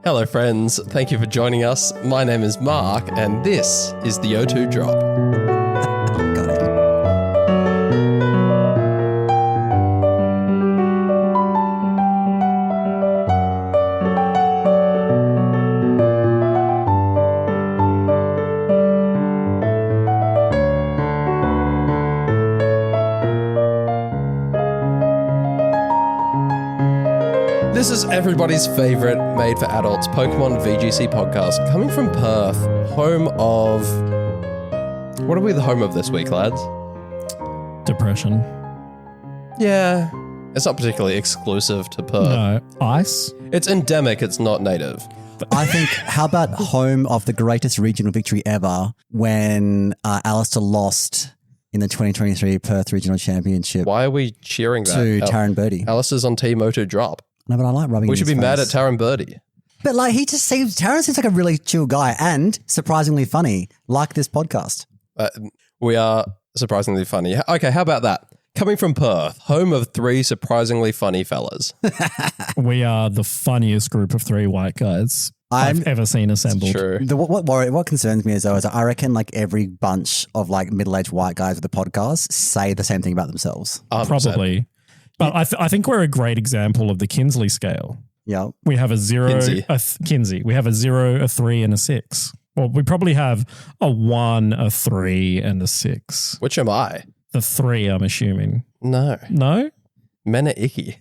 Hello friends, thank you for joining us. My name is Mark and this is the O2 Drop. Got it. This is everybody's favorite made for adults Pokemon VGC podcast coming from Perth, home of... What are we the home of this week, lads? Depression. Yeah, it's not particularly exclusive to Perth. No. Ice? It's endemic, it's not native. I think, how about home of the greatest regional victory ever when Alistair lost in the 2023 Perth Regional Championship Why are we cheering that? to Taron Birdie? Alistair's on Team O2 Drop. No, but I like rubbing We in should his be mad at face. Taron Birdie. But like, Taron seems like a really chill guy and surprisingly funny, like this podcast. We are surprisingly funny. Okay, how about that? Coming from Perth, home of three surprisingly funny fellas. We are the funniest group of three white guys I've ever seen assembled. True. What concerns me is I reckon like every bunch of like middle-aged white guys with a podcast say the same thing about themselves. 100%. Probably. But I think we're a great example of the Kinsley scale. Yeah. We have a 0, Kinsey. Kinsey. We have a 0, a 3, and a 6. Well, we probably have a 1, a 3, and a 6. Which am I? The 3, I'm assuming. No. No? Men are icky.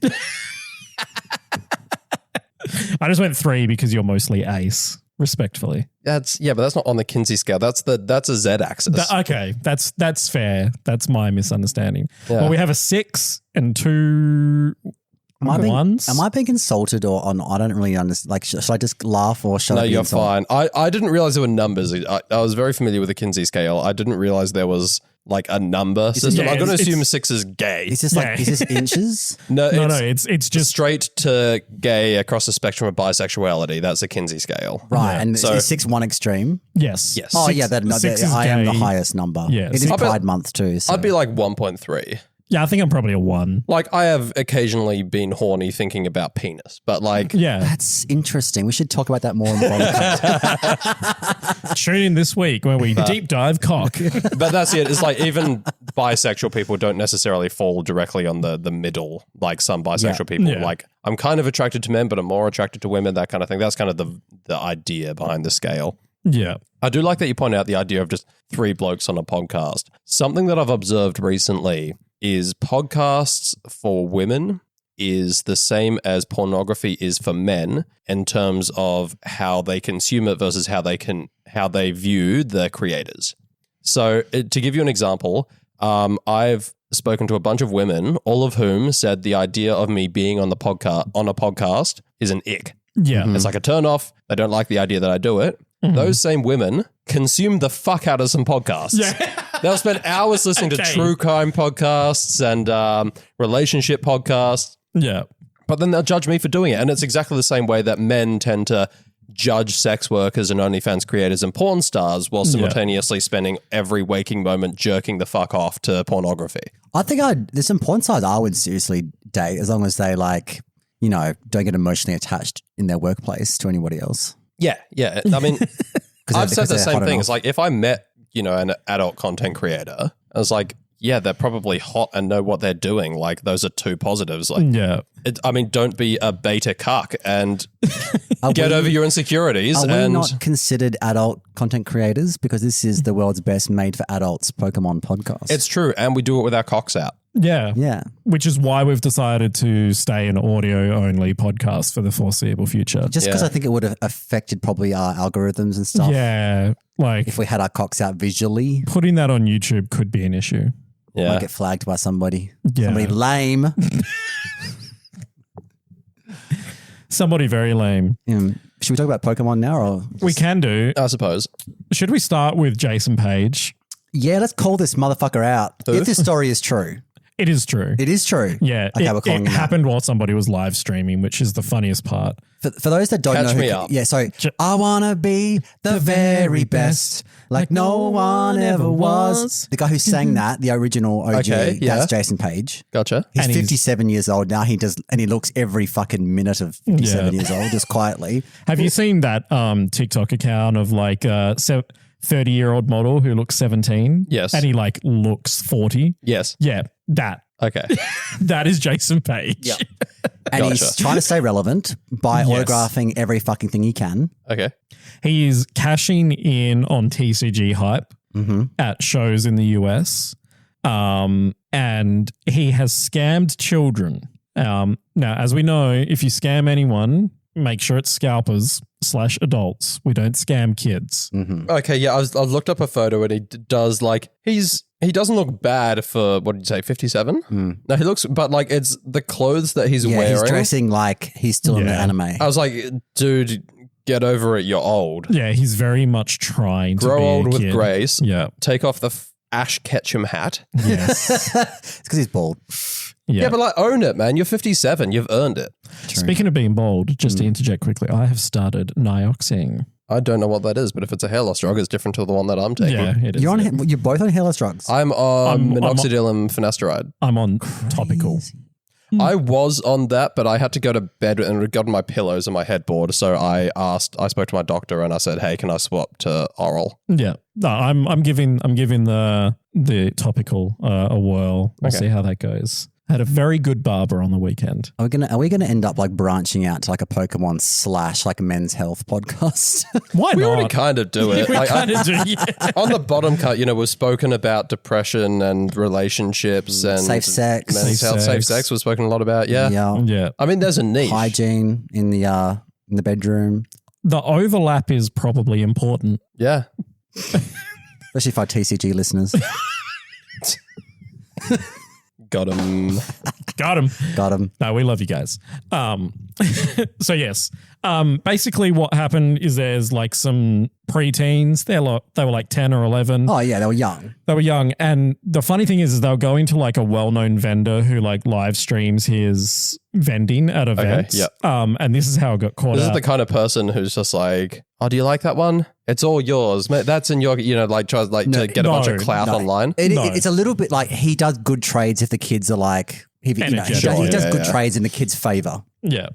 I just went 3 because you're mostly ace, respectfully. But that's not on the Kinsey scale. That's a Z axis. Okay, that's fair. That's my misunderstanding. Yeah. Well, we have a 6 and 2 ones. Am I being insulted or on? I don't really understand. Like, should I just laugh or should No, I be you're insulted? fine. I didn't realize there were numbers. I was very familiar with the Kinsey scale. I didn't realize there was like a number system. yeah, I'm going to it's- assume 6 is gay. Is this like, is this inches? No, it's just straight to gay across the spectrum of bisexuality. That's a Kinsey scale. Right. Yeah. And So- is 6 one extreme? yes. Yes. Oh, Six- yeah. six is I am the gay. highest number. Yeah, It is six- Pride Month too. So. I'd be like 1.3. Yeah, I think I'm probably a 1. Like I have occasionally been horny thinking about penis, but like Yeah. That's interesting. We should talk about that more in the podcast. Tune in this week where we deep dive cock. but that's it. It's like even bisexual people don't necessarily fall directly on the middle. Like some bisexual people, Yeah. like I'm kind of attracted to men, but I'm more attracted to women. That kind of thing. That's kind of the idea behind the scale. Yeah. I do like that you point out the idea of just 3 blokes on a podcast. Something that I've observed recently is podcasts for women is the same as pornography is for men in terms of how they consume it versus how they view the creators. So to give you an example, I've spoken to a bunch of women, all of whom said the idea of me being on a podcast is an ick. Yeah. It's like a turn off. They don't like the idea that I do it. Those same women consume the fuck out of some podcasts. Yeah. They'll spend hours listening to true crime podcasts and relationship podcasts, Yeah. but then they'll judge me for doing it. And it's exactly the same way that men tend to judge sex workers and OnlyFans creators and porn stars while simultaneously spending every waking moment jerking the fuck off to pornography. I think there's some porn stars I would seriously date as long as they like, don't get emotionally attached in their workplace to anybody else. Yeah. I mean, I've said the they're same hot thing. enough. It's like if I met, an adult content creator, I was like, yeah, they're probably hot and know what they're doing. Like those are 2 positives. Like, Yeah. don't be a beta cuck and get over your insecurities. Are we and not considered adult content creators? Because this is the world's best made for adults Pokemon podcast. it's true. And we do it with our cocks out. Yeah. yeah. Which is why we've decided to stay an audio-only podcast for the foreseeable future. Just because Yeah. I think it would have affected probably our algorithms and stuff. Yeah. Like If we had our cocks out visually, putting that on YouTube could be an issue. Yeah. might get flagged by somebody. Yeah. Somebody lame. Somebody very lame. Should we talk about Pokemon now? Or We can do. I suppose. Should we start with Jason Paige? yeah, let's call this motherfucker out. Who? If this story is true. It is true. It is true. Yeah. Okay, we're calling it him that. happened while somebody was live streaming, which is the funniest part. For those that don't Catch know, me up. Yeah, so I want to be the very best, like no one ever was. The guy who sang that, the original OG, Okay, yeah. that's Jason Paige. Gotcha. He's And he's- 57 years old now. And he looks every fucking minute of 57 Yeah. years old, just quietly. Have you seen that TikTok account of like a 30-year-old model who looks 17? Yes. And he like looks 40? Yes. Yeah, that. Okay. That is Jason Paige. Yep. And he's Gotcha. trying to stay relevant by Yes. autographing every fucking thing he can. Okay. He is cashing in on TCG hype Mm-hmm. at shows in the US. And he has scammed children. Now, as we know, if you scam anyone, make sure it's scalpers / adults. We don't scam kids. Mm-hmm. Okay. Yeah. I've looked up a photo and he does like he doesn't look bad for what did you say 57? No, he looks, but like it's the clothes that he's Yeah, wearing. he's dressing like he's still in the Yeah. anime. I was like, dude, get over it. You're old. Yeah, he's very much trying to Grow be old a with kid. grace. Yeah. Take off the Ash Ketchum hat. Yes. It's because he's bald. Yeah, but like own it, man. You're 57. You've earned it. Speaking of being bold, just to interject quickly, I have started nioxing. I don't know what that is, but if it's a hair loss drug, it's different to the one that I'm taking. Yeah, it is. You're both on hair loss drugs. I'm on I'm- minoxidil and finasteride. I'm on topical. I was on that, but I had to go to bed and had gotten my pillows and my headboard. So I spoke to my doctor and I said, hey, can I swap to oral? Yeah, no, I'm giving the topical a whirl. We'll Okay. see how that goes. I had a very good barber on the weekend. Are we gonna end up like branching out to like a Pokemon / like a men's health podcast? Why We not? already kind of do it. We Like, kind of do. Yeah. on the bottom cut, we've spoken about depression and relationships and Safe sex. men's health. Safe sex we've spoken a lot about. Yeah. Yeah. I mean, there's a niche. Hygiene in the bedroom, The overlap is probably important. Yeah. especially for our TCG listeners. Got him. Got him. Got him. No, we love you guys. So yes, basically what happened is there's like some preteens. They were like 10 or 11. Oh yeah, they were young. They were young. And the funny thing is they'll go into like a well-known vendor who like live streams his vending at events. yep. And this is how it got caught This is out. the kind of person who's just like, oh, do you like that one? It's all yours. Mate, that's in your, like, tries like to get a bunch of clout online. It's a little bit like he does good trades if the kids are like, he Energetic. does good Yeah. trades in the kids' favor. Yeah.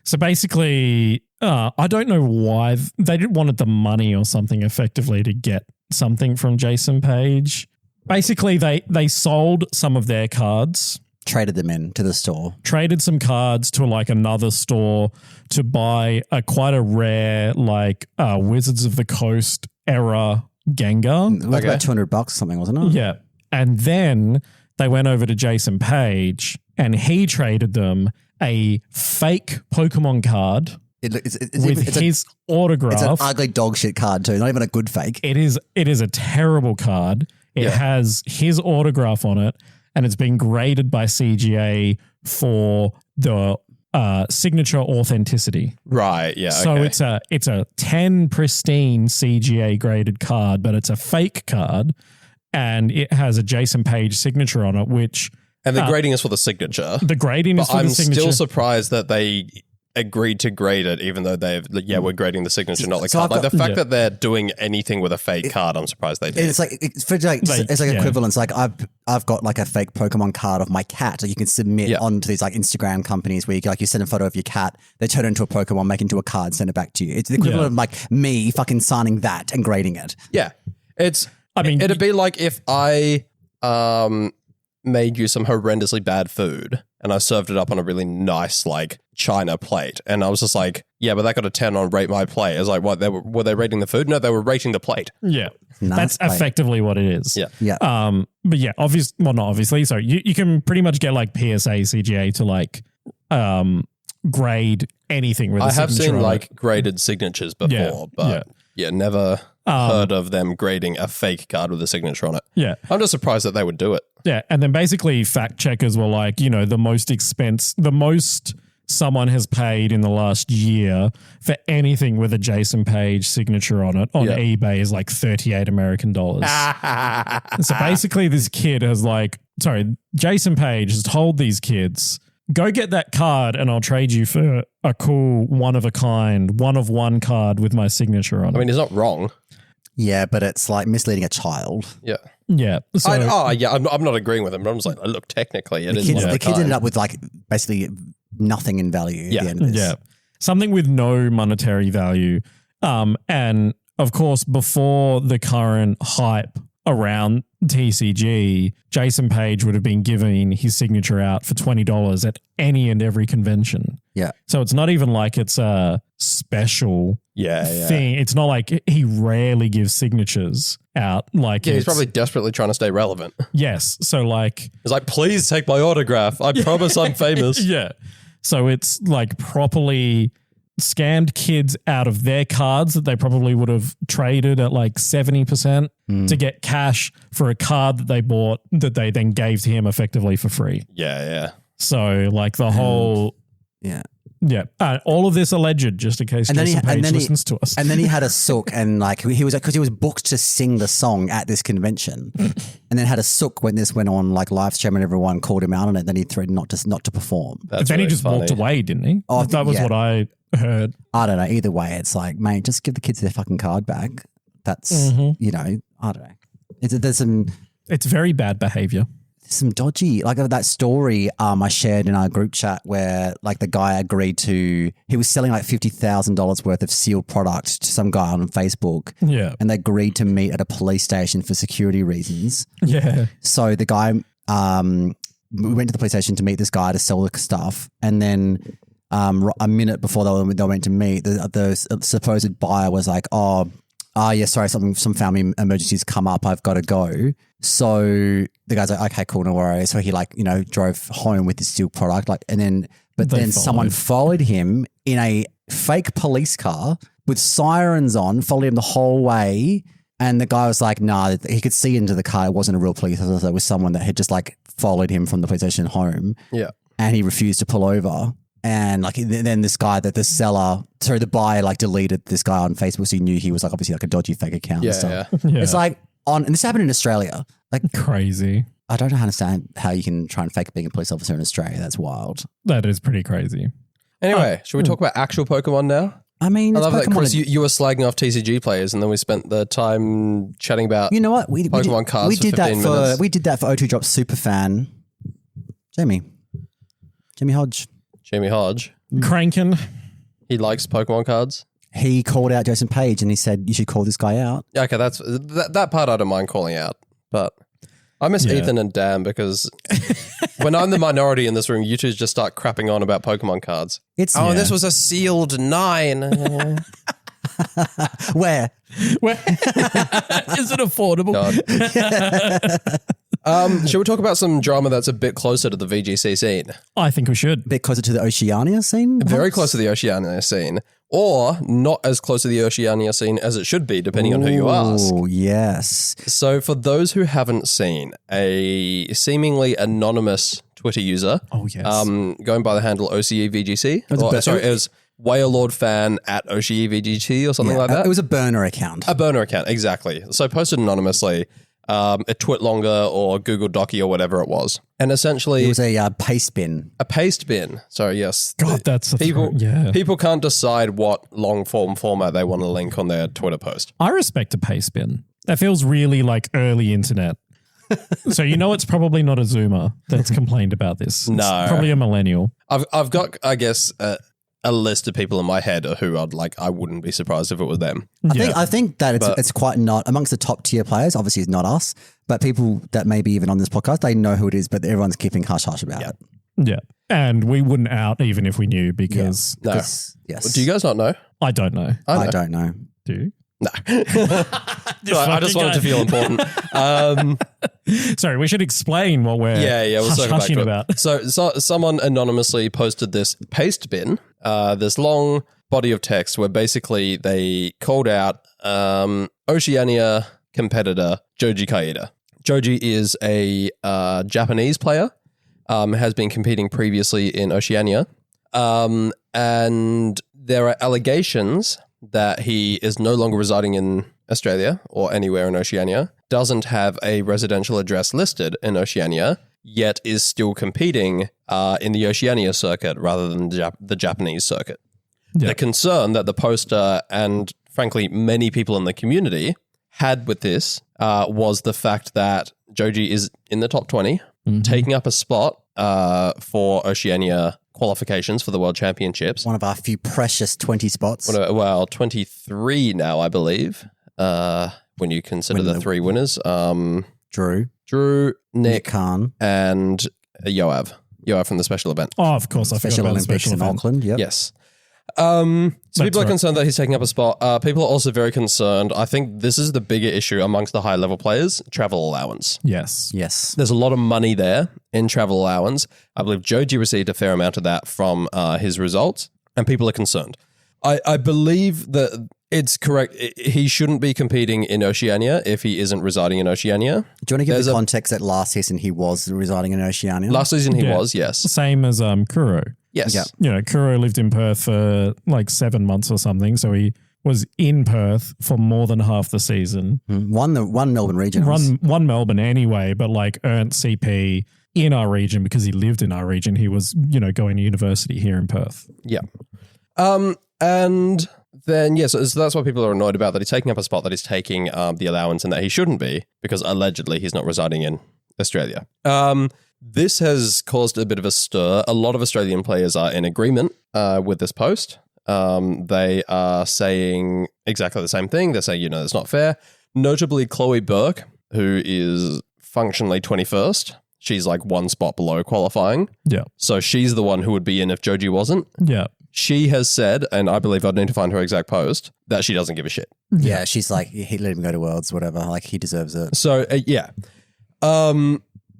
So basically, I don't know why they didn't wanted the money or something effectively to get something from Jason Paige. Basically, they sold some of their cards, Traded them in to the store. traded some cards to like another store to buy quite a rare like Wizards of the Coast era Gengar. It was Okay. about $200 or something, wasn't it? Yeah. And then they went over to Jason Paige and he traded them a fake Pokemon card It's with his autograph. It's an ugly dog shit card too. Not even a good fake. It is a terrible card. It has his autograph on it, and it's been graded by CGA for the signature authenticity. Right. Yeah. So okay. it's a 10 pristine CGA graded card, but it's a fake card, and it has a Jason Paige signature on it, which And the grading is for the signature. the grading is But for I'm the signature. still surprised that they agreed to grade it, even though we're grading the signature, not the So card. I've Like the got- fact that they're doing anything with a fake card, I'm surprised they did. It's like it's equivalence. Like I've got like a fake Pokemon card of my cat that you can submit onto these like Instagram companies where you send a photo of your cat, they turn it into a Pokemon, make it into a card, send it back to you. It's the equivalent of like me fucking signing that and grading it. Yeah. I mean, it'd be like if I made you some horrendously bad food and I served it up on a really nice like china plate, and I was just like, yeah, but that got a 10 on rate my plate. I was like, what? Were they rating the food? No, they were rating the plate. Yeah. Nice That's plate. effectively what it is. Yeah. Yeah. But yeah, not obviously. So you can pretty much get like PSA, CGA to like grade anything with a I have signature seen on like it. graded signatures before, Yeah, but never heard of them grading a fake card with a signature on it. Yeah. I'm just surprised that they would do it. Yeah. And then basically fact checkers were like, the most someone has paid in the last year for anything with a Jason Paige signature on it on eBay is like $38 American. So basically this kid has like Jason Paige has told these kids, go get that card and I'll trade you for a cool one-of-a-kind, one-of-one card with my signature on it. I mean, he's not wrong. Yeah, but it's like misleading a child. Yeah. Yeah. So, I'm not agreeing with him, but I'm just like, look, technically it is one of a kind. The kids ended up with like basically nothing in value at the end of this. Yeah. Something with no monetary value. And of course, before the current hype around TCG, Jason Paige would have been giving his signature out for $20 at any and every convention. Yeah. So it's not even like it's a special thing. It's not like he rarely gives signatures out. Like he's probably desperately trying to stay relevant. Yes. So like... He's like, please take my autograph. I promise I'm famous. Yeah. So it's like properly scammed kids out of their cards that they probably would have traded at like 70% to get cash for a card that they bought that they then gave to him effectively for free. Yeah. So like the whole... Yeah. Yeah. All of this alleged, just in case Jason Paige listens to us. And then he had a sook and like he was because he was booked to sing the song at this convention and then had a sook when this went on like live stream and everyone called him out on it. Then he threatened not to perform. But then he just walked away, didn't he? Oh, that was what I heard. I don't know. Either way, it's like, mate, just give the kids their fucking card back. That's, you know, I don't know. It's very bad behavior. Some dodgy, like that story I shared in our group chat where like the guy agreed to, he was selling like $50,000 worth of sealed product to some guy on Facebook. Yeah. And they agreed to meet at a police station for security reasons. Yeah. So the guy, we went to the police station to meet this guy to sell the stuff. And then a minute before they went to meet, the supposed buyer was like, yeah, sorry, some family emergencies come up. I've got to go. So the guy's like, okay, cool, no worries. So he drove home with this steel product, but then someone followed him in a fake police car with sirens on, followed him the whole way. And the guy was like, nah, he could see into the car. It wasn't a real police officer. It was someone that had just like followed him from the police station home. Yeah. And he refused to pull over. And like then this guy the buyer like deleted this guy on Facebook, so he knew he was like obviously like a dodgy fake account. Yeah. It's like and this happened in Australia. Like crazy. I don't understand how you can try and fake being a police officer in Australia. That's wild. That is pretty crazy. Anyway, should we talk about actual Pokemon now? I mean, I love that, Chris. You were slagging off TCG players, and then we spent the time chatting about Pokemon cards. We did that we did that for O2 Drop Superfan. Jamie Hodge. Jamie Hodge. Crankin'. He likes Pokemon cards. He called out Jason Paige and he said, you should call this guy out. Yeah, okay, that part I don't mind calling out. But I miss Ethan and Dan because when I'm the minority in this room, you two just start crapping on about Pokemon cards. This was a sealed 9. Where? Is it affordable? Should we talk about some drama that's a bit closer to the VGC scene? I think we should. A bit closer to the Oceania scene? Very close to the Oceania scene. Or not as close to the Oceania scene as it should be, depending on who you ask. Oh, yes. So for those who haven't seen, a seemingly anonymous Twitter user going by the handle OCEVGC. It was Whalelord fan at OCEVGC or something like that. It was a burner account. A burner account, exactly. So posted anonymously. A Twitlonger or Google Docky or whatever it was. And essentially... It was a paste bin. A paste bin. Sorry, yes. God, that's a People can't decide what long-form format they want to link on their Twitter post. I respect a paste bin. That feels really like early internet. So it's probably not a Zoomer that's complained about this. It's probably a millennial. I've got, I guess... a list of people in my head who I wouldn't be surprised if it was them. I think that it's quite not amongst the top tier players. Obviously, it's not us, but people that maybe even on this podcast, they know who it is, but everyone's keeping hush hush about it. Yeah, and we wouldn't out even if we knew because yes. Do you guys not know? I don't know. I don't know. Do you? No. I just wanted to feel important. Sorry, we should explain what we're hushing about. So someone anonymously posted this paste bin, this long body of text where basically they called out Oceania competitor Joji Kaida. Joji is a Japanese player, has been competing previously in Oceania, and there are allegations that he is no longer residing in Australia or anywhere in Oceania, doesn't have a residential address listed in Oceania, yet is still competing in the Oceania circuit rather than the Japanese circuit. Yeah. The concern that the poster and, frankly, many people in the community had with this was the fact that Joji is in the top 20, taking up a spot for Oceania qualifications for the World Championships. One of our few precious 20 spots. Well, 23 now, I believe, when you consider the three winners. Drew, Nick Khan, and Yoav. Yoav from the special event. Oh, of course. I forgot about the Olympics in Auckland. Yep. Yes. So people are concerned that he's taking up a spot. People are also very concerned. I think this is the bigger issue amongst the high level players, travel allowance. Yes. There's a lot of money there in travel allowance. I believe Joji received a fair amount of that from his results, and people are concerned. I believe that it's correct. He shouldn't be competing in Oceania if he isn't residing in Oceania. Do you want to give the context that last season he was residing in Oceania? Last season he was, yes. Same as Kuro. Yes. Yeah. Kuro lived in Perth for like 7 months or something, so he was in Perth for more than half the season. Won Melbourne regionals. Won Melbourne anyway, but like earned CP in our region because he lived in our region. He was, going to university here in Perth. Yeah. And then, so that's why people are annoyed about, that he's taking up a spot, that he's taking the allowance, and that he shouldn't be, because allegedly he's not residing in Australia. This has caused a bit of a stir. A lot of Australian players are in agreement with this post. They are saying exactly the same thing. They're saying, it's not fair. Notably, Chloe Burke, who is functionally 21st. She's like one spot below qualifying. Yeah. So she's the one who would be in if Joji wasn't. Yeah. She has said, and I believe I'd need to find her exact post, that she doesn't give a shit. Yeah, she's like, he let him go to Worlds, whatever. Like, he deserves it. So, yeah.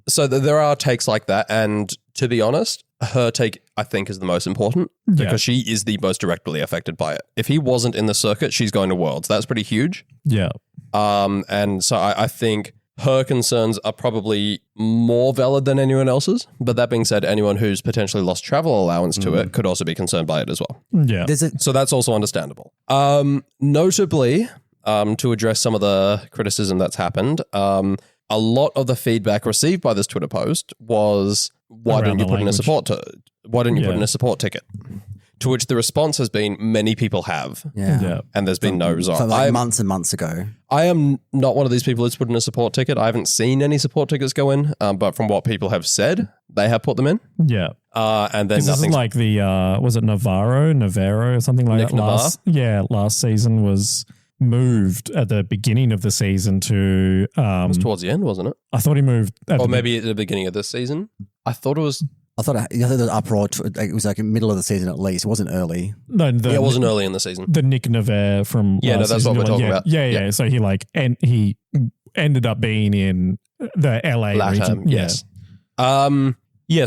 So there are takes like that. And to be honest, her take, I think, is the most important because she is the most directly affected by it. If he wasn't in the circuit, she's going to Worlds. That's pretty huge. Yeah. And so I think her concerns are probably more valid than anyone else's. But that being said, anyone who's potentially lost travel allowance to it could also be concerned by it as well. Yeah. So that's also understandable. Notably, to address some of the criticism that's happened, a lot of the feedback received by this Twitter post was, why didn't you put in a support ticket? To which the response has been, many people have. Yeah. And there's been no result. From like months and months ago. I am not one of these people who's put in a support ticket. I haven't seen any support tickets go in, but from what people have said, they have put them in. Yeah. And then nothing. Like the, was it Navarro or something like Nick that? Last season was moved at the beginning of the season to... it was towards the end, wasn't it? I thought he moved... Or maybe at the beginning of this season. I thought it was the uproar. It was like in the middle of the season at least. It wasn't early. No, it wasn't early in the season. The Nick Navarre from that's season, what we're talking about. Yeah. So he ended up being in the LA region. Yes.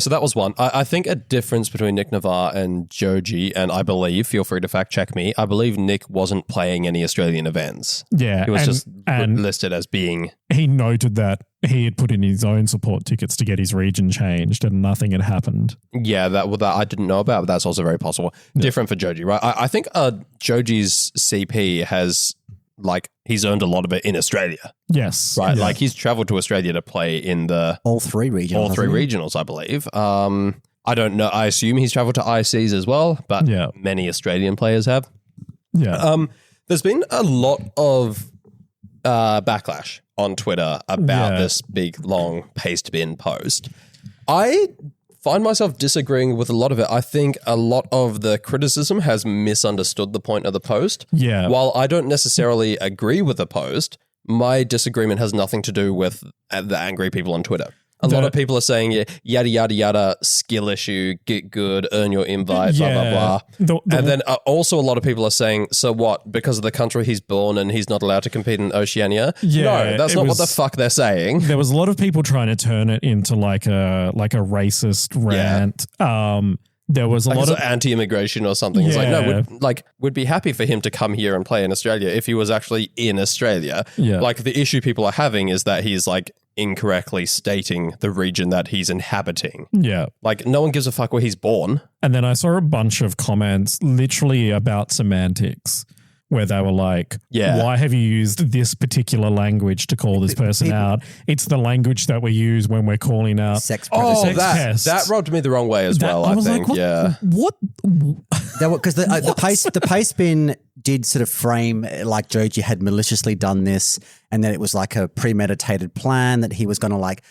So that was one. I think a difference between Nick Navarre and Joji, and I believe, feel free to fact check me, I believe Nick wasn't playing any Australian events. Yeah. He was just listed as being... He noted that he had put in his own support tickets to get his region changed and nothing had happened. Yeah, that I didn't know about, but that's also very possible. Yeah. Different for Joji, right? I think Joji's CP has... he's earned a lot of it in Australia. Yes. Right. Yeah. He's traveled to Australia to play in all three regionals, I believe. I don't know. I assume he's traveled to ICs as well, but many Australian players have. Yeah. There's been a lot of backlash on Twitter about this big, long paste bin post. I find myself disagreeing with a lot of it. I think a lot of the criticism has misunderstood the point of the post. Yeah. While I don't necessarily agree with the post, my disagreement has nothing to do with the angry people on Twitter. A lot of people are saying, yada, yada, yada, skill issue, get good, earn your invite, blah, blah, blah. And then also a lot of people are saying, so what, because of the country he's born and he's not allowed to compete in Oceania? Yeah, no, that's not what the fuck they're saying. There was a lot of people trying to turn it into like a racist rant. There was a lot of anti-immigration or something. It's we'd be happy for him to come here and play in Australia if he was actually in Australia. Yeah. The issue people are having is that he's incorrectly stating the region that he's inhabiting. Yeah. No one gives a fuck where he's born. And then I saw a bunch of comments literally about semantics where they were like, why have you used this particular language to call this person out? It's the language that we use when we're calling out sex pests. That rubbed me the wrong way as well, I think. Like, what? Because the pace bin did sort of frame like Joji had maliciously done this, and then it was like a premeditated plan that he was going to like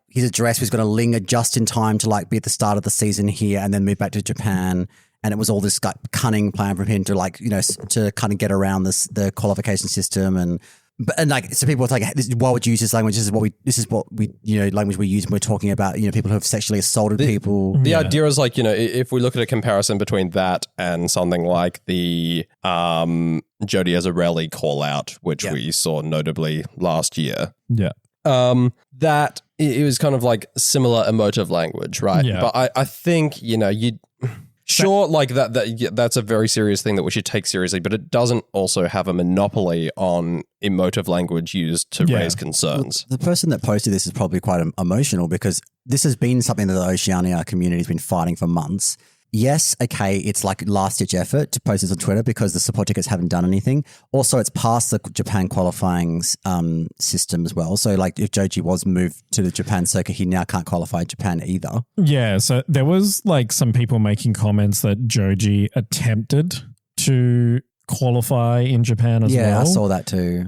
his address was going to linger just in time to like be at the start of the season here and then move back to Japan. And it was all this like cunning plan from him to like, you know, to kind of get around the qualification system and like, so people were like, why would you use this language? This is what we, you know, language we use when we're talking about, you know, people who have sexually assaulted people. The idea is like, you know, if we look at a comparison between that and something like the Jody Azarelli call out, which we saw notably last year. Yeah. That it was kind of like similar emotive language, right? Yeah. But I think, you know, sure, like that's a very serious thing that we should take seriously, but it doesn't also have a monopoly on emotive language used to raise concerns. The person that posted this is probably quite emotional because this has been something that the Oceania community has been fighting for months. Yes, okay, it's like last-ditch effort to post this on Twitter because the support tickets haven't done anything. Also, it's past the Japan qualifying system as well. So, like, if Joji was moved to the Japan circuit, he now can't qualify Japan either. Yeah, so there was, like, some people making comments that Joji attempted to qualify in Japan as well. Yeah, I saw that too.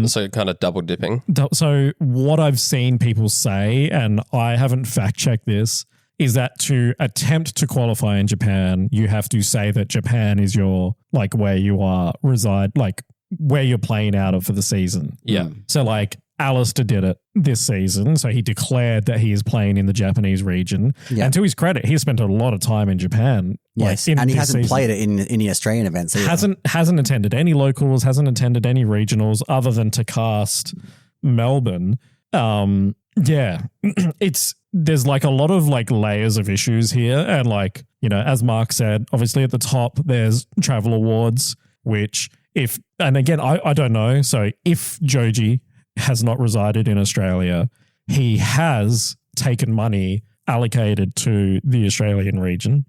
So kind of double dipping. So what I've seen people say, and I haven't fact-checked this, is that to attempt to qualify in Japan, you have to say that Japan is your, like, where you are reside, like where you're playing out of for the season. Yeah. So like Alistair did it this season. So he declared that he is playing in the Japanese region. Yeah. And to his credit, he spent a lot of time in Japan. Yes. And he hasn't played it in any Australian events either. Hasn't attended any locals, hasn't attended any regionals other than to cast Melbourne. Yeah, there's like a lot of like layers of issues here. And like, you know, as Mark said, obviously at the top, there's travel awards, which and again, I don't know. So if Joji has not resided in Australia, he has taken money allocated to the Australian region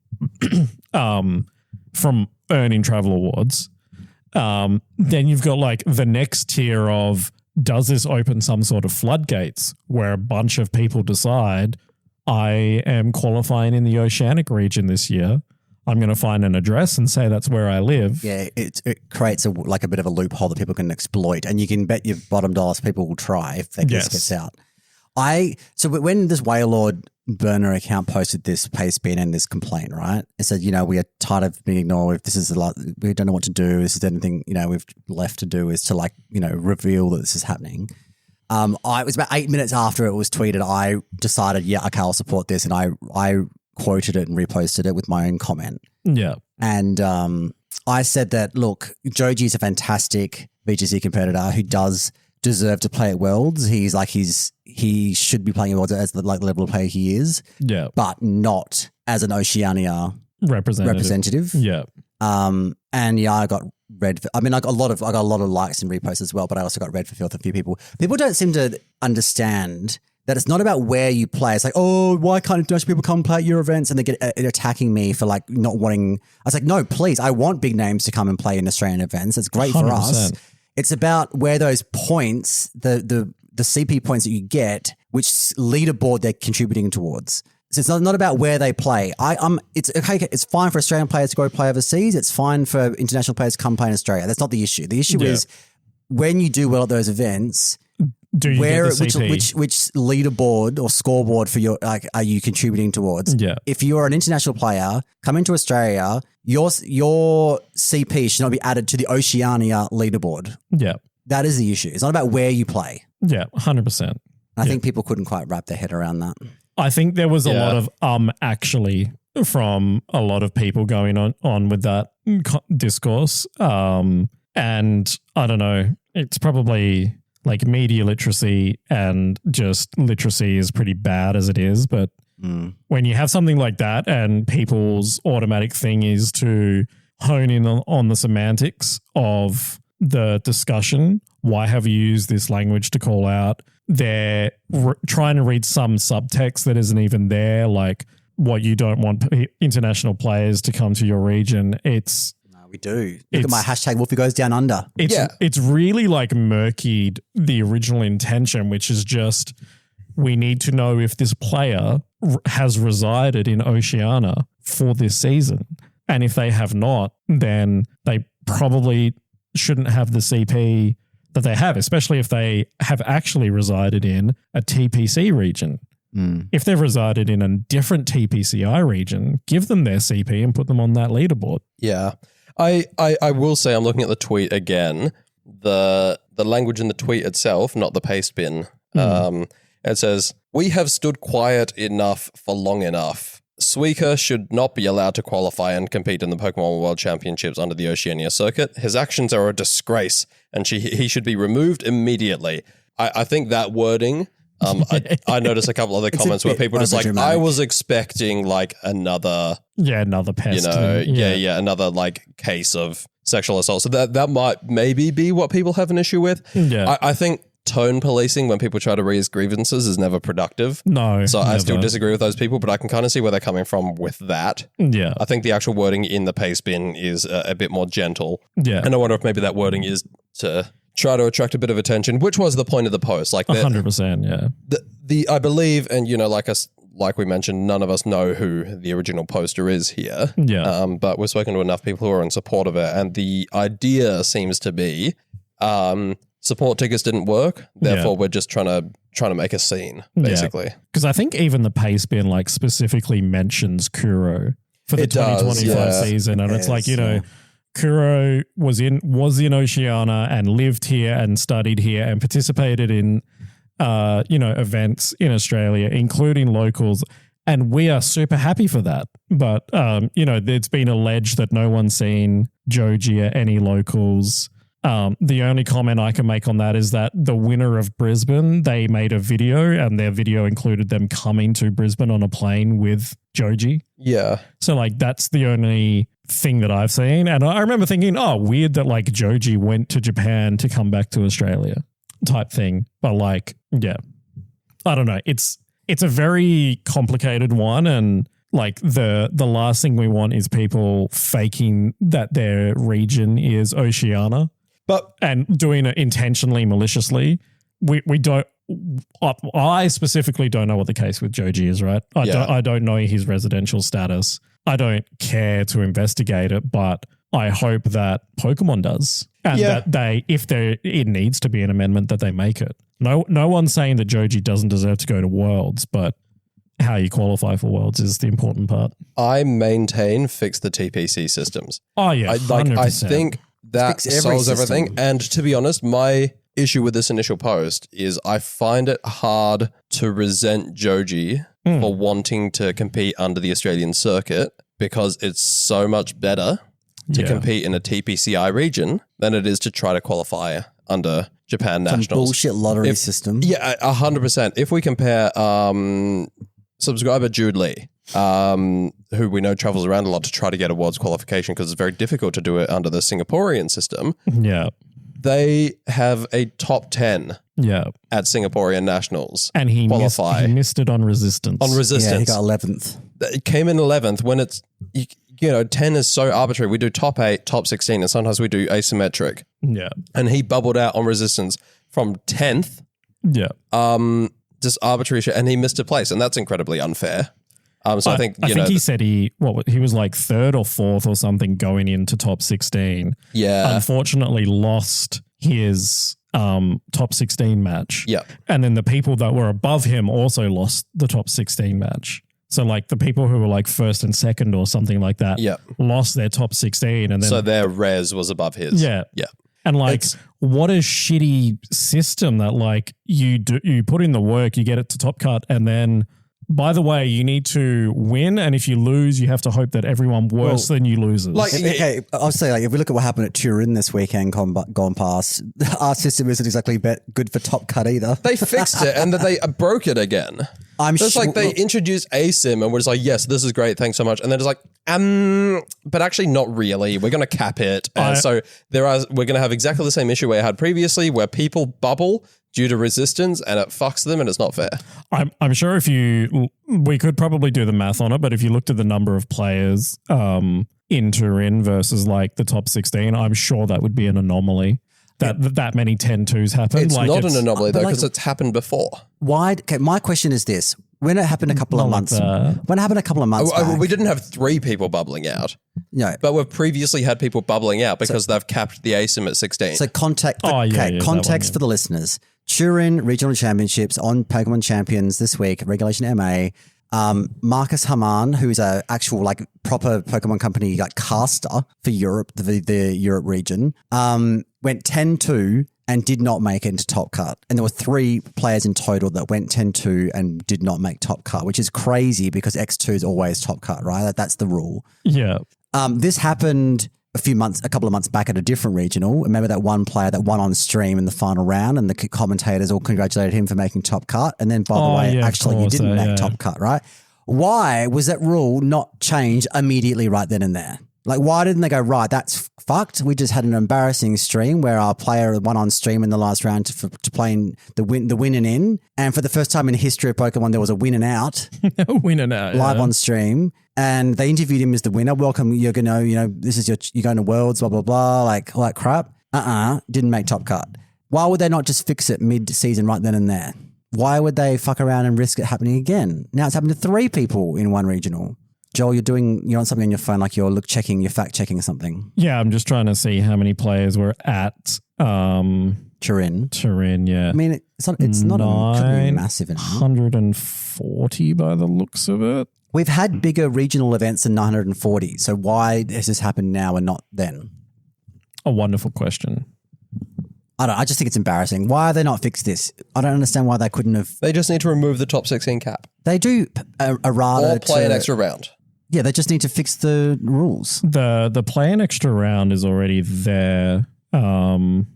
from earning travel awards. Then you've got like the next tier of, does this open some sort of floodgates where a bunch of people decide I am qualifying in the Oceanic region this year? I'm going to find an address and say that's where I live. Yeah, it creates a bit of a loophole that people can exploit, and you can bet your bottom dollars people will try if that gets out. So when this Waylord burner account posted this pace bin and this complaint, right? It said, you know, we are tired of being ignored. This is a lot. We don't know what to do. This is the only thing, you know, we've left to do is to like, you know, reveal that this is happening. It was about 8 minutes after it was tweeted, I decided, yeah, okay, I'll support this. And I quoted it and reposted it with my own comment. Yeah. And I said that, look, Joji is a fantastic VGC competitor who does deserve to play at Worlds. He should be playing at Worlds as the like level of player he is. Yeah. But not as an Oceania representative. Yeah. And yeah, I got red. I got a lot of likes and reposts as well, but I also got red for filth a few people. People don't seem to understand that it's not about where you play. It's like, oh, why can't international people come play at your events? And they get attacking me for like not wanting. I was like, no, please. I want big names to come and play in Australian events. It's great 100%. For us. It's about where those points, the CP points that you get, which leaderboard they're contributing towards. So it's not about where they play. It's okay. It's fine for Australian players to go play overseas. It's fine for international players to come play in Australia. That's not the issue. The issue is when you do well at those events, do you get the CP? Which leaderboard or scoreboard for your are you contributing towards? Yeah. If you're an international player, come into Australia, your CP should not be added to the Oceania leaderboard. Yeah. That is the issue. It's not about where you play. Yeah, 100%. I think people couldn't quite wrap their head around that. I think there was a lot of actually from a lot of people going on with that discourse. And I don't know, it's probably like media literacy and just literacy is pretty bad as it is. But when you have something like that and people's automatic thing is to hone in on the semantics of the discussion, why have you used this language to call out? They're trying to read some subtext that isn't even there, like what you don't want international players to come to your region. We do. Look at my hashtag Wolfie Goes Down Under. It's really like murkied the original intention, which is just we need to know if this player has resided in Oceania for this season. And if they have not, then they probably shouldn't have the CP that they have, especially if they have actually resided in a TPC region. If they've resided in a different TPCI region, give them their CP and put them on that leaderboard. Yeah. I will say, I'm looking at the tweet again. The language in the tweet itself, not the paste bin. It says, "We have stood quiet enough for long enough. Suika should not be allowed to qualify and compete in the Pokemon World Championships under the Oceania circuit. His actions are a disgrace, and he should be removed immediately." I think that wording... I noticed a couple other comments where people were just like, I was expecting like another pest. Another like case of sexual assault. So that might maybe be what people have an issue with. Yeah. I think tone policing when people try to raise grievances is never productive. No. So I still disagree with those people, but I can kind of see where they're coming from with that. Yeah. I think the actual wording in the paste bin is a bit more gentle. Yeah. And I wonder if maybe that wording is to try to attract a bit of attention, which was the point of the post. Like 100%, yeah. I believe, and like we mentioned, none of us know who the original poster is here. Yeah. But we've spoken to enough people who are in support of it, and the idea seems to be support tickets didn't work, therefore we're just trying to make a scene, basically. Because I think even the paste bin like specifically mentions Kuro for the 2025 season, and it's like, Kuro was in Oceania and lived here and studied here and participated in, events in Australia, including locals. And we are super happy for that. But, it's been alleged that no one's seen Joji at any locals. The only comment I can make on that is that the winner of Brisbane, they made a video and their video included them coming to Brisbane on a plane with Joji. Yeah. So like that's the only thing that I've seen. And I remember thinking, oh, weird that like Joji went to Japan to come back to Australia type thing. But like, yeah, I don't know. It's a very complicated one. And like the last thing we want is people faking that their region is Oceania. And doing it intentionally, maliciously. We don't. I specifically don't know what the case with Joji is. Right. I don't know his residential status. I don't care to investigate it, but I hope that Pokemon does, and that if it needs to be an amendment, that they make it. No one's saying that Joji doesn't deserve to go to Worlds, but how you qualify for Worlds is the important part. I maintain fix the TPC systems. Oh yeah, I think that solves everything. And to be honest, my issue with this initial post is I find it hard to resent Joji for wanting to compete under the Australian circuit, because it's so much better to compete in a TPCI region than it is to try to qualify under Japan Nationals. Some bullshit lottery system. Yeah, 100%. If we compare subscriber Jude Lee, who we know travels around a lot to try to get a Worlds qualification because it's very difficult to do it under the Singaporean system. Yeah. They have a top 10 at Singaporean Nationals. And he missed it on Resistance. Yeah, he got 11th. It came in 11th when it's, 10 is so arbitrary. We do top 8, top 16, and sometimes we do asymmetric. Yeah. And he bubbled out on Resistance from 10th. Yeah. Just arbitrary shit. And he missed a place, and that's incredibly unfair. So I think he said he was like third or fourth or something going into top 16. Yeah. Unfortunately lost his top 16 match. Yeah. And then the people that were above him also lost the top 16 match. So like the people who were like first and second or something like that lost their top 16. And then so their res was above his. Yeah. Yeah. And like, what a shitty system that like you put in the work, you get it to top cut, and then, by the way, you need to win, and if you lose, you have to hope that everyone worse than you loses. Like, okay, I'll say, like, if we look at what happened at Turin this weekend gone past, our system isn't exactly good for top cut either. They fixed it, and then they broke it again. It's like they introduced ASIM and we're just like, yes, this is great, thanks so much. And then it's like, but actually not really. We're going to cap it. So we're going to have exactly the same issue we had previously, where people bubble due to Resistance and it fucks them, and it's not fair. I'm sure we could probably do the math on it, but if you looked at the number of players in Turin versus like the top 16, I'm sure that would be an anomaly. That many 10-2s happen. It's like not an anomaly though, because it's happened before. Why? Okay, my question is this: when it happened a couple of months, back, we didn't have 3 people bubbling out. No, but we've previously had people bubbling out because they've capped the ASIM at 16. So context for the listeners: Turin Regional Championships on Pokemon Champions this week, Regulation MA. Marcus Hamann, who's a actual like proper Pokemon company like caster for Europe, the Europe region, went 10-2 and did not make it into top cut. And there were 3 players in total that went 10-2 and did not make top cut, which is crazy because X2 is always top cut, right? That's the rule. Yeah. This happened a couple of months back at a different regional. Remember that one player that won on stream in the final round and the commentators all congratulated him for making top cut. And then, by the way, actually you didn't make top cut, right? Why was that rule not changed immediately right then and there? Like, why didn't they go, right, that's fucked. We just had an embarrassing stream where our player won on stream in the last round to play in the win and in. And for the first time in the history of Pokemon, there was a win and out. Win and out. Live on stream. And they interviewed him as the winner. Welcome, you're going to, this is you're going to Worlds, blah, blah, blah, like all that crap. Didn't make top cut. Why would they not just fix it mid-season right then and there? Why would they fuck around and risk it happening again? Now it's happened to 3 people in one regional. Joel, you're on something on your phone, like you're fact checking or something. Yeah, I'm just trying to see how many players were at Turin. Yeah. I mean, it's not a massive enough. 140 by the looks of it. We've had bigger regional events than 940. So why has this happened now and not then? A wonderful question. I just think it's embarrassing. Why are they not fixed this? I don't understand why they couldn't have. They just need to remove the top 16 cap. They do or play an extra round. Yeah, they just need to fix the rules. The play an extra round is already there. Well,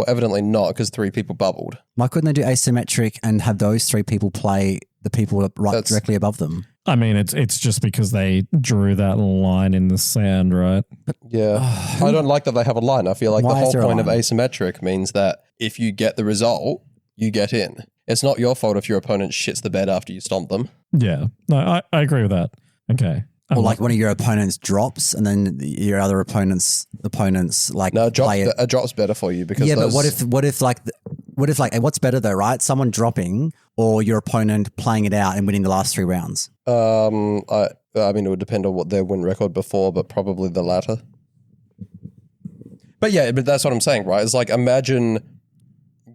evidently not, because 3 people bubbled. Why couldn't they do asymmetric and have those 3 people play the people directly above them? I mean, it's just because they drew that line in the sand, right? Yeah. I don't like that they have a line. I feel like the whole point of asymmetric means that if you get the result, you get in. It's not your fault if your opponent shits the bed after you stomp them. Yeah. No, I agree with that. Okay. Or like one of your opponents drops and then your other opponents like play it. A drop's better for you because but what if what's better though, right? Someone dropping or your opponent playing it out and winning the last 3 rounds? I mean, it would depend on what their win record before, but probably the latter. But yeah, but that's what I'm saying, right? It's like, imagine,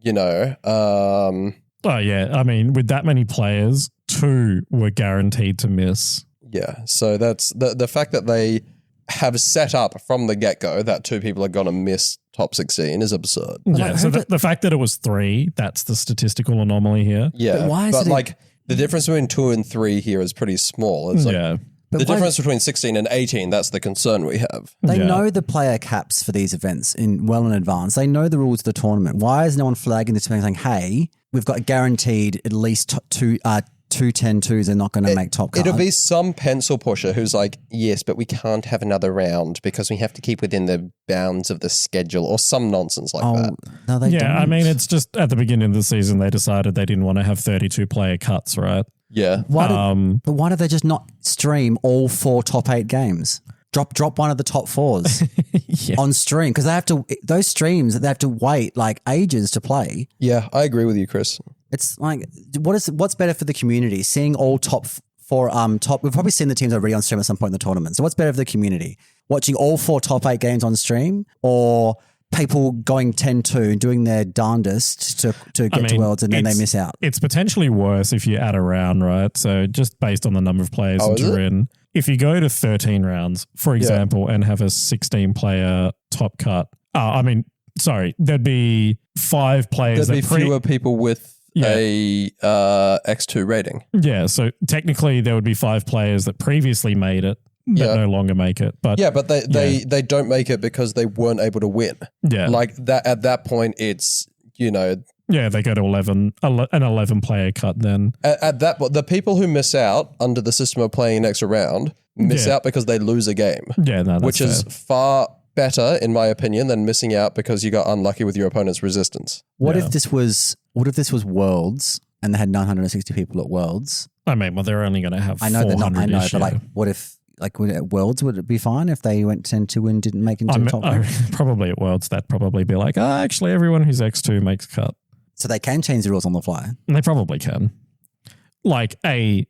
oh yeah, I mean, with that many players, 2 were guaranteed to miss. Yeah, so that's the fact that they have set up from the get-go that 2 people are going to miss top 16 is absurd. Yeah, so the fact that it was 3, that's the statistical anomaly here. Yeah, but the difference between 2 and 3 here is pretty small. It's the difference between 16 and 18, that's the concern we have. They know the player caps for these events well in advance. They know the rules of the tournament. Why is no one flagging this and saying, hey, we've got guaranteed at least 2 10-2s are not going to make top card? It'll be some pencil pusher who's like, yes, but we can't have another round because we have to keep within the bounds of the schedule or some nonsense like that. No, they don't. I mean, it's just at the beginning of the season, they decided they didn't want to have 32 player cuts, right? Yeah. But why did they just not stream all 4 top 8 games? Drop one of the top 4s on stream because they have to. Those streams they have to wait like ages to play. Yeah, I agree with you, Chris. It's like what's better for the community? Seeing all top 4 we've probably seen the teams already on stream at some point in the tournament. So what's better for the community? Watching all 4 top 8 games on stream or people going 10-2 and doing their darndest to get to Worlds and then they miss out? It's potentially worse if you add a round, right? So just based on the number of players that you're in. If you go to 13 rounds, for example, and have a 16-player top cut, there'd be 5 players. There'd be fewer people with a X2 rating. Yeah, so technically there would be 5 players that previously made it that no longer make it. But they don't make it because they weren't able to win. Yeah. Like that at that point it's, yeah, they go to an 11-player cut then. At that point, the people who miss out under the system of playing an extra round miss out because they lose a game. Yeah, no, that's which is fair. far better, in my opinion, than missing out because you got unlucky with your opponent's resistance. What if this was Worlds and they had 960 people at Worlds? I mean, well, they're only going to have 400. I know, but like, what if like at Worlds, would it be fine if they tend to win, didn't make into the top 5? Probably at Worlds, that'd probably be like, actually everyone who's X2 makes cut. So they can change the rules on the fly. They probably can. Like the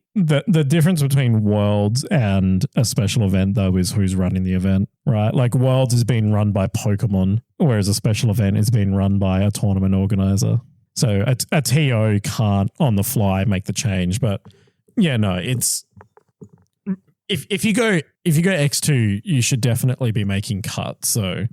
difference between Worlds and a special event though is who's running the event, right? Like Worlds is being run by Pokemon, whereas a special event is being run by a tournament organizer. So a TO can't on the fly make the change, but yeah, no, it's if you go X2, you should definitely be making cuts. So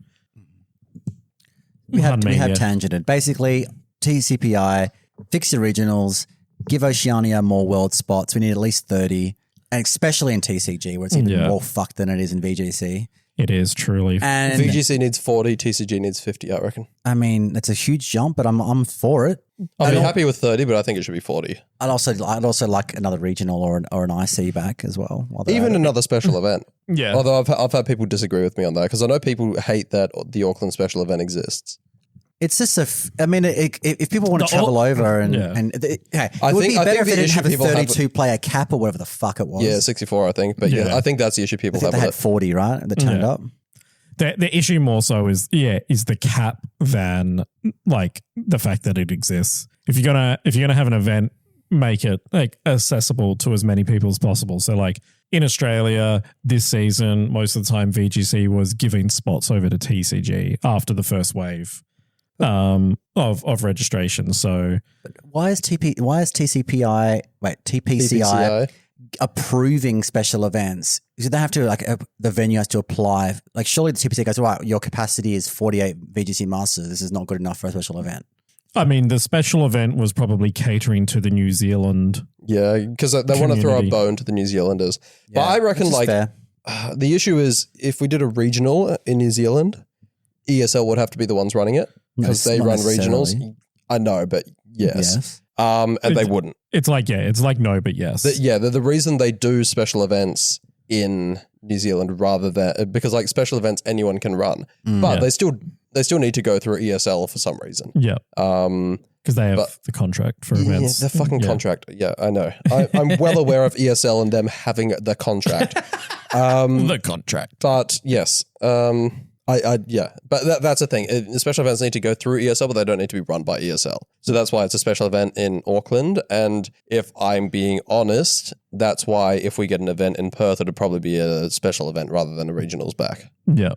we have tangented. Basically, TCPI, fix your regionals, give Oceania more world spots. We need at least 30, and especially in TCG where it's even more fucked than it is in VGC. It is truly. And VGC needs 40, TCG needs 50, I reckon. I mean, it's a huge jump, but I'm for it. I'd be happy with 30, but I think it should be 40. I'd also like another regional or an IC back as well. Even another special event. Yeah. Although I've had people disagree with me on that because I know people hate that the Auckland special event exists. It's just if people want to travel over and it would be better if they didn't have a 32 player cap or whatever the fuck it was. Yeah, 64 I think. But yeah, I think that's the issue people have. They had 40, right? That turned up. The issue more so is the cap than like the fact that it exists. If you're gonna have an event, make it like accessible to as many people as possible. So like in Australia this season, most of the time VGC was giving spots over to TCG after the first wave of registration. So why is TCPI approving special events? Because they have to the venue has to apply. Like surely the TPC goes, right, your capacity is 48 VGC Masters. This is not good enough for a special event. I mean, the special event was probably catering to the New Zealand. Yeah, because they want to throw a bone to the New Zealanders. Yeah, but I reckon the issue is if we did a regional in New Zealand, ESL would have to be the ones running it because they run regionals. I know, but yes. And they wouldn't. It's like no, but yes. The reason they do special events in New Zealand rather than because like special events anyone can run, but they still need to go through ESL for some reason. Yeah. Because they have the contract for events. The fucking contract. Yeah, I know. I'm well aware of ESL and them having the contract. The contract. But yes. But that's the thing. Special events need to go through ESL, but they don't need to be run by ESL. So that's why it's a special event in Auckland. And if I'm being honest, that's why if we get an event in Perth, it'd probably be a special event rather than a regionals back. Yeah.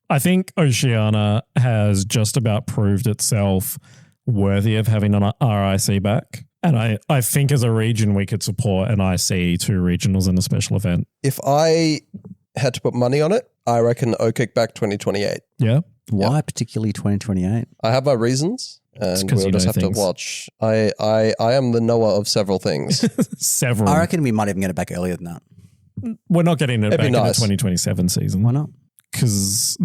I think Oceania has just about proved itself worthy of having an RIC back. And I think as a region, we could support an IC, 2 regionals and a special event. If I had to put money on it, I reckon O-Kick back 2028. Yeah. Why particularly 2028? I have my reasons, and we'll just have to watch. I am the knower of several things. Several. I reckon we might even get it back earlier than that. We're not getting it back in the 2027 season. Why not? Because,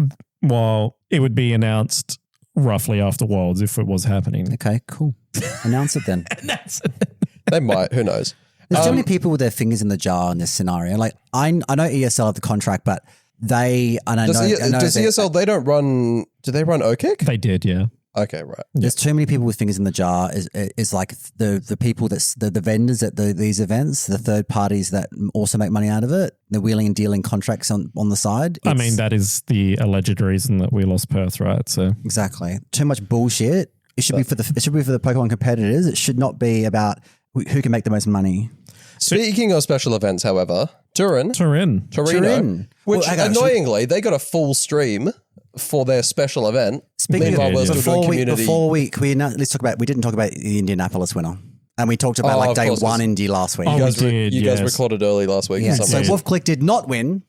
it would be announced roughly after Worlds if it was happening. Okay, cool. Announce it then. They might. Who knows? There's so many people with their fingers in the jar in this scenario. Like I know ESL have the contract, but does ESL they don't run? Do they run O-Kick? They did, yeah. Okay, right. There's too many people with fingers in the jar. Is like the people the vendors at these events, the third parties that also make money out of it. They're wheeling and dealing contracts on the side. I mean, that is the alleged reason that we lost Perth, right? So exactly, too much bullshit. It should be for the Pokemon competitors. It should not be about who can make the most money. Speaking of special events, however, Torino, which annoyingly they got a full stream for their special event. Speaking of let's talk about. We didn't talk about the Indianapolis winner, and we talked about day one Indy last week. You guys recorded early last week. Yeah. So Wolf Click did not win.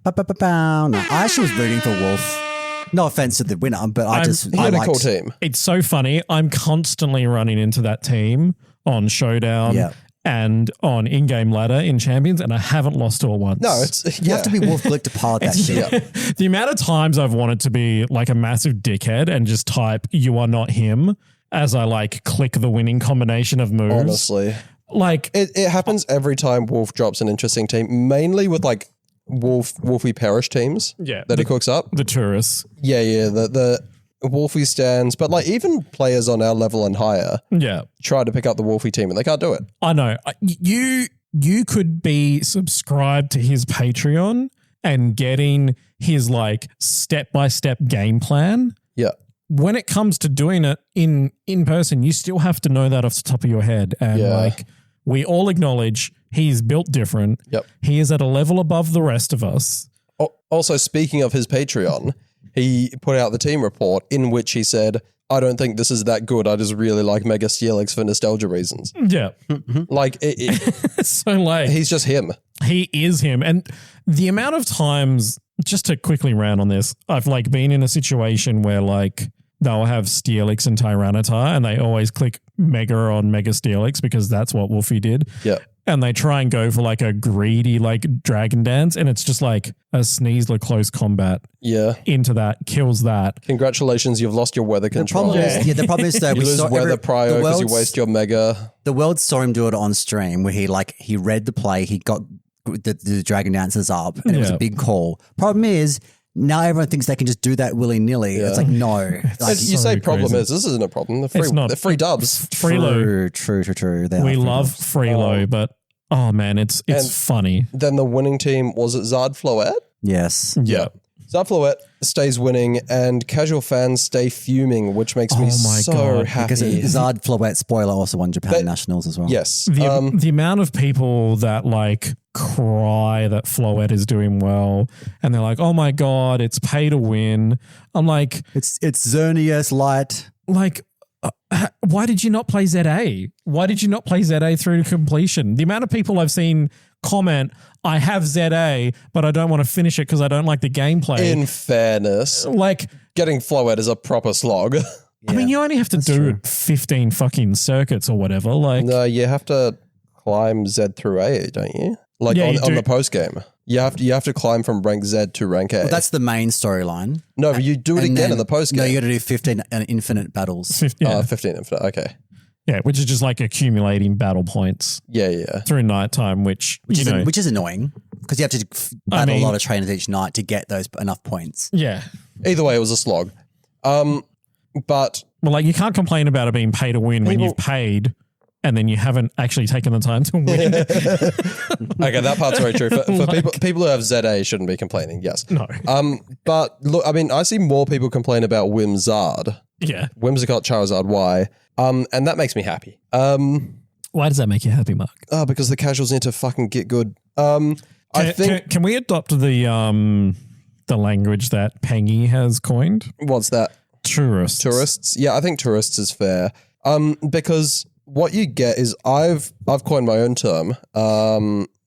No, I actually was rooting for Wolf. No offense to the winner, but I had a cool team. It's so funny. I'm constantly running into that team on Showdown. Yeah. And on in-game ladder in Champions, and I haven't lost to it once. No, you have to be Wolf Glick to pilot that shit. Yeah. The amount of times I've wanted to be like a massive dickhead and just type "you are not him" as I click the winning combination of moves. Honestly, it happens every time Wolf drops an interesting team, mainly with Wolfie Perish teams. Yeah, that he cooks up the tourists. Yeah, the Wolfie stands, but even players on our level and higher, try to pick up the Wolfie team and they can't do it. I know. You you could be subscribed to his Patreon and getting his like step-by-step game plan. Yeah. When it comes to doing it in person, you still have to know that off the top of your head. And like we all acknowledge he's built different. Yep. He is at a level above the rest of us. Also, speaking of his Patreon, he put out the team report in which he said, I don't think this is that good. I just really like Mega Steelix for nostalgia reasons. Yeah. Like, so like he's just him. He is him. And the amount of times, just to quickly rant on this, I've like been in a situation where like they'll have Steelix and Tyranitar and they always click Mega on Mega Steelix because that's what Wolfie did. Yeah. And they try and go for like a greedy like Dragon Dance and it's just like a Sneasler close combat. Yeah. Into that, kills that. Congratulations, you've lost your weather control. The problem is that you lose weather prior because you waste your Mega. The world saw him do it on stream where he read the play, he got the Dragon Dances up and it was a big call. Problem is, now everyone thinks they can just do that willy-nilly. Yeah. It's like, no. Like, you say problem is, this isn't a problem. They're free dubs. Freelo. True. We love Freelo, but oh man, it's funny. Then the winning team, was it Zard Floette? Yes. Yeah. Zard Floette stays winning and casual fans stay fuming, which makes me so happy. Because Zard Floette, spoiler, also won Japan Nationals as well. Yes. The amount of people that like cry that Floette is doing well and they're like, oh my God, it's pay to win. I'm like, it's Xerneas light. Like, why did you not play ZA? Why did you not play ZA through to completion? The amount of people I've seen comment, I have ZA, but I don't want to finish it because I don't like the gameplay. In fairness, like getting Floette is a proper slog. Yeah. I mean, you only have to do 15 fucking circuits or whatever. Like, no, you have to climb Z through A, don't you? Like on the post game, you have to climb from rank Z to rank A. Well, that's the main storyline. No, but you do it again in the post game. No, you got to do 15 infinite battles. 15 infinite. Okay. Yeah, which is just like accumulating battle points. Yeah. Through nighttime, which is annoying because you have to battle a lot of trainers each night to get those enough points. Yeah. Either way, it was a slog. But like you can't complain about it being pay to win when you've paid and then you haven't actually taken the time to win. Okay, that part's very true. For people who have ZA shouldn't be complaining, yes. No. But look, I mean, I see more people complain about Whimsard. Yeah. Whimsicott Charizard Y. And that makes me happy. Why does that make you happy, Mark? Because the casuals need to fucking get good. Can we adopt the language that Pengy has coined? What's that? Tourists. Yeah, I think tourists is fair. Because what you get is I've coined my own term,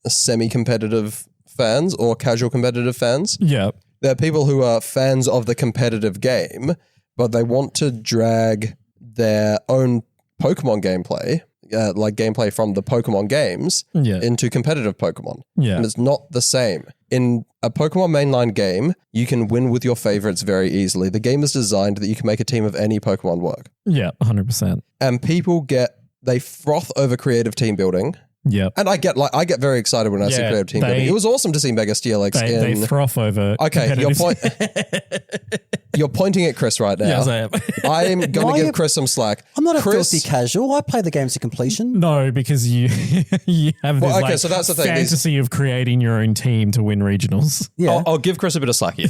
semi-competitive fans or casual competitive fans. Yeah. They're people who are fans of the competitive game, but they want to drag their own Pokemon gameplay, like gameplay from the Pokemon games, into competitive Pokemon. Yeah. And it's not the same. In a Pokemon mainline game, you can win with your favorites very easily. The game is designed that you can make a team of any Pokemon work. Yeah, 100%. And people they froth over creative team building. Yeah. And I get very excited when I see creative team building. It was awesome to see Mega Steelix They froth over. Okay, you're pointing at Chris right now. Yes, I am. I'm going to give Chris some slack. I'm not a filthy casual. I play the games to completion. No, because you have this so that's the thing. fantasy of creating your own team to win regionals. Yeah. I'll give Chris a bit of slack here.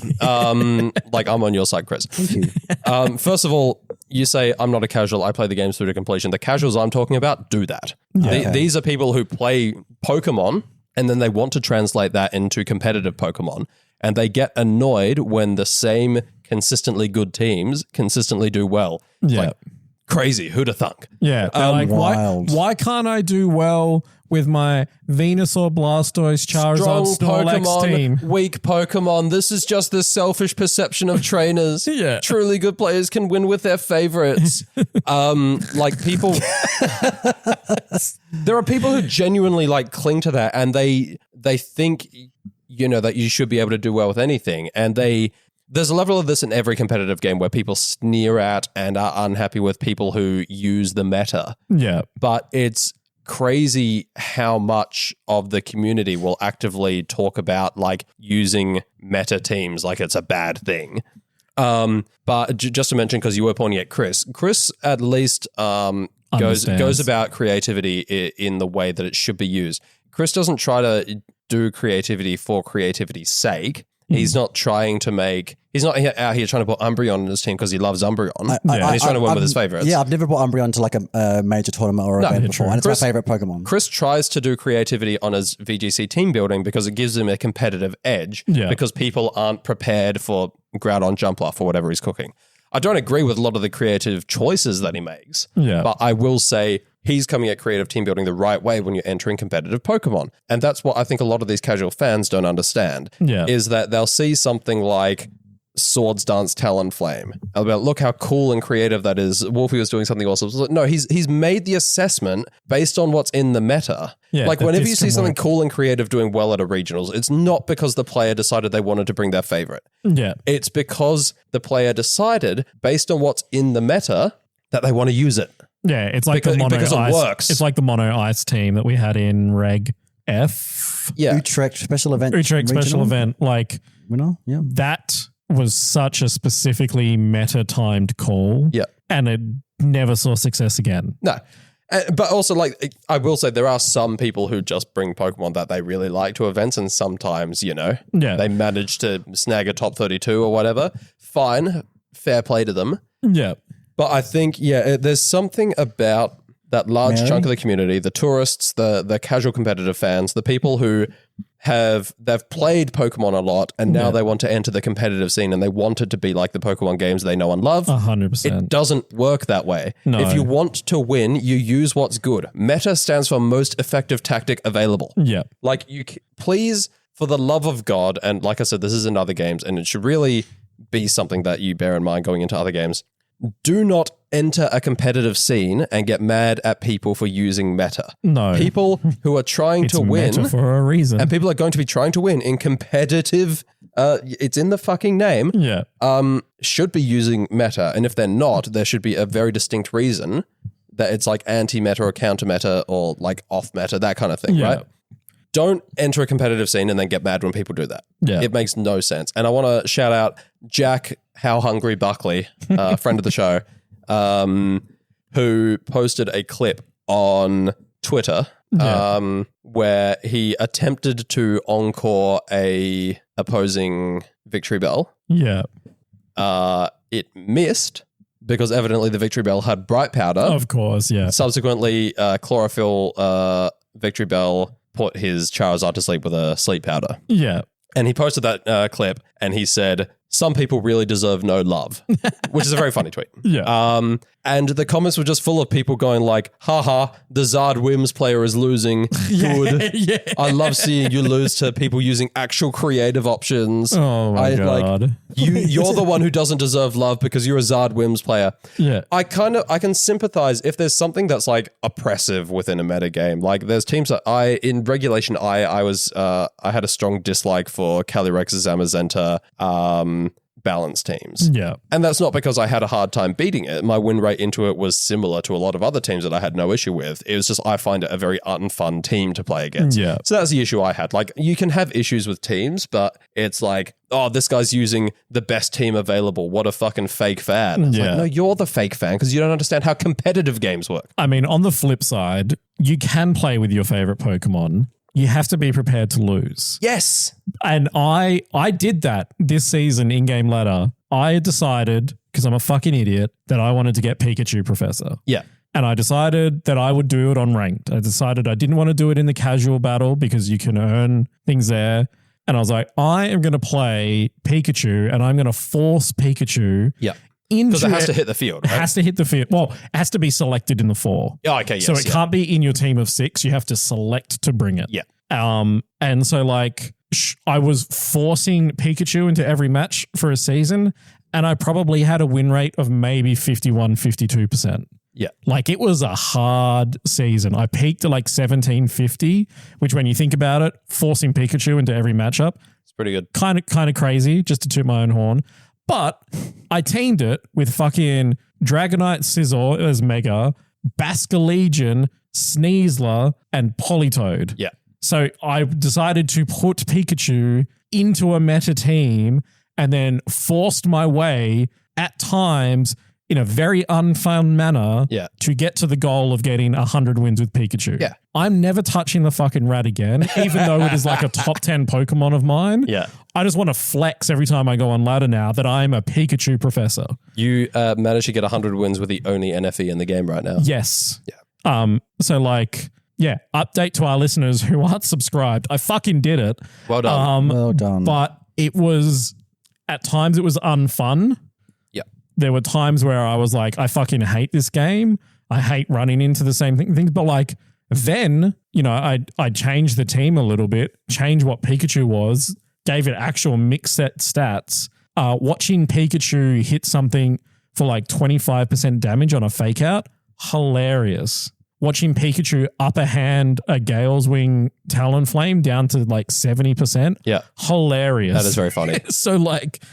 Like I'm on your side, Chris. Thank you. First of all, you say I'm not a casual. I play the games through to completion. The casuals I'm talking about do that. Yeah. These are people who play Pokemon and then they want to translate that into competitive Pokemon. And they get annoyed when the same consistently good teams consistently do well. Yeah. Like, crazy. Who'd have thunk? Yeah. Like, why can't I do well with my Venusaur, Blastoise, Charizard, Snorlax team? Weak Pokemon. This is just the selfish perception of trainers. Yeah. Truly good players can win with their favorites. Like people... There are people who genuinely like cling to that and they think... that you should be able to do well with anything. And there's a level of this in every competitive game where people sneer at and are unhappy with people who use the meta. Yeah. But it's crazy how much of the community will actively talk about like using meta teams like it's a bad thing. But just to mention, because you were pointing at Chris at least goes about creativity in the way that it should be used. Chris doesn't try to do creativity for creativity's sake. He's not trying to make... He's not out here trying to put Umbreon in his team because he loves Umbreon. And he's trying to win with his favorites. Yeah, I've never brought Umbreon to like a major tournament or event before. And it's my favorite Pokemon. Chris tries to do creativity on his VGC team building because it gives him a competitive edge because people aren't prepared for Groudon Jumpluff or whatever he's cooking. I don't agree with a lot of the creative choices that he makes. But I will say... he's coming at creative team building the right way when you're entering competitive Pokemon. And that's what I think a lot of these casual fans don't understand, is that they'll see something like Swords Dance Talonflame. They'll be like, look how cool and creative that is. Wolfie was doing something awesome. Like, no, he's made the assessment based on what's in the meta. Yeah, like whenever you see something cool and creative doing well at a regionals, it's not because the player decided they wanted to bring their favorite. Yeah. It's because the player decided, based on what's in the meta, that they want to use it. Yeah, it's like the mono ice. Works. It's like the mono ice team that we had in Reg F. Yeah, Utrecht Special Event. Utrecht Special Event, like that was such a specifically meta-timed call. Yeah, and it never saw success again. No, but also like I will say there are some people who just bring Pokemon that they really like to events, and sometimes they manage to snag a top 32 or whatever. Fine, fair play to them. Yeah. But I think, there's something about that large chunk of the community, the tourists, the casual competitive fans, the people who they've played Pokemon a lot and now they want to enter the competitive scene and they want it to be like the Pokemon games they know and love. 100%. It doesn't work that way. No. If you want to win, you use what's good. Meta stands for most effective tactic available. Yeah. Like, please, for the love of God, and like I said, this is in other games and it should really be something that you bear in mind going into other games. Do not enter a competitive scene and get mad at people for using meta. No. People who are trying to win. Meta for a reason. And people are going to be trying to win in competitive, it's in the fucking name, should be using meta. And if they're not, there should be a very distinct reason that it's like anti-meta or counter-meta or like off-meta, that kind of thing, right? Don't enter a competitive scene and then get mad when people do that. Yeah. It makes no sense. And I want to shout out Jack How Hungry Buckley, friend of the show, who posted a clip on Twitter where he attempted to encore a opposing Victory Bell. Yeah. It missed because evidently the Victory Bell had Bright Powder. Of course, yeah. Subsequently, Chlorophyll Victory Bell put his Charizard to sleep with a sleep powder. Yeah. And he posted that clip and he said, some people really deserve no love, which is a very funny tweet. Yeah. And the comments were just full of people going like, haha, the Zard Wims player is losing. Good. Yeah. I love seeing you lose to people using actual creative options. Oh my God. Like, you're the one who doesn't deserve love because you're a Zard Wims player. Yeah. I can sympathize if there's something that's like oppressive within a meta game. Like there's teams that in Regulation I had a strong dislike for Calyrex, Zamazenta, balance teams. Yeah. And that's not because I had a hard time beating it. My win rate into it was similar to a lot of other teams that I had no issue with. It was just I find it a very unfun team to play against. Yeah. So that's the issue I had. Like you can have issues with teams, but it's like, oh, this guy's using the best team available. What a fucking fake fan. It's like, no, you're the fake fan because you don't understand how competitive games work. I mean, on the flip side, you can play with your favorite Pokemon. You have to be prepared to lose. Yes. And I did that this season in Game Ladder. I decided, because I'm a fucking idiot, that I wanted to get Pikachu Professor. Yeah. And I decided that I would do it on ranked. I decided I didn't want to do it in the casual battle because you can earn things there. And I was like, I am going to play Pikachu and I'm going to force Pikachu. Yeah. Because it has to hit the field, right? It has to hit the field. Well, it has to be selected in the 4. Oh, okay, yes. So it can't be in your team of 6. You have to select to bring it. Yeah. And so like I was forcing Pikachu into every match for a season and I probably had a win rate of maybe 51, 52%. Yeah. Like it was a hard season. I peaked at like 1750, which when you think about it, forcing Pikachu into every matchup. It's pretty good. Kind of crazy, just to toot my own horn. But I teamed it with fucking Dragonite Scizor as Mega, Basculegion, Sneasler, and Politoed. Yeah. So I decided to put Pikachu into a meta team and then forced my way at times in a very unfun manner to get to the goal of getting 100 wins with Pikachu. Yeah. I'm never touching the fucking rat again, even though it is like a top 10 Pokemon of mine. Yeah. I just want to flex every time I go on ladder now that I'm a Pikachu professor. You managed to get 100 wins with the only NFE in the game right now. Yes. Yeah. So like, yeah, update to our listeners who aren't subscribed. I fucking did it. Well done. Well done. But it was, at times it was unfun. There were times where I was like, I fucking hate this game. I hate running into the same things. But like then, you know, I changed the team a little bit, changed what Pikachu was, gave it actual mix set stats. Watching Pikachu hit something for like 25% damage on a fake out, hilarious. Watching Pikachu upper hand a Gale's Wing Talonflame down to like 70%. Yeah. Hilarious. That is very funny. So like,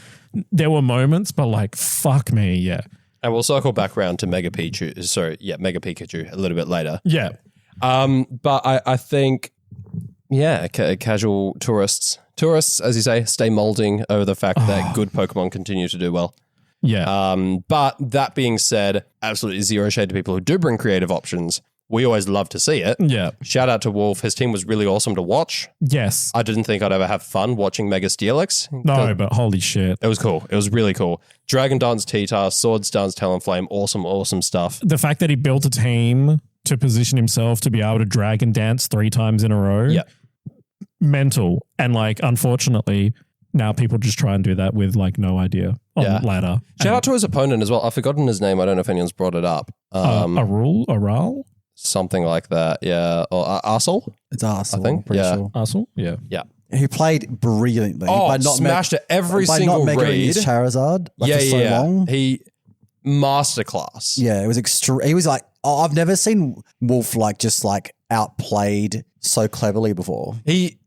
there were moments, but like, fuck me, yeah. And we'll circle back around to Mega Pikachu a little bit later. Yeah. But I think, casual tourists, as you say, stay molding over the fact that good Pokemon continue to do well. Yeah. But that being said, absolutely zero shade to people who do bring creative options. We always love to see it. Yeah. Shout out to Wolf. His team was really awesome to watch. Yes. I didn't think I'd ever have fun watching Mega Steelix. No, but holy shit. It was cool. It was really cool. Dragon Dance T-Tar, Swords Dance Talonflame, awesome stuff. The fact that he built a team to position himself to be able to Dragon Dance 3 times in a row. Yeah. Mental. And like, unfortunately, now people just try and do that with like no idea on ladder. Shout out to his opponent as well. I've forgotten his name. I don't know if anyone's brought it up. Aral? Something like that, yeah. Or Arsel? It's Arsel, I think. I'm pretty sure. Arsel? Yeah. Yeah. He played brilliantly. Smashed it every single by not read. his Charizard for so long. He masterclass. Yeah, it was extreme. He was like, I've never seen Wolf like just like outplayed so cleverly before.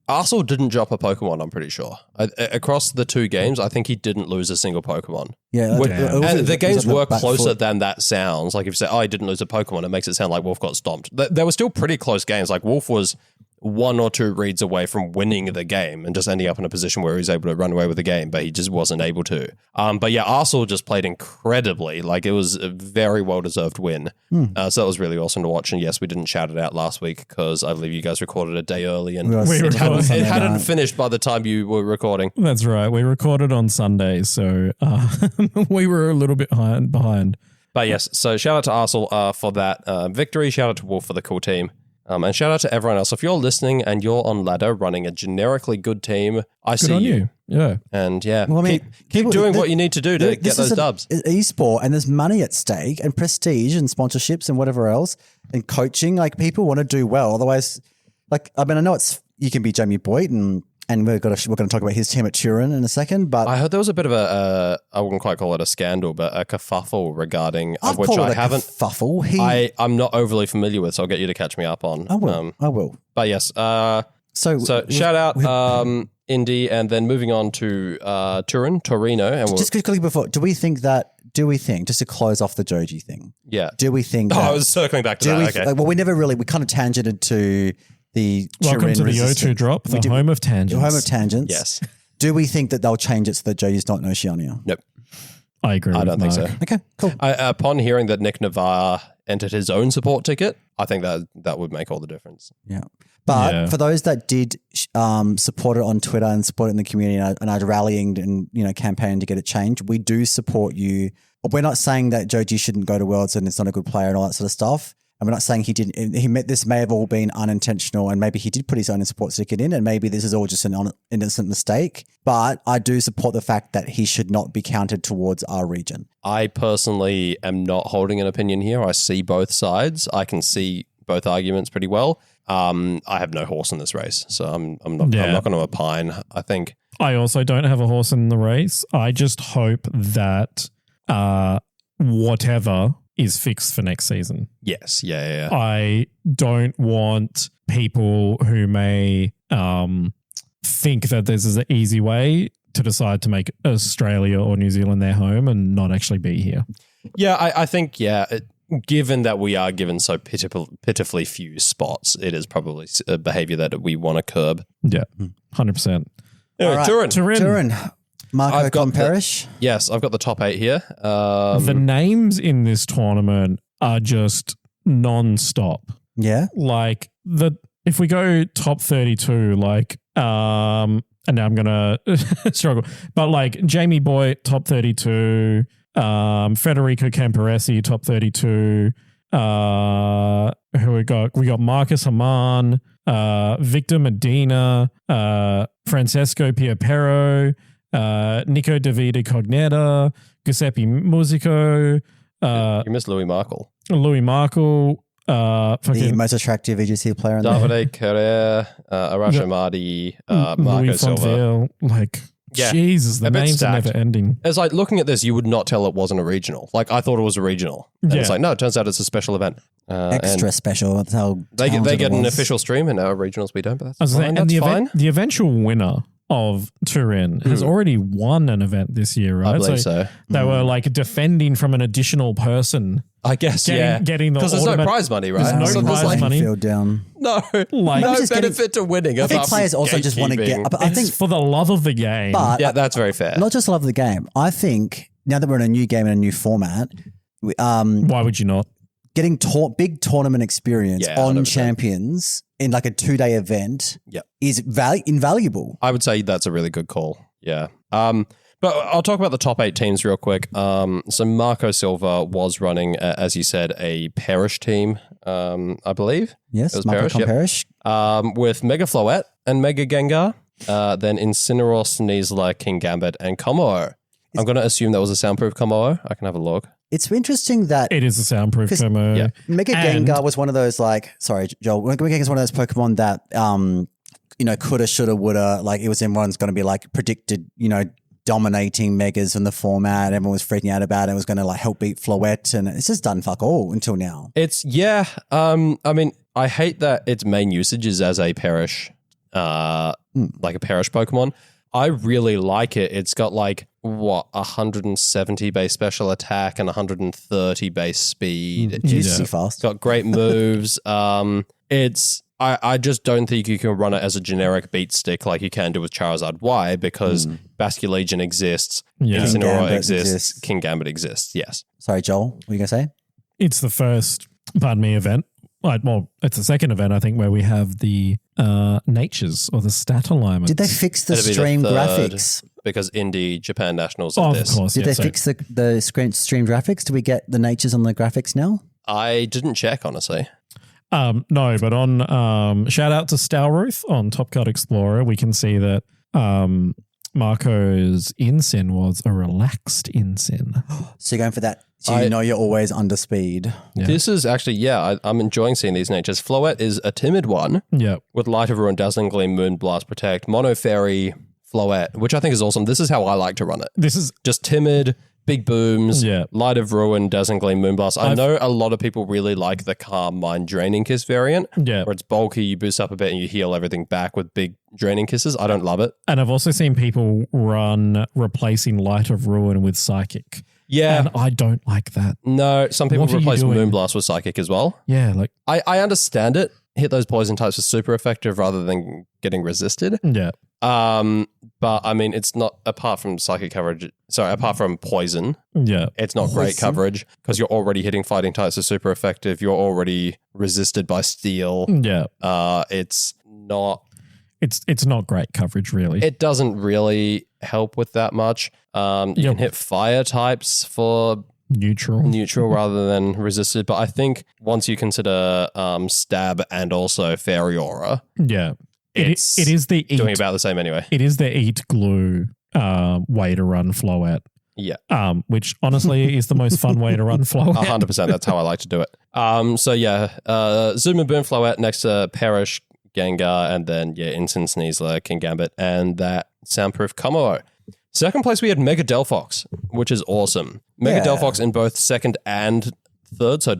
Arsel didn't drop a Pokemon, I'm pretty sure. Across the 2 games, I think he didn't lose a single Pokemon. Yeah. The games were closer than that sounds. Like if you say, he didn't lose a Pokemon, it makes it sound like Wolf got stomped. They were still pretty close games. Like Wolf was 1 or 2 reads away from winning the game and just ending up in a position where he was able to run away with the game, but he just wasn't able to. But yeah, Arsel just played incredibly. Like it was a very well-deserved win. So that was really awesome to watch. And yes, we didn't shout it out last week because I believe you guys recorded a day early and it hadn't finished by the time you were recording. That's right. We recorded on Sunday, so we were a little bit behind. But yes, so shout out to Arsel for that victory. Shout out to Wolf for the cool team. And shout out to everyone else. If you're listening and you're on ladder running a generically good team, I see you. Yeah. And yeah, well, I mean, keep doing what you need to do to get those dubs. Esport, and there's money at stake and prestige and sponsorships and whatever else and coaching. Like people want to do well. Otherwise, like, I mean, I know you can be Jamie Boyd and we're going to talk about his team at Turin in a second, but I heard there was a bit of I wouldn't quite call it a scandal, but a kerfuffle regarding which I haven't. Kerfuffle. I'm not overly familiar with, so I'll get you to catch me up on. I will. But yes, so shout out Indy, and then moving on to Torino, and just quickly before, do we think just to close off the Joji thing? Yeah. Do we think? I was circling back to that. Okay. Well, we kind of tangented to. Welcome to the O2 drop, the home of tangents. The home of tangents. Yes. Do we think that they'll change it so that Joji's not in Oceania? Nope. I agree. I don't think so. Okay, cool. Upon hearing that Nick Navarre entered his own support ticket, I think that would make all the difference. Yeah. But for those that did support it on Twitter and support it in the community and are rallying and campaigning to get it changed, we do support you. We're not saying that Joji shouldn't go to Worlds and it's not a good player and all that sort of stuff. And we're not saying this may have all been unintentional and maybe he did put his own support ticket in and maybe this is all just an innocent mistake. But I do support the fact that he should not be counted towards our region. I personally am not holding an opinion here. I see both sides. I can see both arguments pretty well. I have no horse in this race, so I'm not going to opine. I think I also don't have a horse in the race. I just hope that whatever is fixed for next season. Yes. Yeah. I don't want people who may think that this is an easy way to decide to make Australia or New Zealand their home and not actually be here. Yeah, I think, given that we are given so pitifully few spots, it is probably a behavior that we want to curb. Yeah, 100%. Anyway, right. Turin. Marco Comparish? Yes, I've got the top 8 here. The names in this tournament are just non-stop. Yeah. Like if we go top 32, like and now I'm gonna struggle, but like Jamie Boyd top 32, Federico Camporesi top 32. Who we got? We got Marcus Haman, Victor Medina, Francesco Piapero, Nico Davide Cognetta, Giuseppe Musico. You missed Louis Markle. The most attractive VGC player in Davide Carrera, Arash Amadi, Marco Silva. Jesus, the names are never ending. It's like looking at this, you would not tell it wasn't a regional. Like I thought it was a regional. And it's like, no, it turns out it's a special event. Extra special. That's how they get an official stream, and our regionals we don't, but that's fine. The eventual winner of Turin has already won an event this year, right? I believe so. They were like defending from an additional person. I guess, getting because there's no prize money, right? There's no prize money. Down. No benefit to winning. I think players also just want to get. But I think for the love of the game. But yeah, that's very fair. Not just the love of the game. I think now that we're in a new game and a new format, why would you not? Getting big tournament experience on 100%. champions in like a 2-day event is invaluable. I would say that's a really good call. Yeah. But I'll talk about the top 8 teams real quick. So Marco Silva was running, as you said, a Parish team, I believe. Yes, it was Marco Parish. With Mega Floette and Mega Gengar, then Incineroar, Sneasler, King Gambit, and Kommo. I'm going to assume that was a soundproof Kommo. I can have a look. It's interesting that it is a soundproof Kommo. Yeah. Mega Gengar was one of those sorry, Joel. Mega Gengar is one of those Pokemon that, coulda, shoulda, woulda. Like it was everyone's going to be like predicted, dominating Megas in the format. Everyone was freaking out about it. It was going to like help beat Floette, and it's just done fuck all until now. I mean, I hate that its main usage is as a Parish, like a Parish Pokemon. I really like it. It's got 170 base special attack and 130 base speed. Juicy fast. It's got great moves. I just don't think you can run it as a generic beat stick like you can do with Charizard Y because Basculegion exists, Incineroar exists, King Gambit exists. Yes. Sorry, Joel, what were you going to say? It's the first, event. Well, it's the second event, I think, where we have the natures or the stat alignments. Did they fix the stream graphics? Because Indie Japan Nationals of this. Of course. Did they fix the stream graphics? Do we get the natures on the graphics now? I didn't check, honestly. No, but on shout out to Stalruth on Top Card Explorer, we can see that Marco's Incin was a relaxed Incin. So you're going for that. So you're always under speed. Yeah. This is actually, I'm enjoying seeing these natures. Floette is a timid one. Yeah. With Light of Ruin, Dazzling Gleam, Moon Blast, Protect, Mono Fairy, Floette, which I think is awesome. This is how I like to run it. This is just timid, big booms, Light of Ruin, Dazzling Gleam, Moon Blast. I know a lot of people really like the Calm Mind Draining Kiss variant. Yeah. Where it's bulky, you boost up a bit and you heal everything back with big Draining Kisses. I don't love it. And I've also seen people run replacing Light of Ruin with Psychic. Yeah. And I don't like that. No, some people replace Moonblast with Psychic as well. Yeah, like I understand it. Hit those poison types are super effective rather than getting resisted. Yeah. But I mean, it's not apart from psychic coverage. Sorry, apart from poison. Yeah. It's not great coverage because you're already hitting fighting types are super effective. You're already resisted by steel. Yeah. It's not. It's not great coverage, really. It doesn't really help with that much. You can hit fire types for neutral rather than resisted. But I think once you consider stab and also fairy aura, it is the doing about the same anyway. It is the eat glue way to run Floette. Yeah. Which honestly is the most fun way to run Floette. 100%. That's how I like to do it. Zoom and Boom Floette next to Parish, Gengar, and then Incin, Sneasler, King Gambit, and that soundproof Kommo. Second place we had Mega Delphox, which is awesome. Mega Delphox in both second and third, so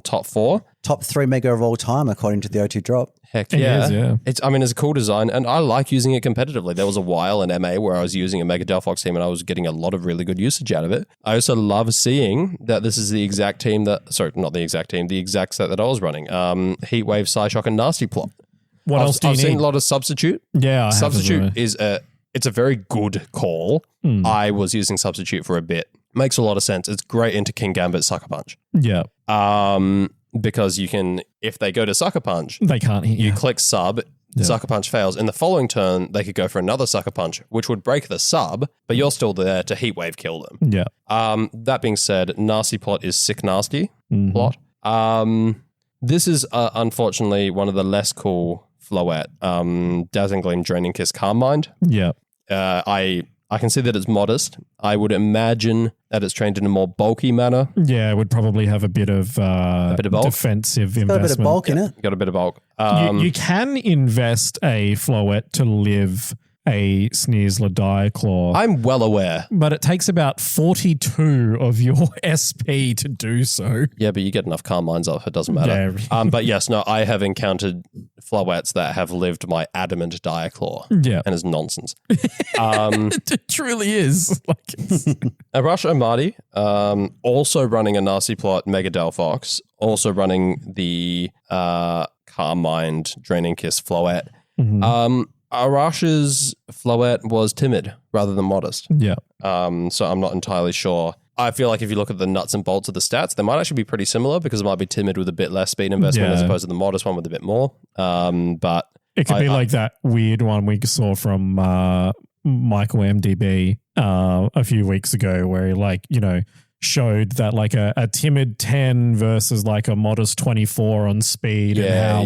top 4. Top 3 Mega of all time, according to the O2 drop. Heck yeah. It's a cool design, and I like using it competitively. There was a while in MA where I was using a Mega Delphox team, and I was getting a lot of really good usage out of it. I also love seeing that this is the exact team that, sorry, not the exact team, the exact set that I was running. Heatwave, Psyshock, and Nasty Plot. What else do you need? I've seen a lot of Substitute. Yeah, Substitute is a it's a very good call. I was using Substitute for a bit. Makes a lot of sense. It's great into King Gambit Sucker Punch. Yeah. Because you can, if they go to Sucker Punch, they can't hit you. Click sub, Sucker Punch fails. In the following turn, they could go for another Sucker Punch, which would break the sub, but you're still there to Heat Wave kill them. Yeah. That being said, Nasty Plot is Sick Nasty Plot. This is unfortunately one of the less cool Floette. Dazzling Gleam, Draining Kiss, Calm Mind. Yeah. I can see that it's modest. I would imagine that it's trained in a more bulky manner. Yeah, it would probably have a bit of bulk. Defensive investment. Got a bit of bulk in it. Got a bit of bulk. You can invest a Floette to live a Sneasler Diaclaw. I'm well aware. But it takes about 42 of your SP to do so. Yeah, but you get enough Calm Minds off, it doesn't matter. Yeah. But yes, no, I have encountered Floettes that have lived my adamant Diaclaw. Yeah. And it's nonsense. It truly is. Arash Amadi, also running a Nasty Plot Mega Delphox, also running the Calm Mind Draining Kiss Floette. Arash's Floette was timid rather than modest. Yeah. So I'm not entirely sure. I feel like if you look at the nuts and bolts of the stats, they might actually be pretty similar because it might be timid with a bit less speed investment as opposed to the modest one with a bit more. But it could be like that weird one we saw from Michael MDB a few weeks ago where he showed that like a timid 10 versus like a modest 24 on speed and how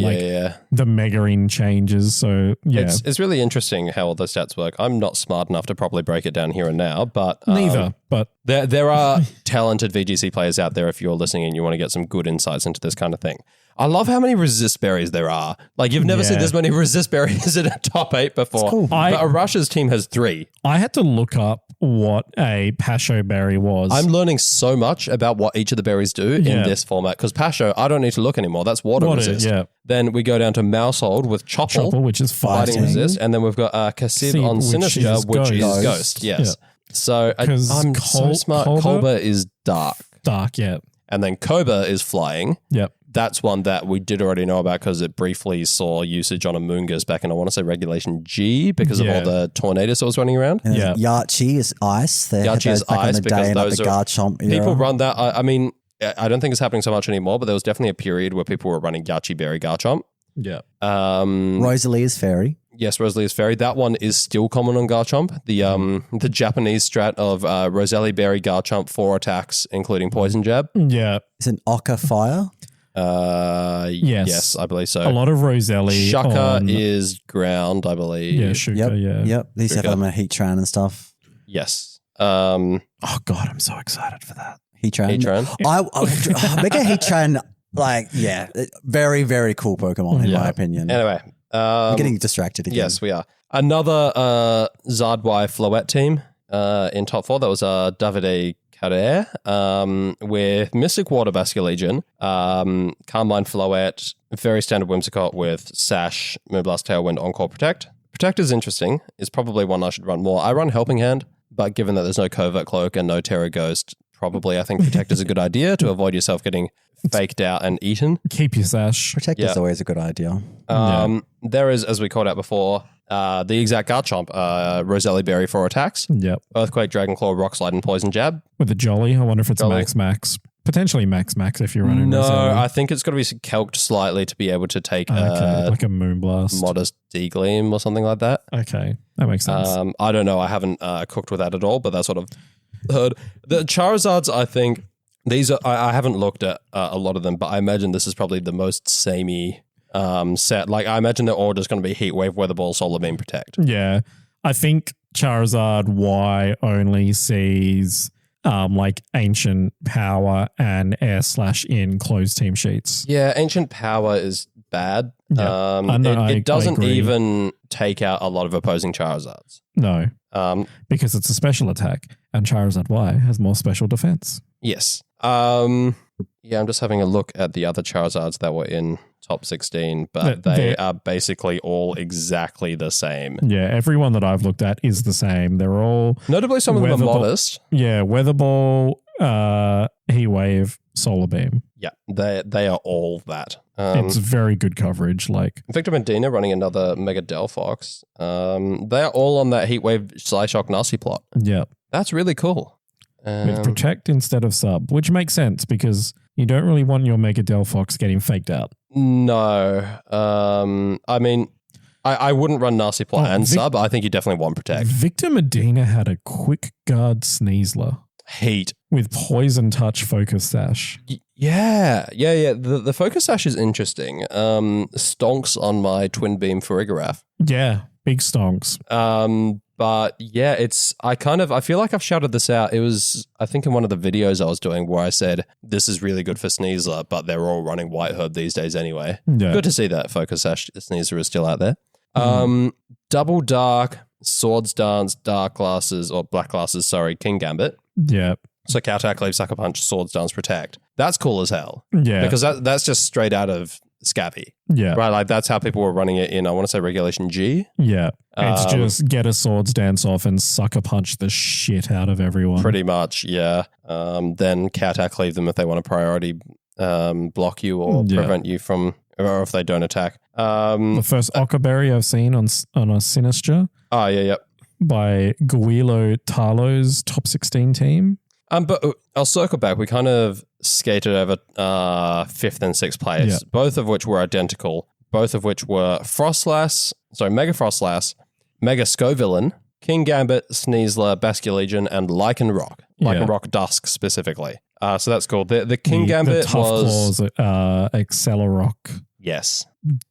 the megaing changes. So it's really interesting how all those stats work. I'm not smart enough to properly break it down here and now, but neither. But there are talented VGC players out there if you're listening and you want to get some good insights into this kind of thing. I love how many resist berries there are. Like, you've never seen this many resist berries in a top 8 before. Cool. But Arash's team has 3. I had to look up what a Pasho berry was. I'm learning so much about what each of the berries do in this format because Pasho, I don't need to look anymore. That's water resist. Yeah. Then we go down to Mousehold with Chopple, which is fighting resist. And then we've got Cassib on Sinister, which is Ghost. Yes. Yeah. So I'm so smart. Kolba is dark. Dark, yeah. And then Koba is flying. Yep. That's one that we did already know about because it briefly saw usage on Amoonguss back in, I want to say, Regulation G because of all the tornadoes that was running around. Yeah. Yachi is ice. Yachi is ice because those are Garchomp era. People run that. I mean, I don't think it's happening so much anymore, but there was definitely a period where people were running Yachi Berry Garchomp. Yeah. Rosalie is Fairy. Yes, Rosalie is Fairy. That one is still common on Garchomp. The Japanese strat of Rosalie Berry Garchomp, 4 attacks, including Poison Jab. Yeah. Is an Oka Fire? Yes, I believe so. A lot of Roselli. Shaka is ground, I believe. Yeah, Shuka, Yep. These have them at Heatran and stuff. Yes. Oh God, I'm so excited for that. Heatran. Mega Heatran, very, very cool Pokemon in my opinion. Anyway. I'm getting distracted again. Yes, we are. Another Zardwai Floette team in top 4. That was Davide Carrere with Mystic Water Basculegion, Carmine Floette, very standard Whimsicott with Sash, Moonblast, Tailwind, Encore, Protect. Protect is interesting. It's probably one I should run more. I run Helping Hand, but given that there's no Covert Cloak and no Terra Ghost, probably I think Protect is a good idea to avoid yourself getting faked out and eaten. Keep your Sash. Protect is always a good idea. There is, as we called out before, the exact Garchomp, Rosalie Berry 4 attacks. Yep. Earthquake, Dragon Claw, Rock Slide, and Poison Jab. With a Jolly. I wonder if it's Max. Potentially Max if you're running Rosalie. I think it's got to be calced slightly to be able to take like a Moonblast. Modest D-Gleam or something like that. Okay. That makes sense. I don't know. I haven't cooked with that at all, but that's what I've heard. The Charizards, I think, these are, I haven't looked at a lot of them, but I imagine this is probably the most samey set. Like, I imagine they're all just going to be Heat Wave, Weather Ball, Solar Beam, Protect. Yeah. I think Charizard Y only sees Ancient Power and Air/in closed team sheets. Yeah, Ancient Power is bad. Yeah. It doesn't even take out a lot of opposing Charizards. No. Because it's a special attack, and Charizard Y has more special defense. Yes. I'm just having a look at the other Charizards that were in top 16, but they are basically all exactly the same. Yeah, everyone that I've looked at is the same. They're all... Notably, some of them are modest. Yeah, Weather Ball, Heat Wave, Solar Beam. Yeah, they are all that. It's very good coverage. Like Victor Medina running another Mega Delphox. They are all on that Heatwave Psyshock Nasty plot. Yeah. That's really cool. With Protect instead of Sub, which makes sense because you don't really want your Mega Delphox getting faked out. No. I mean, I wouldn't run Nasty plot and Sub. I think you definitely want Protect. Victor Medina had a Quick Guard Sneasler. Heat. With Poison Touch Focus Sash. Yeah. The Focus Sash is interesting. Stonks on my Twin Beam Farigiraf. Yeah, big stonks. But yeah, I feel like I've shouted this out. It was, I think, in one of the videos I was doing where I said, this is really good for Sneasler, but they're all running White Herb these days anyway. Yeah. Good to see that Focus Sash Sneasler is still out there. Double Dark, Swords Dance, Dark Glasses, or Black Glasses, sorry, King Gambit. Yeah. So Counter, Cleave, Sucker Punch, Swords Dance, Protect. That's cool as hell. Yeah. Because that's just straight out of Scabby. Yeah. Right? Like that's how people were running it in, I want to say, Regulation G. Yeah. It's just get a Swords Dance off and Sucker Punch the shit out of everyone. Pretty much, yeah. Then Counter, Cleave them if they want to priority block you or prevent you from, or if they don't attack. The first Ockerberry I've seen on a Sinistra. Oh, yeah. By Guilo Tarlo's top 16 team. But I'll circle back. We kind of skated over 5th and 6th players, both of which were identical, both of which were Mega Frostlass, Mega Scovillain, King Gambit, Sneasler, Basculegion, and Lycanroc. Lycanroc Dusk specifically. So that's cool. The King Gambit the tough was... Accelerock. Yes.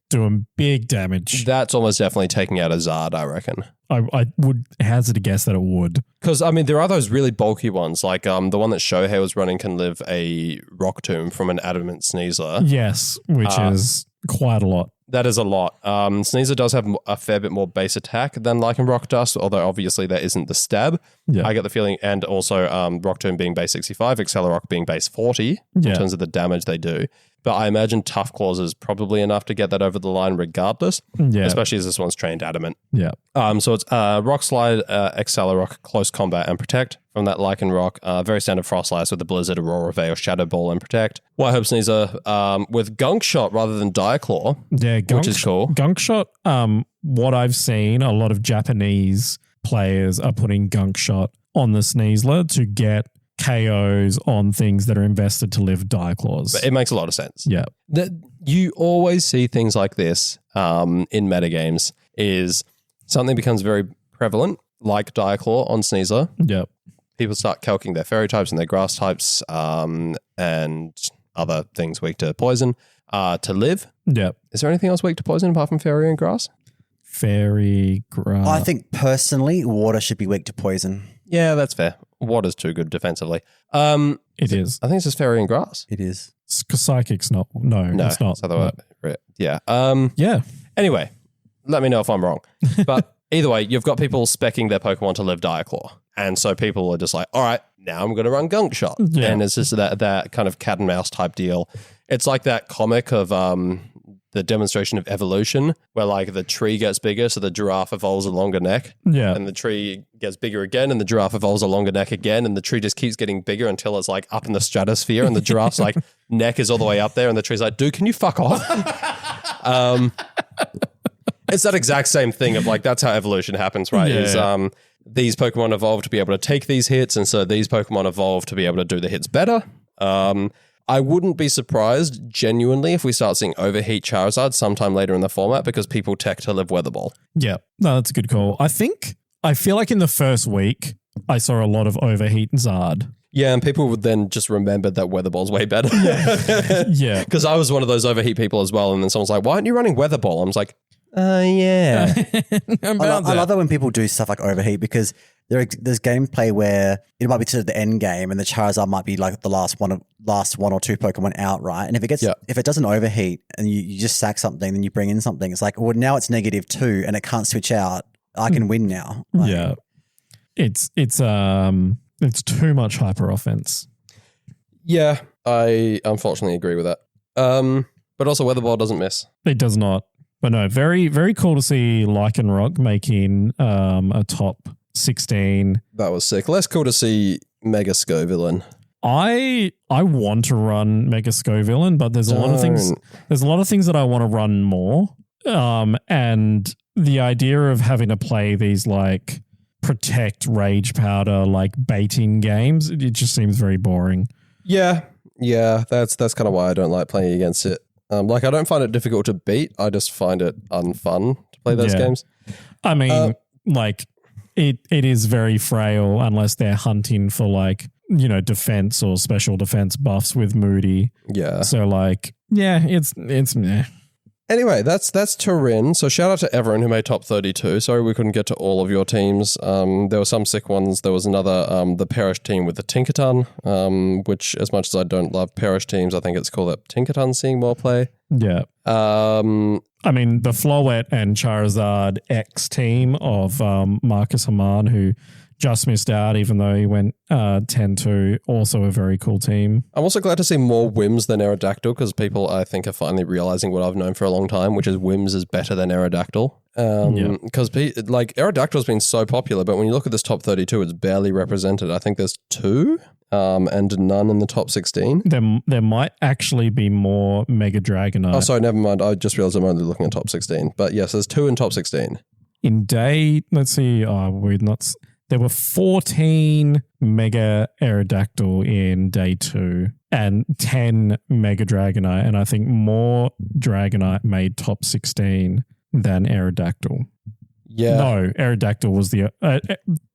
Doing big damage. That's almost definitely taking out a Zard, I reckon. I would hazard a guess that it would. Because, I mean, there are those really bulky ones, like the one that Shohei was running can live a Rock Tomb from an Adamant Sneasler. Yes, which is quite a lot. That is a lot. Sneasler does have a fair bit more base attack than Lycanroc Dust, although obviously that isn't the stab. Yeah. I get the feeling, and also Rock Tomb being base 65, Accelerock being base 40 in terms of the damage they do. But I imagine Tough Claws is probably enough to get that over the line regardless, especially as this one's trained Adamant. Yeah. So it's Rock Slide, Accelerock, Close Combat, and Protect from that Lycanroc. Very standard Frostlass with the Blizzard, Aurora Veil, Shadow Ball, and Protect. White Herb Sneasler with Gunk Shot rather than Diaclaw, which is cool. Gunk Shot, what I've seen, a lot of Japanese players are putting Gunk Shot on the Sneasler to get KOs on things that are invested to live Diaclaws. But it makes a lot of sense. Yeah. You always see things like this in metagames is something becomes very prevalent, like Diaclaw on Sneasler. Yep. People start calking their fairy types and their grass types and other things weak to poison to live. Yep. Is there anything else weak to poison apart from fairy and grass? Fairy, grass. I think personally, water should be weak to poison. Yeah, that's fair. Water's too good defensively. It is. I think it's just fairy and grass. It is. Psychic's not. No, it's not. Yeah. Yeah. Anyway, let me know if I'm wrong. But either way, you've got people speccing their Pokemon to live Diaclaw. And so people are just like, all right, now I'm going to run Gunk Shot. Yeah. And it's just that kind of cat and mouse type deal. It's like that comic of the demonstration of evolution where like the tree gets bigger, so the giraffe evolves a longer neck. Yeah. And the tree gets bigger again, and the giraffe evolves a longer neck again, and the tree just keeps getting bigger until it's like up in the stratosphere, and the giraffe's like neck is all the way up there, and the tree's like, dude, can you fuck off? It's that exact same thing of like, that's how evolution happens, right? Yeah. These Pokemon evolve to be able to take these hits, and so these Pokemon evolve to be able to do the hits better. I wouldn't be surprised, genuinely, if we start seeing Overheat Charizard sometime later in the format because people tech to live Weather Ball. Yeah, no, that's a good call. I feel like in the first week, I saw a lot of Overheat Zard. Yeah, and people would then just remember that Weather Ball's way better. Yeah. Because I was one of those Overheat people as well, and then someone's like, why aren't you running Weather Ball? I was like, yeah. I love that when people do stuff like Overheat because there's gameplay where it might be to the end game and the Charizard might be like the last one or two Pokemon out, right? And if it doesn't overheat and you just sack something, then you bring in something, it's like, well, now it's -2 and it can't switch out. I can win now. Like, yeah. It's too much hyper offense. Yeah, I unfortunately agree with that. But also Weather Ball doesn't miss. It does not. But no, very, very cool to see Lycanroc making a top 16. That was sick. Less cool to see Mega Scovillain. I want to run Mega Scovillain, but there's a lot of things. There's a lot of things that I want to run more. And the idea of having to play these like protect rage powder like baiting games, it just seems very boring. Yeah, that's kind of why I don't like playing against it. Like I don't find it difficult to beat. I just find it unfun to play those games. I mean, like it is very frail unless they're hunting for like, you know, defense or special defense buffs with Moody. Yeah. So like, yeah, it's meh. Anyway, that's Turin. So shout out to everyone who made top 32. Sorry we couldn't get to all of your teams. There were some sick ones. There was another, the Perish team with the Tinkerton, which as much as I don't love Perish teams, I think it's cool that Tinkerton's seeing more play. Yeah. I mean, the Floette and Charizard X team of Marcus Haman, who just missed out even though he went 10-2, also a very cool team. I'm also glad to see more Wims than Aerodactyl because people, I think, are finally realizing what I've known for a long time, which is Wims is better than Aerodactyl. Because like Aerodactyl's been so popular, but when you look at this top 32, it's barely represented. I think there's 2 and none in the top 16. There might actually be more Mega Dragonite. Oh, sorry, never mind. I just realized I'm only looking at top 16. But yes, there's 2 in top 16. In day, let's see, there were 14 Mega Aerodactyl in day 2 and 10 Mega Dragonite. And I think more Dragonite made top 16 than Aerodactyl. Yeah. No, Aerodactyl was the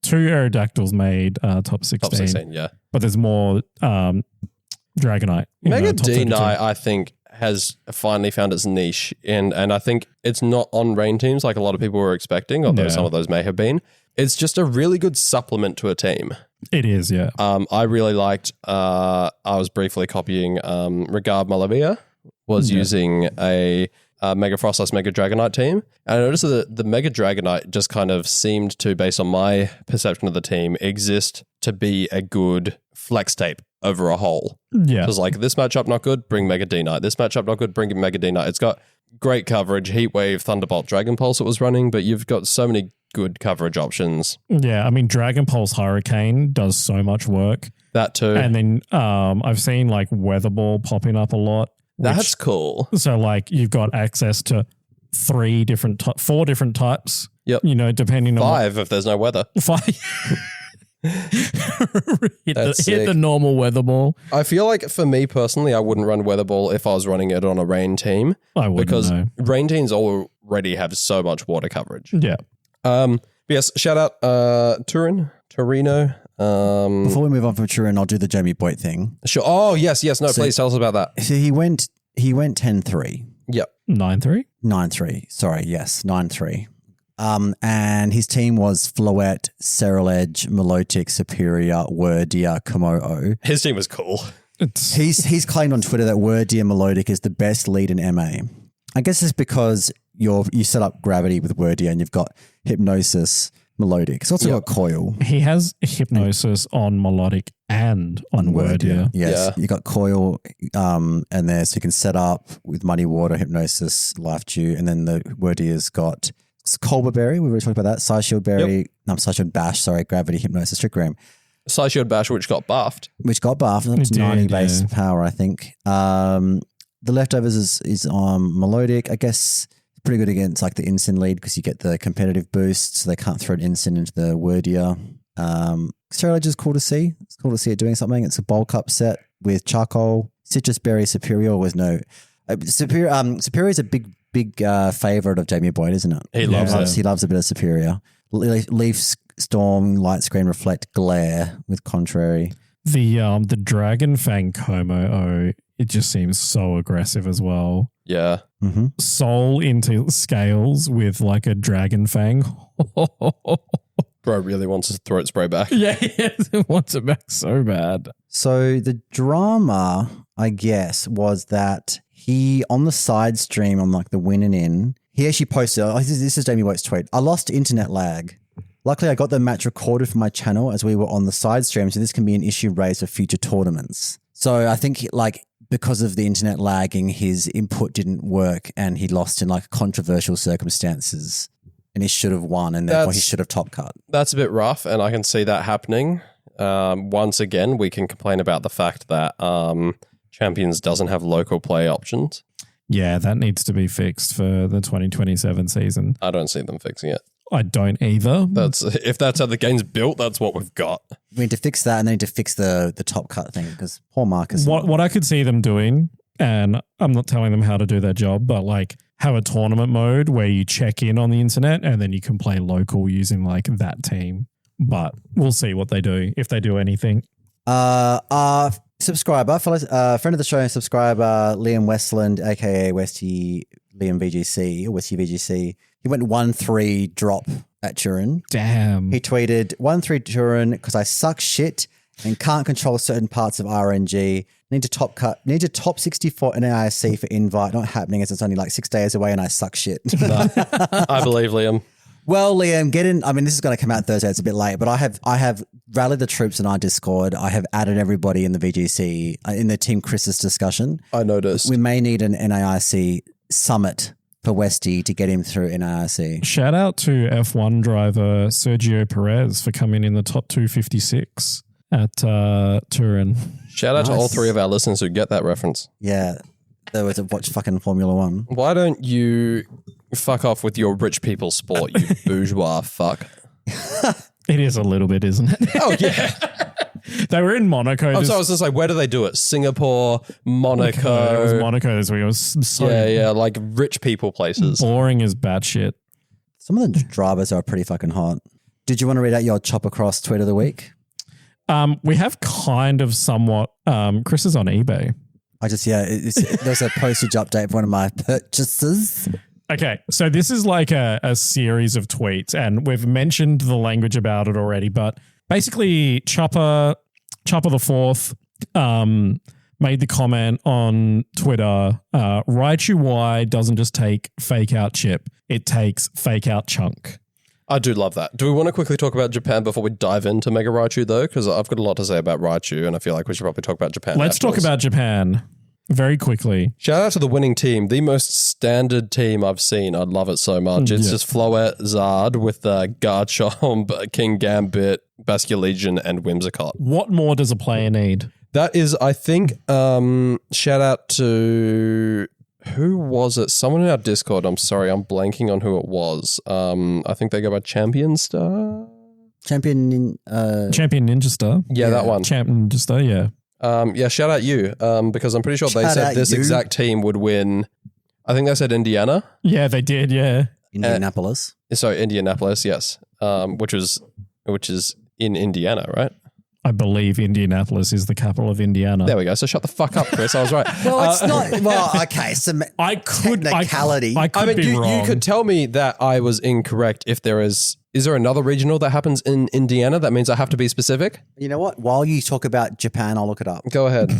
2 Aerodactyls made top 16. Top 16, yeah. But there's more Dragonite. Mega D-Knight, I think, has finally found its niche. And I think it's not on rain teams like a lot of people were expecting, although some of those may have been. It's just a really good supplement to a team. It is, yeah. I really liked, I was briefly copying Regard Malavia, was using a Mega Frostlass Mega Dragonite team. And I noticed that the Mega Dragonite just kind of seemed to, based on my perception of the team, exist to be a good flex tape over a whole. Yeah. Because like this matchup not good, bring Mega D-Knight. This matchup not good, bring Mega D-Knight. It's got great coverage, Heat Wave, Thunderbolt, Dragon Pulse it was running, but you've got so many good coverage options. Yeah, I mean, Dragon Pulse Hurricane does so much work. That too. And then I've seen like Weather Ball popping up a lot. That's cool. So like you've got access to 4 different types. Yep. You know, depending on 5 if there's no weather. 5. hit the normal Weather Ball. I feel like for me personally, I wouldn't run Weather Ball if I was running it on a rain team. I wouldn't, because no. Rain teams already have so much water coverage. Yeah. Yes, shout out Torino. Before we move on from Turin, I'll do the Jamie Boyd thing. Sure. Oh, yes. No, please tell us about that. So he went 10-3. Yep. 9-3? 9-3. Sorry, yes, 9-3. And his team was Floette, Ceruledge, Milotic, Superior, Wordia, Komodo. His team was cool. He's claimed on Twitter that Wordia Milotic is the best lead in MA. I guess it's because you set up Gravity with Wordia and you've got Hypnosis, Melodic. It's also got Coil. He has Hypnosis on Melodic and on Wordia. Yes. You got Coil and there, so you can set up with Muddy Water, Hypnosis, Life Dew, and then the Wordia's got Colbur Berry. We were talking about that. Psyshield Berry. Psyshield Bash, Gravity, Hypnosis, Trick Room. Psyshield Bash, which got buffed. It's 90 base power, I think. The leftovers is on Melodic. I guess pretty good against like the Incin lead because you get the competitive boost, so they can't throw an Incin into the Wordia. Ceruledge is cool to see. It's cool to see it doing something. It's a bulk up set with Charcoal, Citrus Berry, Superior. Always no. Superior is a big favorite of Jamie Boyd, isn't it? He loves it. He loves a bit of Superior. Leaf Storm, Light Screen, Reflect, Glare with Contrary. The Dragon Fang Como, it just seems so aggressive as well. Yeah. Mm-hmm. Soul into Scales with like a Dragon Fang. Bro really wants his throat spray back. Yeah, he wants it back so bad. So the drama, I guess, was that he, on the side stream on like the win and in, he actually posted, this is Jamie White's tweet, I lost internet lag. Luckily, I got the match recorded for my channel as we were on the side stream, so this can be an issue raised for future tournaments. So I think like because of the internet lagging, his input didn't work and he lost in like controversial circumstances and he should have won and therefore he should have top cut. That's a bit rough and I can see that happening. once again, we can complain about the fact that Champions doesn't have local play options. Yeah, that needs to be fixed for the 2027 season. I don't see them fixing it. I don't either. If that's how the game's built, that's what we've got. We need to fix that, and they need to fix the top cut thing because poor Marcus. What I could see them doing, and I'm not telling them how to do their job, but like have a tournament mode where you check in on the internet and then you can play local using like that team. But we'll see what they do, if they do anything. Our subscriber, friend of the show and subscriber, Liam Westland, aka Westy Liam VGC or Westy VGC. He went 1-3 drop at Turin. Damn. He tweeted 1-3 Turin because I suck shit and can't control certain parts of RNG. Need to top 64 in AIC for invite. Not happening as it's only like 6 days away and I suck shit. No, I believe Liam. Well, Liam, get in. I mean, this is going to come out Thursday. It's a bit late, but I have rallied the troops in our Discord. I have added everybody in the VGC, in the Team Chris's discussion. I noticed. We may need an NAIC summit for Westy to get him through NAIC. Shout out to F1 driver Sergio Perez for coming in the top 256 at Turin. Shout out to all three of our listeners who get that reference. Yeah. There was a watch fucking Formula One. Why don't you fuck off with your rich people sport, you bourgeois fuck? It is a little bit, isn't it? Oh, yeah. They were in Monaco. So I was just like, where do they do it? Singapore, Monaco. It was Monaco this week. It was so like rich people places. Boring as batshit. Some of the drivers are pretty fucking hot. Did you want to read out your chop across tweet of the week? We have kind of somewhat. Chris is on eBay. There's a postage update for one of my purchases. Okay, so this is like a series of tweets, and we've mentioned the language about it already, but basically Chopper the Fourth made the comment on Twitter, Raichu Y doesn't just take fake out chip, it takes fake out chunk. I do love that. Do we want to quickly talk about Japan before we dive into Mega Raichu though? Because I've got a lot to say about Raichu and I feel like we should probably talk about Japan. Let's talk about Japan very quickly. Shout out to the winning team. The most standard team I've seen. I love it so much. It's just Floette Zard with Garchomp, King Gambit, Basculegion and Whimsicott. What more does a player need? That is, I think, shout out to... Who was it? Someone in our Discord. I'm sorry, I'm blanking on who it was. I think they go by Champion Star. Champion Ninja Star. Yeah, that one. Champion Ninja Star, yeah. Shout out you, because I'm pretty sure they said this exact team would win. I think they said Indiana. Yeah, they did, yeah. Indianapolis. Indianapolis, yes. Which is in Indiana, right? I believe Indianapolis is the capital of Indiana. There we go. So shut the fuck up, Chris. I was right. Well, it's not. Well, okay. Some technicality. I could be wrong. You could tell me that I was incorrect if there is. Is there another regional that happens in Indiana? That means I have to be specific? You know what? While you talk about Japan, I'll look it up. Go ahead.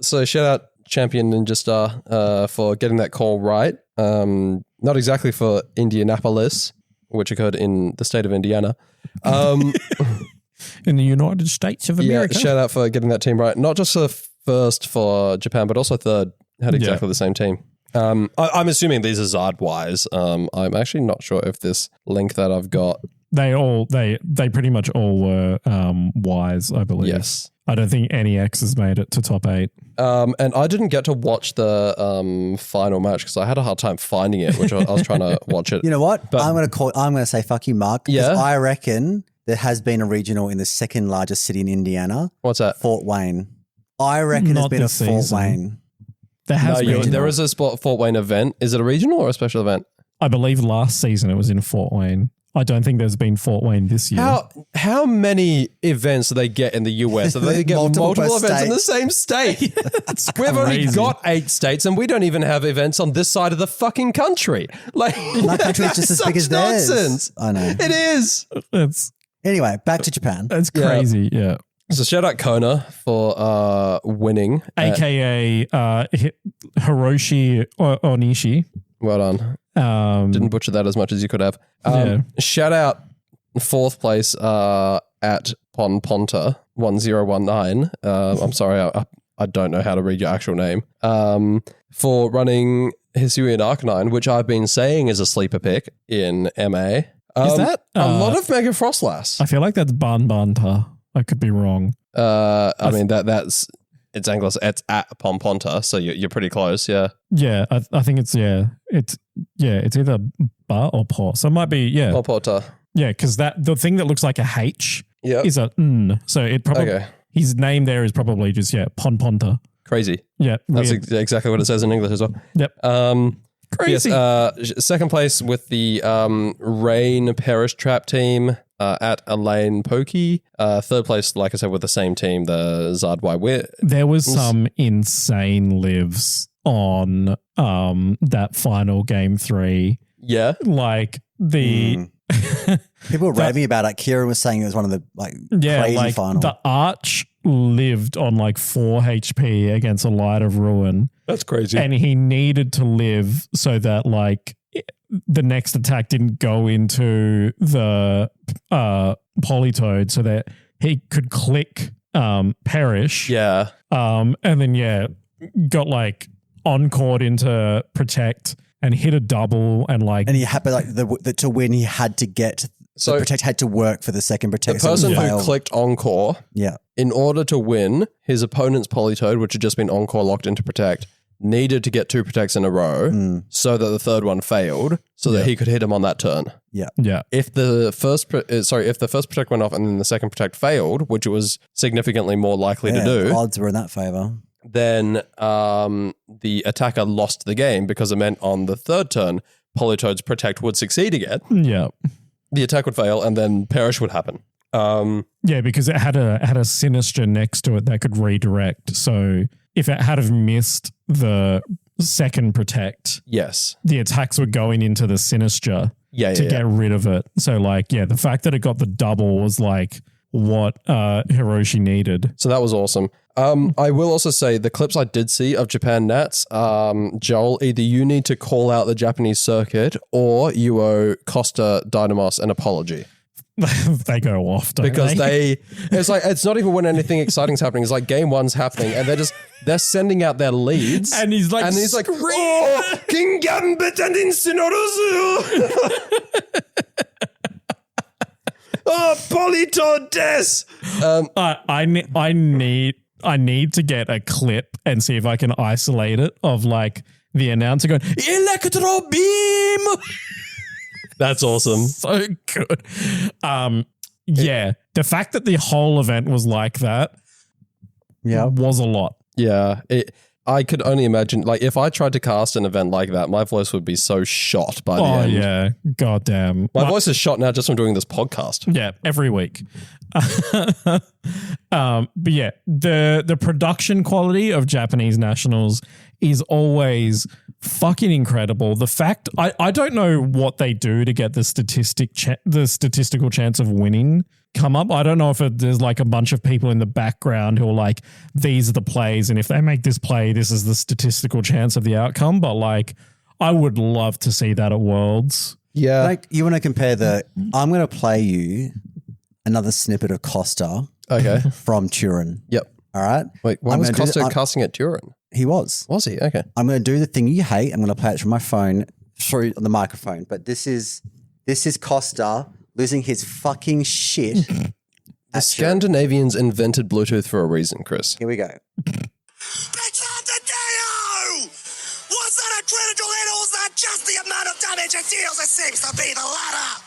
So shout out Champion Ninja Star for getting that call right. Not exactly for Indianapolis, which occurred in the state of Indiana. In the United States of America. Yeah, shout out for getting that team right. Not just first for Japan, but also third. Had exactly the same team. I'm assuming these are Zard-wise. I'm actually not sure if this link that I've got. They pretty much all were Ys, I believe. Yes. I don't think any X's made it to top 8. And I didn't get to watch the final match because I had a hard time finding it, which I was trying to watch it. You know what? But I'm going to say fuck you, Mark. Yeah. I reckon there has been a regional in the second largest city in Indiana. What's that? Fort Wayne. I reckon there's been a Fort Wayne. There is a Fort Wayne event. Is it a regional or a special event? I believe last season it was in Fort Wayne. I don't think there's been Fort Wayne this year. How many events do they get in the US? Do they get multiple events in the same state? We've only got 8 states and we don't even have events on this side of the fucking country. Like, my country is just as big as theirs. Nonsense. I know. It is. Anyway, back to Japan. That's crazy, yeah. So shout out Kona for winning. AKA Hiroshi Onishi. Well done. Didn't butcher that as much as you could have. Shout out 4th place at Ponta 1019. I'm sorry, I don't know how to read your actual name. For running Hisuian Arcanine, which I've been saying is a sleeper pick in MA. Is that a lot of Mega Frostlass? I feel like that's Banbanta. I could be wrong. I mean that's it's Anglos. It's at Pomponta, so you're pretty close. Yeah. Yeah, I think it's either Ba or Po. So it might be Pomponta. Yeah, because the thing that looks like a H is a N. So it probably his name there is probably just Ponponta. Crazy. Yeah, that's exactly what it says in English as well. Yep. Crazy. Yes, second place with the Rain Perish Trap team at Elaine Pokey. Third place, like I said, with the same team, the Zardwai Wit. There was some insane lives on that final game 3. Yeah. Like the... People were raving about it. Kieran was saying it was one of the crazy final. The Arch lived on 4 HP against a Light of Ruin. That's crazy. And he needed to live so that the next attack didn't go into the Politoed so that he could click Perish. Yeah. And then got encored into Protect and hit a double and he had to win. He had to get the Protect had to work for the second Protect. The person who clicked Encore, in order to win, his opponent's Politoed, which had just been Encore locked into Protect, needed to get 2 Protects in a row so that the third one failed, so that he could hit him on that turn. Yeah, yeah. If the first Protect went off and then the second Protect failed, which it was significantly more likely to do, odds were in that favor. Then the attacker lost the game because it meant on the third turn, Politoed's Protect would succeed again. Yeah. The attack would fail and then Perish would happen. Because it had a Sinister next to it that could redirect. So if it had have missed the second Protect, the attacks were going into the Sinister to get rid of it. So the fact that it got the double was what Hiroshi needed. So that was awesome. I will also say the clips I did see of Japan Nats, Joel, either you need to call out the Japanese circuit or you owe Costa Dynamos an apology. They go off, don't because it's not even when anything exciting's happening. It's game 1's happening and they're sending out their leads. And he's like, oh, King Gambit and Insinoruzu. Oh, Polito des. I need to get a clip and see if I can isolate it of the announcer going, Electro Beam. That's awesome. So good. The fact that the whole event was like that was a lot. Yeah. I could only imagine, if I tried to cast an event like that, my voice would be so shot by the end. Oh, yeah. Goddamn. My voice is shot now just from doing this podcast. Yeah, every week. But the production quality of Japanese nationals is always fucking incredible. The fact, I don't know what they do to get the statistical chance of winning come up. I don't know if there's a bunch of people in the background who are these are the plays, and if they make this play, this is the statistical chance of the outcome. But I would love to see that at Worlds. Yeah. You want to compare I'm going to play you another snippet of Costa from Turin. Yep. All right. Wait, why was Costa casting at Turin? He was. Was he? Okay. I'm going to do the thing you hate. I'm going to play it from my phone through the microphone. But this is Costa losing his fucking shit. The Scandinavians invented Bluetooth for a reason, Chris. Here we go. Was that a critical hit or was that just the amount of damage it deals? It seems to be the latter.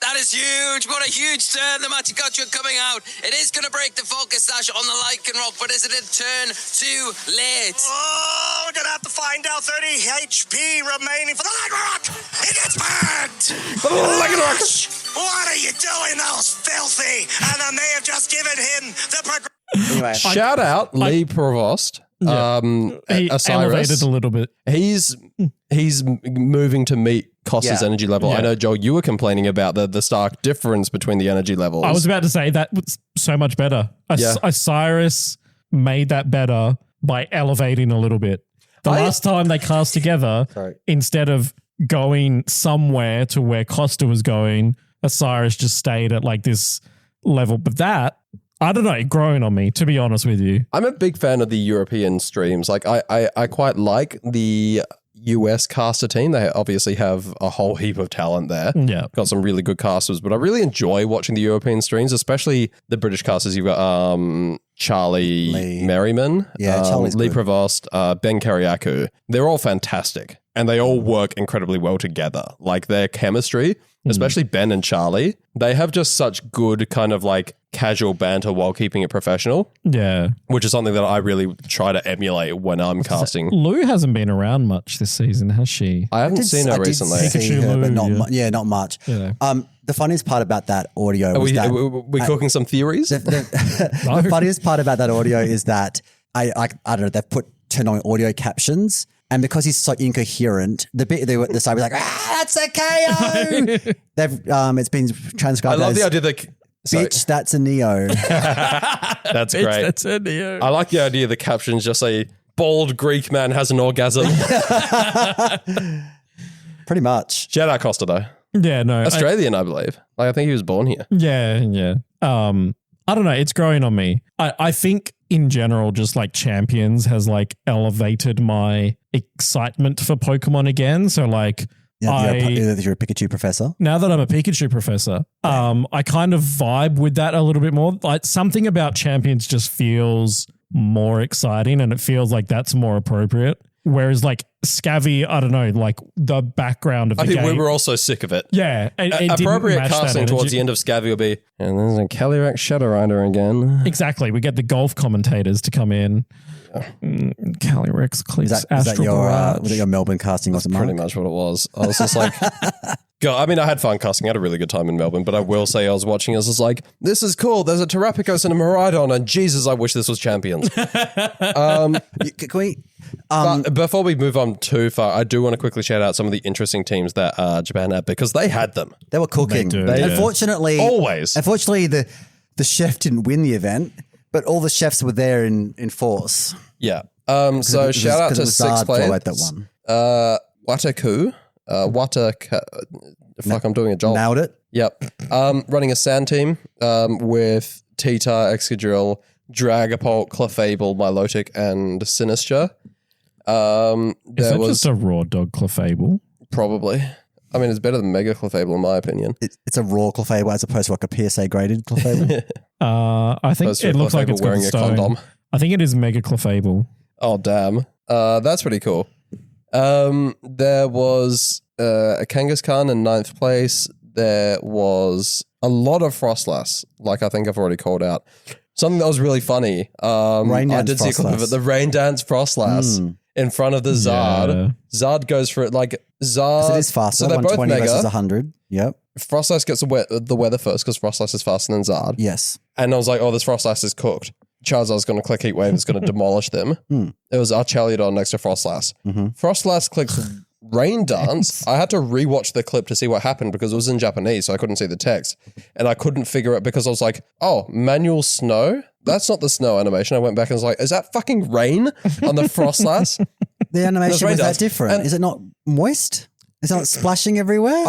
That is huge. What a huge turn. The Matigacha coming out. It is going to break the focus sash on the Lycan Rock, but is it a turn too late? Oh, we're going to have to find out. 30 HP remaining for the Lycan Rock. It gets burned. Lycan Rock. What are you doing? That was filthy. And then they have just given him the progression. Anyway, shout out Lee Provost. He Osiris. elevated a little bit. He's moving to meet Costa's energy level. Yeah. I know, Joel, you were complaining about the stark difference between the energy levels. I was about to say that was so much better. Osiris made that better by elevating a little bit. The last time they cast together, instead of going somewhere to where Costa was going, Osiris just stayed at this level. But that, I don't know, growing on me, to be honest with you. I'm a big fan of the European streams. I quite like the US caster team. They obviously have a whole heap of talent there. Yeah. Got some really good casters, but I really enjoy watching the European streams, especially the British casters. You've got Charlie Merriman, Charlie's Lee good. Prevost, Ben Kariakou. They're all fantastic and they all work incredibly well together. Like their chemistry, especially Ben and Charlie, they have just such good kind of like casual banter while keeping it professional. Yeah. Which is something that I really try to emulate when I'm casting. Lou hasn't been around much this season, has she? I haven't seen her recently. Pikachu her, but Lou, not much. Yeah. The funniest part about that audio was Are we cooking some theories? The funniest part about that audio is that I don't know, they've turned on audio captions, and because he's so incoherent, the bit the side was like, that's a KO. It's been transcribed. I love as, the idea that bitch, that's a Neo. that's great. That's a Neo. I like the idea the captions just say bald Greek man has an orgasm. Pretty much. Shout out Costa though. Yeah, no. Australian, I believe. Like I think he was born here. Yeah. I don't know. It's growing on me. I think in general, just like Champions has like elevated my excitement for Pokemon again. So like, you're a Pikachu professor. Now that I'm a Pikachu professor, I kind of vibe with that a little bit more. Like something about Champions just feels more exciting and it feels like that's more appropriate. Whereas like Scavvy, I don't know, like the background of the game. I think we were also sick of it. Yeah. It appropriate didn't match casting towards the end of Scavvy will be, and there's a Calyrex Shadow Rider again. Exactly. We get the golf commentators to come in. Calyrex clicks Astral Barrage. Was that your Melbourne casting? Was it Pretty much what it was. I was just like, God, I mean, I had fun casting. I had a really good time in Melbourne, but I will say I was watching. I was just like, this is cool. There's a Terrapicos and a Miraidon, and Jesus, I wish this was Champions. Can we? But before we move on too far, I do want to quickly shout out some of the interesting teams that Japan had because they had them. They were cooking. Unfortunately, the chef didn't win the event, but all the chefs were there in force. Yeah. So shout out to sixth place. That one. Wataku. I'm doing a job. Nailed it. Yep. Running a sand team with Tita, Excadrill, Dragapult, Clefable, Milotic, and Sinistra. Is that just a raw dog Clefable? Probably. I mean, it's better than Mega Clefable in my opinion. It's a raw Clefable as opposed to like a PSA graded Clefable. I think it looks like it's wearing a condom. I think it is Mega Clefable. Oh, damn. That's pretty cool. There was a Kangaskhan in 9th place. There was a lot of Frostlass, like I think I've already called out. Something that was really funny. I did see a clip of it. The Rain Dance Frostlass in front of the Zard. Yeah. Zard goes for it like Zard. It is faster. So they're both 120 mega. versus 100. Yep. Frostlass gets the weather first because Frostlass is faster than Zard. Yes. And I was like, oh, this Frostlass is cooked. Charizard's going to click Heat Wave. It's going to demolish them. It was Archeliodon next to Frostlass. Frostlass clicks Rain Dance. I had to rewatch the clip to see what happened because it was in Japanese, so I couldn't see the text. And I couldn't figure it because I was like, oh, manual snow? That's not the snow animation. I went back and was like, is that fucking rain on the Frostlass? The animation was that different. And is it not moist? Is it not splashing everywhere?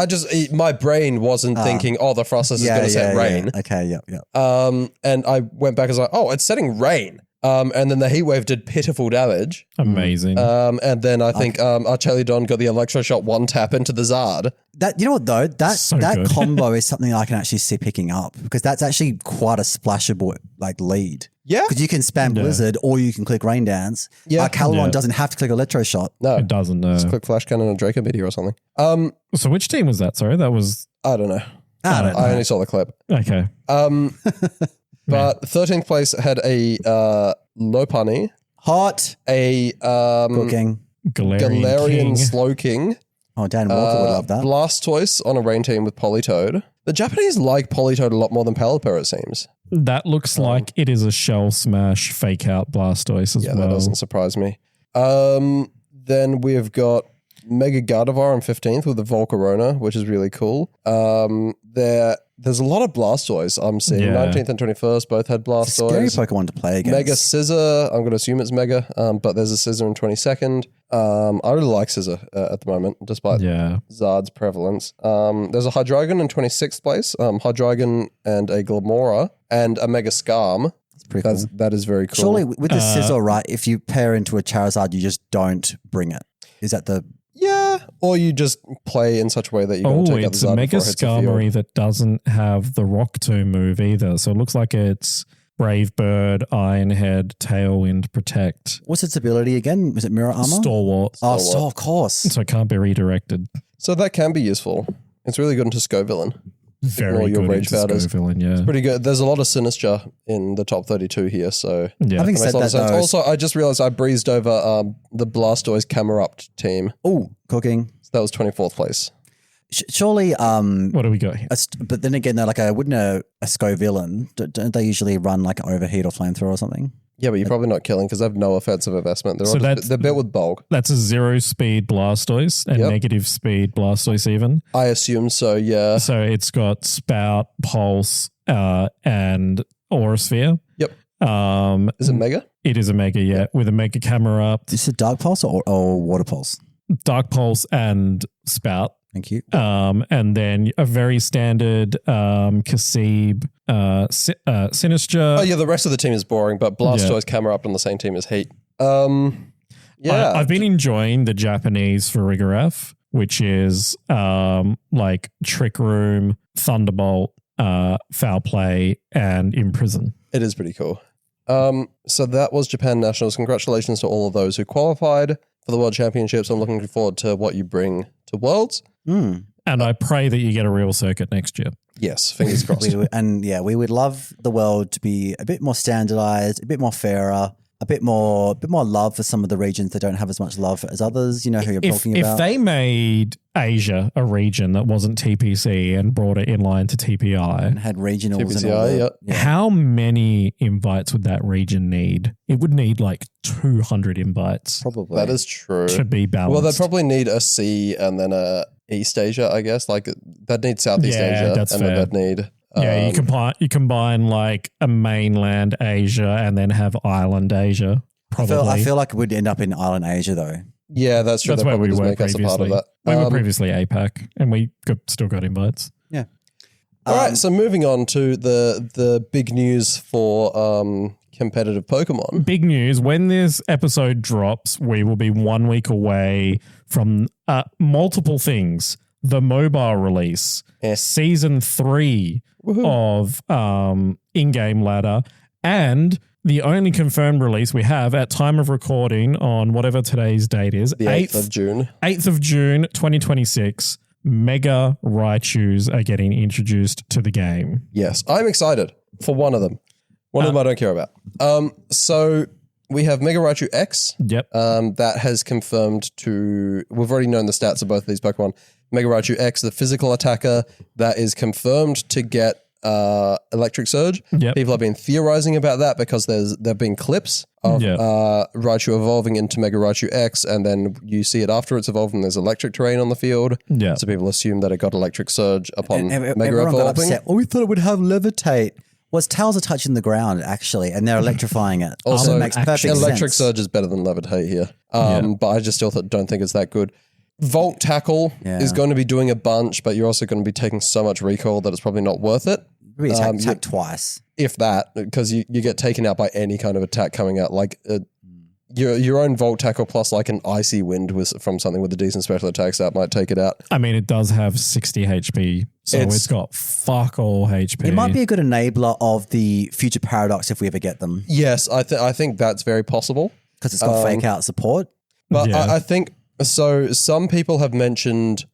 My brain wasn't thinking, oh, the Frostlass is going to set rain. Yeah. Okay, yep. And I went back and was like, oh, it's setting rain. And then the heat wave did pitiful damage. Amazing. And then I think Archeliodon got the Electro Shot one tap into the Zard. That, you know what though, that good. combo is something I can actually see picking up because that's actually quite a splashable like lead. Yeah. Because you can spam Blizzard or you can click Rain Dance. Yeah. Calibon doesn't have to click Electro Shot. No. It doesn't, no. Just click Flash Cannon and Draco Meteor or something. So which team was that? Sorry, that was... I don't know. I only saw the clip. Okay. But 13th place had a Lopunny. Hot. A Cooking. Galarian Slowking. Oh, Dan Walker would love that. Blastoise on a rain team with Politoed. The Japanese like Politoed a lot more than Pelipper, it seems. That looks like it is a Shell Smash fake out Blastoise as well. Yeah, that doesn't surprise me. Then we've got Mega Gardevoir in 15th with the Volcarona, which is really cool. There's a lot of Blastoise I'm seeing. Yeah. 19th and 21st both had Blastoise. Scary Pokemon to play against. Mega Scizor, I'm going to assume it's Mega, but there's a Scizor in 22nd. I really like Scizor at the moment, despite Zard's prevalence. There's a Hydreigon in 26th place, Hydreigon and a Glamora, and a Mega Scarm. That's pretty cool. That is very cool. Surely with the Scizor, right, if you pair into a Charizard, you just don't bring it. Is that the Yeah, or you just play in such a way that you're going to take out the it's a Zard Mega before it hits the field. Skarmory that doesn't have the Rock Tomb move either. So it looks like it's Brave Bird, Iron Head, Tailwind, Protect. What's its ability again? Was it Mirror Armor? Stalwart. Oh, of course. So it can't be redirected. So that can be useful. It's really good into Scovillain. Very your good rage into powders. Scovillain, yeah. Pretty good. There's a lot of Sinistra in the top 32 here, so Yeah. Having that said makes a lot that, of sense. though, Also, I just realized I breezed over the Blastoise Camerupt team. oh, cooking. So that was 24th place. Surely, What do we got here? but then again, though, like wouldn't a Scovillain, don't they usually run like an Overheat or Flamethrower or something? Yeah, but you're probably not killing because they have no offensive investment. They're, So they're built with bulk. That's a 0 speed Blastoise and Yep. negative speed Blastoise even. I assume so, yeah. So it's got Spout, Pulse, and Aura Sphere. Yep. Um, Is it Mega? It is a Mega, yeah, with a Mega Camera up, Is it Dark Pulse or Water Pulse? Dark Pulse and Spout. Thank you. And then a very standard Kasib, Sinistra. Oh, yeah, the rest of the team is boring, but Blastoise Camerupt on the same team as Heat. Yeah. I've been enjoying the Japanese for Farigiraf, which is like Trick Room, Thunderbolt, Foul Play, and Imprison. It is pretty cool. So that was Japan Nationals. Congratulations to all of those who qualified for the World Championships. I'm looking forward to what you bring to Worlds. Mm. And I pray that you get a real circuit next year. Yes, fingers crossed. We would love the world to be a bit more standardized, a bit more fairer, a bit more love for some of the regions that don't have as much love as others. You know who you're talking about. If they made Asia a region that wasn't TPC and brought it in line to TPI, and had regionals and all TPCI, that. how many invites would that region need? It would need like 200 invites Probably. That is true. to be balanced. Well, they'd probably need a C and then a East Asia, I guess. Like they'd need Southeast Yeah, Asia, that's and fair. then they'd need. Yeah, you combine like a mainland Asia and then have island Asia. Probably. I feel like we'd end up in Island Asia though. Yeah, that's true. That's They'd where probably we just were make us a part of previously. that. We were previously APAC, and we still got invites. Yeah. All right, so moving on to the big news for competitive Pokemon. Big news. When this episode drops, we will be 1 week away from multiple things. The mobile release, season 3 of in-game ladder, and the only confirmed release we have at time of recording on whatever today's date is, The 8th of June. 8th of June, 2026, Mega Raichus are getting introduced to the game. Yes, I'm excited for one of them. One of them I don't care about. So we have Mega Raichu X. Yep. That has confirmed we've already known the stats of both of these Pokemon. Mega Raichu X, the physical attacker, that is confirmed to get Electric Surge. Yep. People have been theorizing about that because there have been clips of Raichu evolving into Mega Raichu X, and then you see it after it's evolved and there's electric terrain on the field. Yeah. So people assume that it got Electric Surge upon Mega Everyone got evolving. upset. Oh, we thought it would have Levitate. Well, its tails are touching the ground, actually, and they're electrifying it. Also, it makes perfect Electric sense. Surge is better than Levitate here. But I just still don't think it's that good. Volt Tackle is going to be doing a bunch, but you're also going to be taking so much recoil that it's probably not worth it. Maybe attack twice. If that, because you get taken out by any kind of attack coming out, like your own Volt Tackle plus like an Icy Wind from something with a decent special attack stat might take it out. I mean, it does have 60 HP, so it's got fuck all HP. It might be a good enabler of the future Paradox if we ever get them, Yes, I think that's very possible. because it's got fake out support. But Yeah. I think, so some people have mentioned,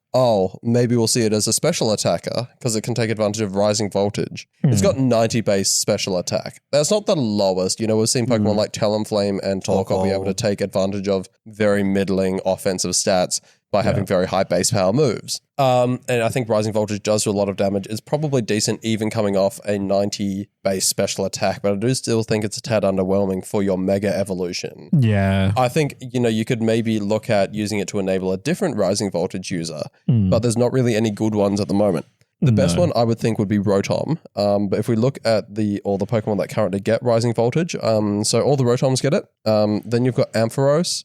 maybe we'll see it as a special attacker because it can take advantage of rising voltage. It's got 90 base special attack. That's not the lowest. You know, we've seen Pokemon like Talonflame and Torkoal be able to take advantage of very middling offensive stats by having very high base power moves. And I think rising voltage does do a lot of damage. It's probably decent even coming off a 90 base special attack, but I do still think it's a tad underwhelming for your Mega Evolution. Yeah. I think, you could maybe look at using it to enable a different rising voltage user, but there's not really any good ones at the moment. The best one I would think would be Rotom. But if we look at all the Pokemon that currently get Rising Voltage, so all the Rotoms get it. Then you've got Ampharos,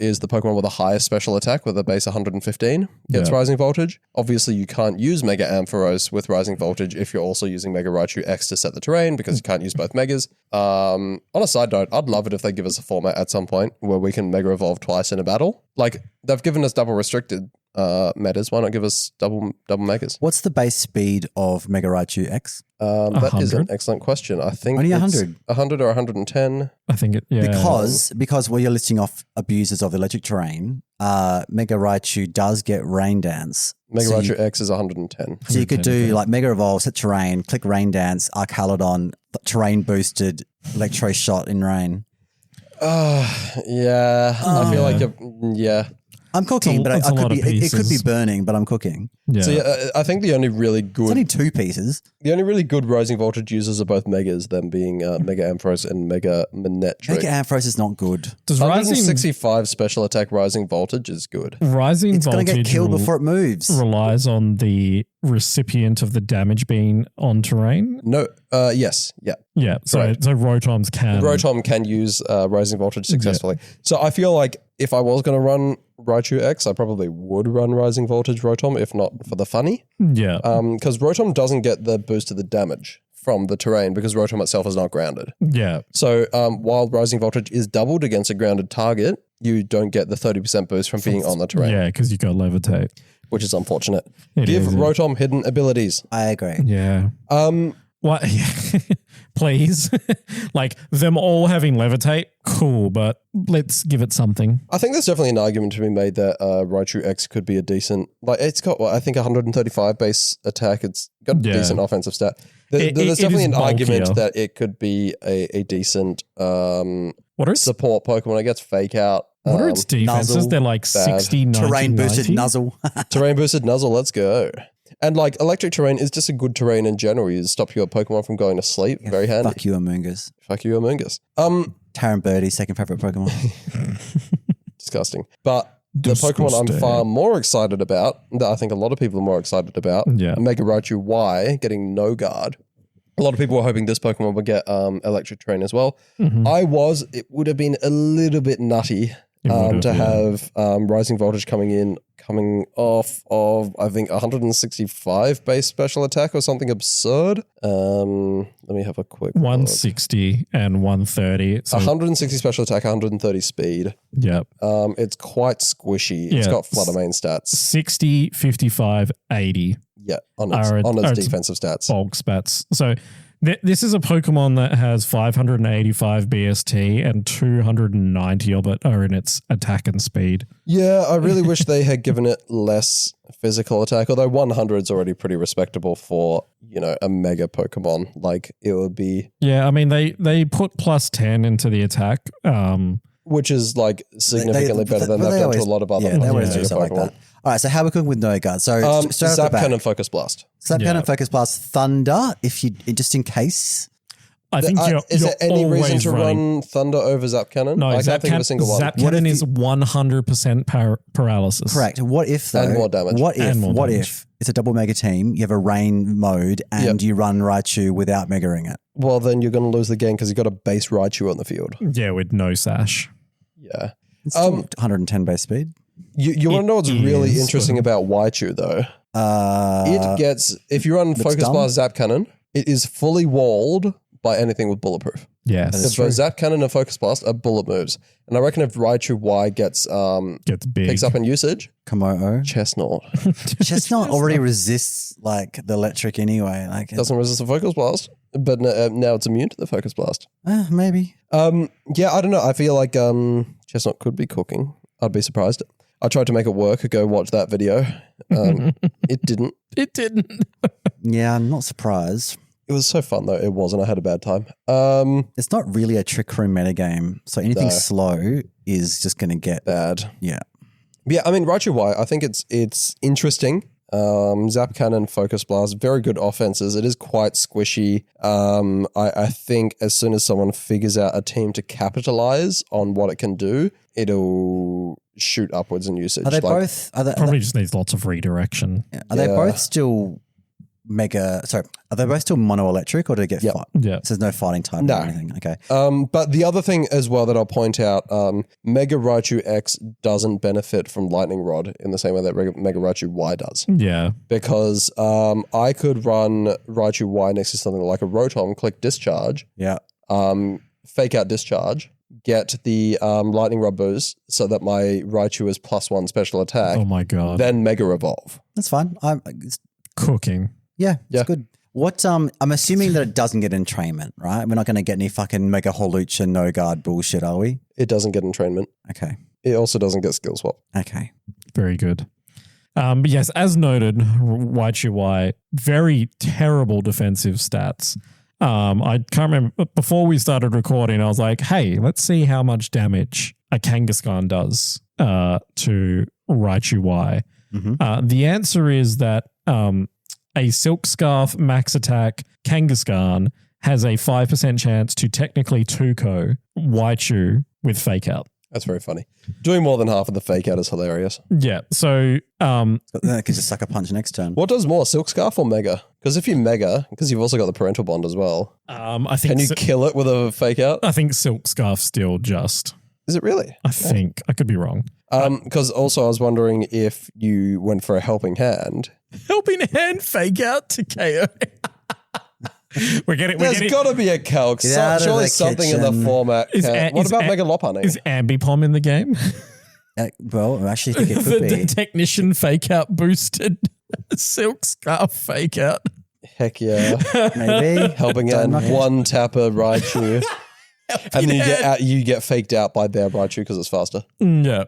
is the Pokemon with the highest special attack with a base 115, gets Rising Voltage. Obviously, you can't use Mega Ampharos with Rising Voltage if you're also using Mega Raichu X to set the terrain because you can't use both Megas. On a side note, I'd love it if they give us a format at some point where we can Mega Evolve twice in a battle. Like, they've given us double restricted metas. Why not give us double Megas? What's the base speed of Mega Raichu X? That is an excellent question. I think only 100. 100 or 110. I think it, yeah. Because while you're listing off abusers of electric terrain, Mega Raichu does get Rain Dance. Mega Raichu X is 110. So you could do like Mega Evolve, set terrain, click Rain Dance, Archaludon, terrain boosted Electro Shot in Rain. Yeah. I feel like, I'm cooking, but it could be burning, but I'm cooking. Yeah. So I think the only really good... It's only 2 pieces. The only really good Rising Voltage users are both Megas, them being Mega Ampharos and Mega Manectric. Mega Ampharos is not good. Does 165 special attack Rising Voltage is good. Rising It's going Voltage to get killed before it moves. relies on the recipient of the damage being on terrain? No, yes, yeah. Yeah, so Rotoms can... Rotom can use Rising Voltage successfully. Yeah. So I feel like if I was going to run Raichu X, I probably would run Rising Voltage Rotom, if not for the funny. Yeah. Because Rotom doesn't get the boost of the damage from the terrain because Rotom itself is not grounded. Yeah. So while Rising Voltage is doubled against a grounded target, you don't get the 30% boost from being on the terrain. Yeah, because you got Levitate. Which is unfortunate. Give Rotom hidden abilities. I agree. Yeah. What? Please. Like, them all having Levitate, cool, but let's give it something. I think there's definitely an argument to be made that Raichu X could be a decent... Like, it's got, I think, 135 base attack. It's got a decent offensive stat. There's definitely an argument that it could be a decent support Pokemon. It gets Fake Out. What are its defenses? Nuzzle, they're like 60, 90, Terrain boosted 90? Nuzzle. Terrain boosted Nuzzle, let's go. And like electric terrain is just a good terrain in general. You stop your Pokemon from going to sleep. Yeah, very handy. Fuck you, Amoongus. Fuck you, Amoongus. Taran Birdie's second favorite Pokemon. Disgusting. But the Pokemon I'm far more excited about, that I think a lot of people are more excited about, Mega Raichu Y getting No Guard. A lot of people were hoping this Pokemon would get electric terrain as well. Mm-hmm. It would have been a little bit nutty to have Rising Voltage coming off of, I think, 165 base special attack or something absurd. Let me have a quick 160 look. And 130. So 160 special attack, 130 speed. Yep. It's quite squishy. Yeah, it's got Flutter Mane stats. 60, 55, 80. Yeah, on its defensive stats. Bulk stats. So this is a Pokemon that has 585 BST and 290 of it are in its attack and speed. Yeah, I really wish they had given it less physical attack, although 100 is already pretty respectable for, a mega Pokemon. Like, it would be... Yeah, I mean, they put plus 10 into the attack. Which is, like, significantly better than they've done to a lot of other Pokemon. Like that. All right, so how are we cooking with No Guard? So Zap Cannon, Focus Blast. Zap Cannon, Focus Blast, Thunder, just in case. I think is there any reason to run Thunder over Zap Cannon? No, I can't think of a single one. Zap Cannon is 100% paralysis. Correct. What if, though? And more damage. What if it's a double Mega team, you have a Rain mode, and you run Raichu without Megaing it? Well, then you're going to lose the game because you've got a base Raichu on the field. Yeah, with no sash. Yeah. It's 110 base speed. You want to know what's really interesting about Raichu, though? It gets, if you run Focus Blast Zap Cannon, it is fully walled by anything with bulletproof. Yes. So Zap Cannon and Focus Blast are bullet moves. And I reckon if Raichu Y gets big, picks up in usage, Komodo. Chestnut. Chestnut already resists like the electric anyway. Like it doesn't resist the Focus Blast, but now it's immune to the Focus Blast. Maybe. Yeah, I don't know. I feel like Chestnut could be cooking. I'd be surprised. I tried to make it work. Go watch that video. It didn't. It didn't. Yeah, I'm not surprised. It was so fun though. It wasn't. I had a bad time. It's not really a Trick Room metagame, so anything slow is just going to get bad. Yeah. Yeah, I mean Raichu Y, I think it's interesting. Zap Cannon, Focus Blast, very good offenses. It is quite squishy. I think as soon as someone figures out a team to capitalize on what it can do, it'll shoot upwards in usage. Are they both? Probably just needs lots of redirection. Are they both still Mega. Sorry, are they both still mono-electric or do they get fight? Yeah. So there's no fighting type or anything. Okay. But the other thing as well that I'll point out, Mega Raichu X doesn't benefit from Lightning Rod in the same way that Mega Raichu Y does. Yeah. Because I could run Raichu Y next to something like a Rotom, click Discharge. Yeah. Fake out Discharge, get the Lightning Rod boost so that my Raichu is +1 special attack. Oh my God. Then Mega Evolve. That's fine. Cooking. Yeah, it's good. What I'm assuming that it doesn't get entrainment, right? We're not going to get any fucking Mega Holucha no guard bullshit, are we? It doesn't get entrainment. Okay. It also doesn't get skill swap. Okay. Very good. But yes, as noted, Raichu Y, very terrible defensive stats. I can't remember, before we started recording, I was like, hey, let's see how much damage a Kangaskhan does to Raichu Y. Mm-hmm. The answer is that a Silk Scarf max attack Kangaskhan has a 5% chance to technically 2-ko Raichu with Fake Out. That's very funny. Doing more than half of the Fake Out is hilarious. Yeah, so... Then it can just suck a punch next turn. What does more, Silk Scarf or Mega? Because if you Mega, because you've also got the Parental Bond as well. I think can you kill it with a Fake Out? I think Silk Scarf still just... Is it really? I think. I could be wrong. Because also I was wondering if you went for a Helping Hand. Helping Hand Fake Out to KO. There's got to be a calc. Surely something in the format. What about Mega Lopunny? Is Ambipom in the game? Well, I actually think it could be. The Technician Fake Out boosted Silk Scarf Fake Out. Heck yeah. Maybe. Helping Hand, one tapper Raichu. And then you get faked out by Bear Raichu because it's faster. Yeah.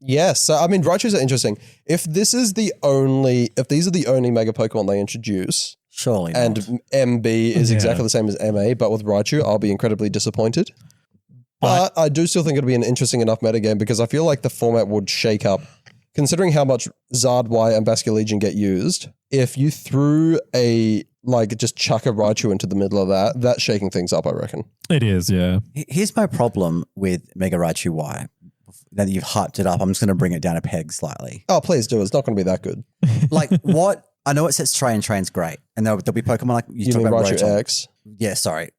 Yes. So I mean, Raichus are interesting. If these are the only Mega Pokemon they introduce, surely and not. MB is exactly the same as MA, but with Raichu, I'll be incredibly disappointed. But I do still think it'll be an interesting enough metagame because I feel like the format would shake up, considering how much Zard Y and Basculegion get used. If you threw just chuck a Raichu into the middle of that's shaking things up, I reckon. It is, yeah. Here's my problem with Mega Raichu Y. Now that you've hyped it up, I'm just going to bring it down a peg slightly. Oh, please do. It's not going to be that good. What? I know it sets Train's great. And there'll be Pokemon like you talk about Raichu X? Yeah, sorry.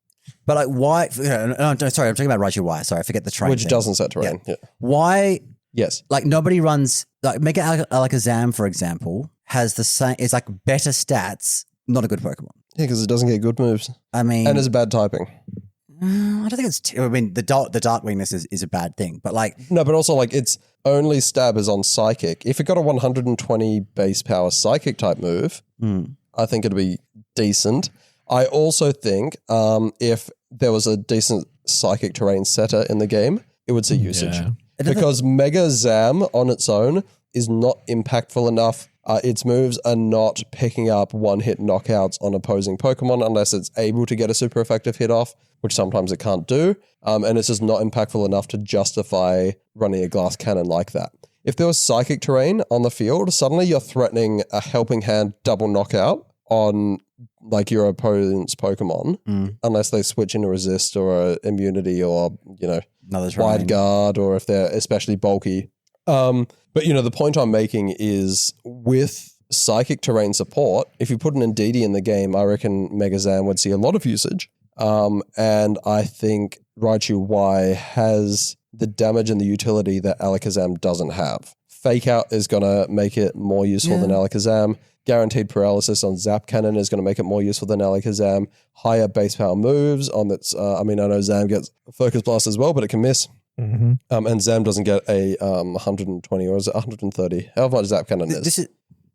But why? No, sorry, I'm talking about Raichu Y. Sorry, I forget the Train. Which doesn't set terrain. Yeah. Why? Yes. Nobody runs, Mega Alakazam, for example, has the same, it's better stats, not a good Pokemon. Yeah, because it doesn't get good moves. I mean. And it's a bad typing. I don't think it's, the dark weakness is a bad thing, but No, but also its only stab is on Psychic. If it got a 120 base power Psychic type move, I think it'd be decent. I also think if there was a decent Psychic terrain setter in the game, it would see usage. Yeah. Because Mega Zam on its own is not impactful enough. Its moves are not picking up one-hit knockouts on opposing Pokemon unless it's able to get a super effective hit off, which sometimes it can't do. And it's just not impactful enough to justify running a glass cannon like that. If there was Psychic terrain on the field, suddenly you're threatening a Helping Hand double knockout on your opponent's Pokemon, unless they switch into Resist or Immunity or, Wide Guard, or if they're especially bulky. But, the point I'm making is with Psychic terrain support, if you put an Indeedee in the game, I reckon Megazam would see a lot of usage. And I think Raichu Y has the damage and the utility that Alakazam doesn't have. Fake Out is going to make it more useful than Alakazam. Guaranteed Paralysis on Zap Cannon is going to make it more useful than Alakazam. Higher base power moves on its, I know Zam gets Focus Blast as well, but it can miss. Mm-hmm. And Zam doesn't get a 120 or is it 130? However much Zap Cannon is.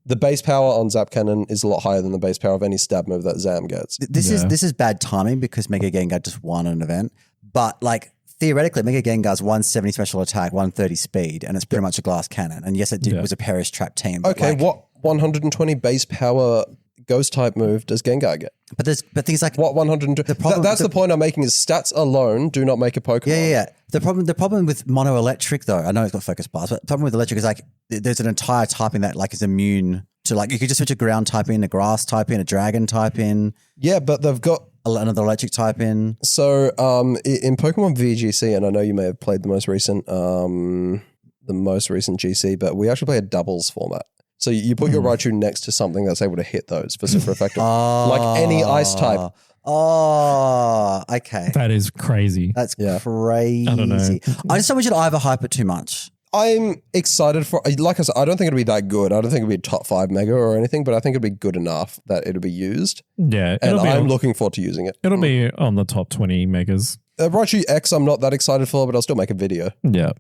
The base power on Zap Cannon is a lot higher than the base power of any stab move that Zam gets. This is bad timing because Mega Gengar just won an event. But theoretically, Mega Gengar's 170 special attack, 130 speed, and it's pretty much a glass cannon. And yes, it was a Perish Trap team. Okay, what 120 base power ghost type move does Gengar get? But things like what 120? That's the point I'm making is stats alone do not make a Pokemon. Yeah. The problem with mono electric though, I know it's got Focus Blast, but the problem with electric is there's an entire typing that is immune to you could just switch a ground type in, a grass type in, a dragon type in. Yeah, but they've got another electric type in. So in Pokemon VGC, and I know you may have played the most recent GC, but we actually play a doubles format. So you put your Raichu next to something that's able to hit those for super effective. Like any ice type. Oh, okay. That is crazy. That's crazy. I don't know. I just don't want you to overhype it too much. I'm excited for, like I said, I don't think it'll be that good. I don't think it'll be a top 5 mega or anything, but I think it'll be good enough that it'll be used. Yeah. And I'm looking forward to using it. It'll be on the top 20 megas. Raichu X, I'm not that excited for, but I'll still make a video. Yeah.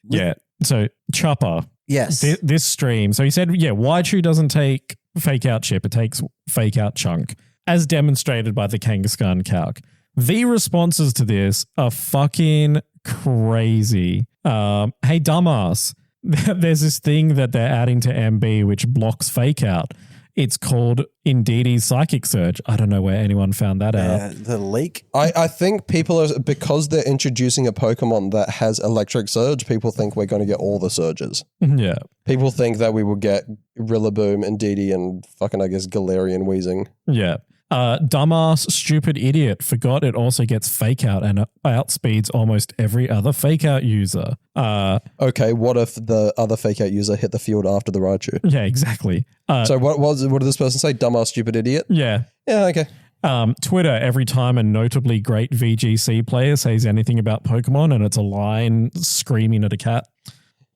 Yeah. So Chopper. Yes. This stream. So he said, Raichu doesn't take fake out chip. It takes fake out chunk, as demonstrated by the Kangaskhan calc. The responses to this are fucking crazy. Hey, dumbass. There's this thing that they're adding to MB which blocks fake out. It's called Indeedee's Psychic Surge. I don't know where anyone found that out. The leak? I think people are, because they're introducing a Pokemon that has Electric Surge, people think we're going to get all the surges. Yeah. People think that we will get Rillaboom, Indeedee, and fucking, I guess, Galarian Weezing. Yeah. Dumbass, stupid idiot, forgot it also gets fake out and outspeeds almost every other fake out user. Okay, what if the other fake out user hit the field after the Raichu? Yeah, exactly. So what did this person say? Dumbass, stupid idiot? Yeah. Yeah, okay. Twitter, every time a notably great VGC player says anything about Pokemon and it's a lion screaming at a cat.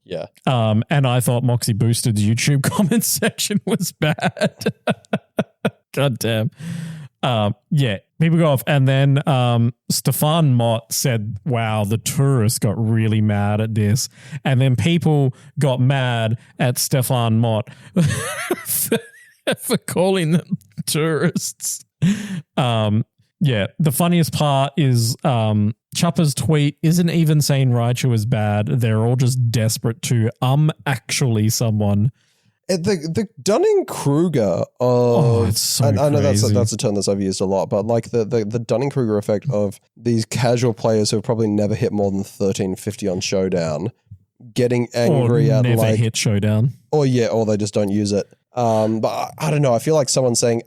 Yeah. And I thought Moxie Boosted's YouTube comment section was bad. God damn. Yeah, people go off. And then Stefan Mott said, wow, the tourists got really mad at this. And then people got mad at Stefan Mott for calling them tourists. Yeah, the funniest part is Chopper's tweet isn't even saying Raichu is bad. They're all just desperate to actually someone. The Dunning-Kruger of... it's so I know crazy. that's a term that's overused a lot, but like the Dunning-Kruger effect of these casual players who have probably never hit more than 1350 on Showdown getting angry or at never like... hit Showdown. Or they just don't use it. But I don't know. I feel like someone's saying,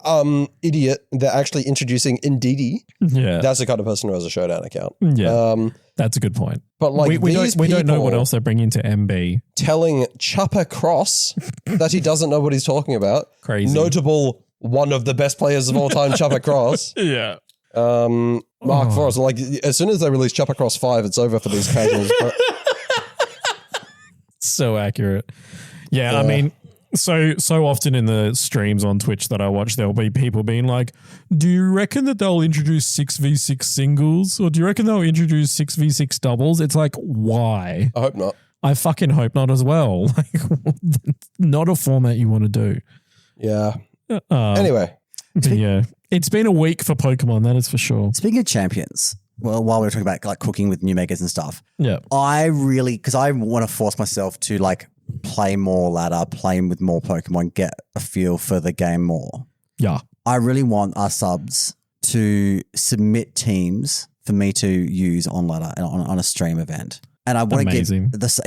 idiot, they're actually introducing Indeedee. Yeah. That's the kind of person who has a Showdown account. Yeah. That's a good point. But like we don't know what else they're bringing to MB. Telling Chopper Cross that he doesn't know what he's talking about. Crazy. Notable one of the best players of all time, Chopper Cross. Yeah. Mark Forrest. Like as soon as they release Chopper Cross 5, it's over for these casuals. So accurate. Yeah, I mean, so often in the streams on Twitch that I watch, there'll be people being like, do you reckon that they'll introduce 6v6 singles? Or do you reckon they'll introduce 6v6 doubles? It's like, why? I hope not. I fucking hope not as well. Like, not a format you want to do. Yeah. Anyway. Yeah. It's been a week for Pokemon, that is for sure. Speaking of champions, well, while we were talking about like cooking with new megas and stuff, yeah, I really, because I want to force myself to like play more ladder, play with more Pokemon, get a feel for the game more. Yeah. I really want our subs to submit teams for me to use on ladder and on a stream event. And I want to give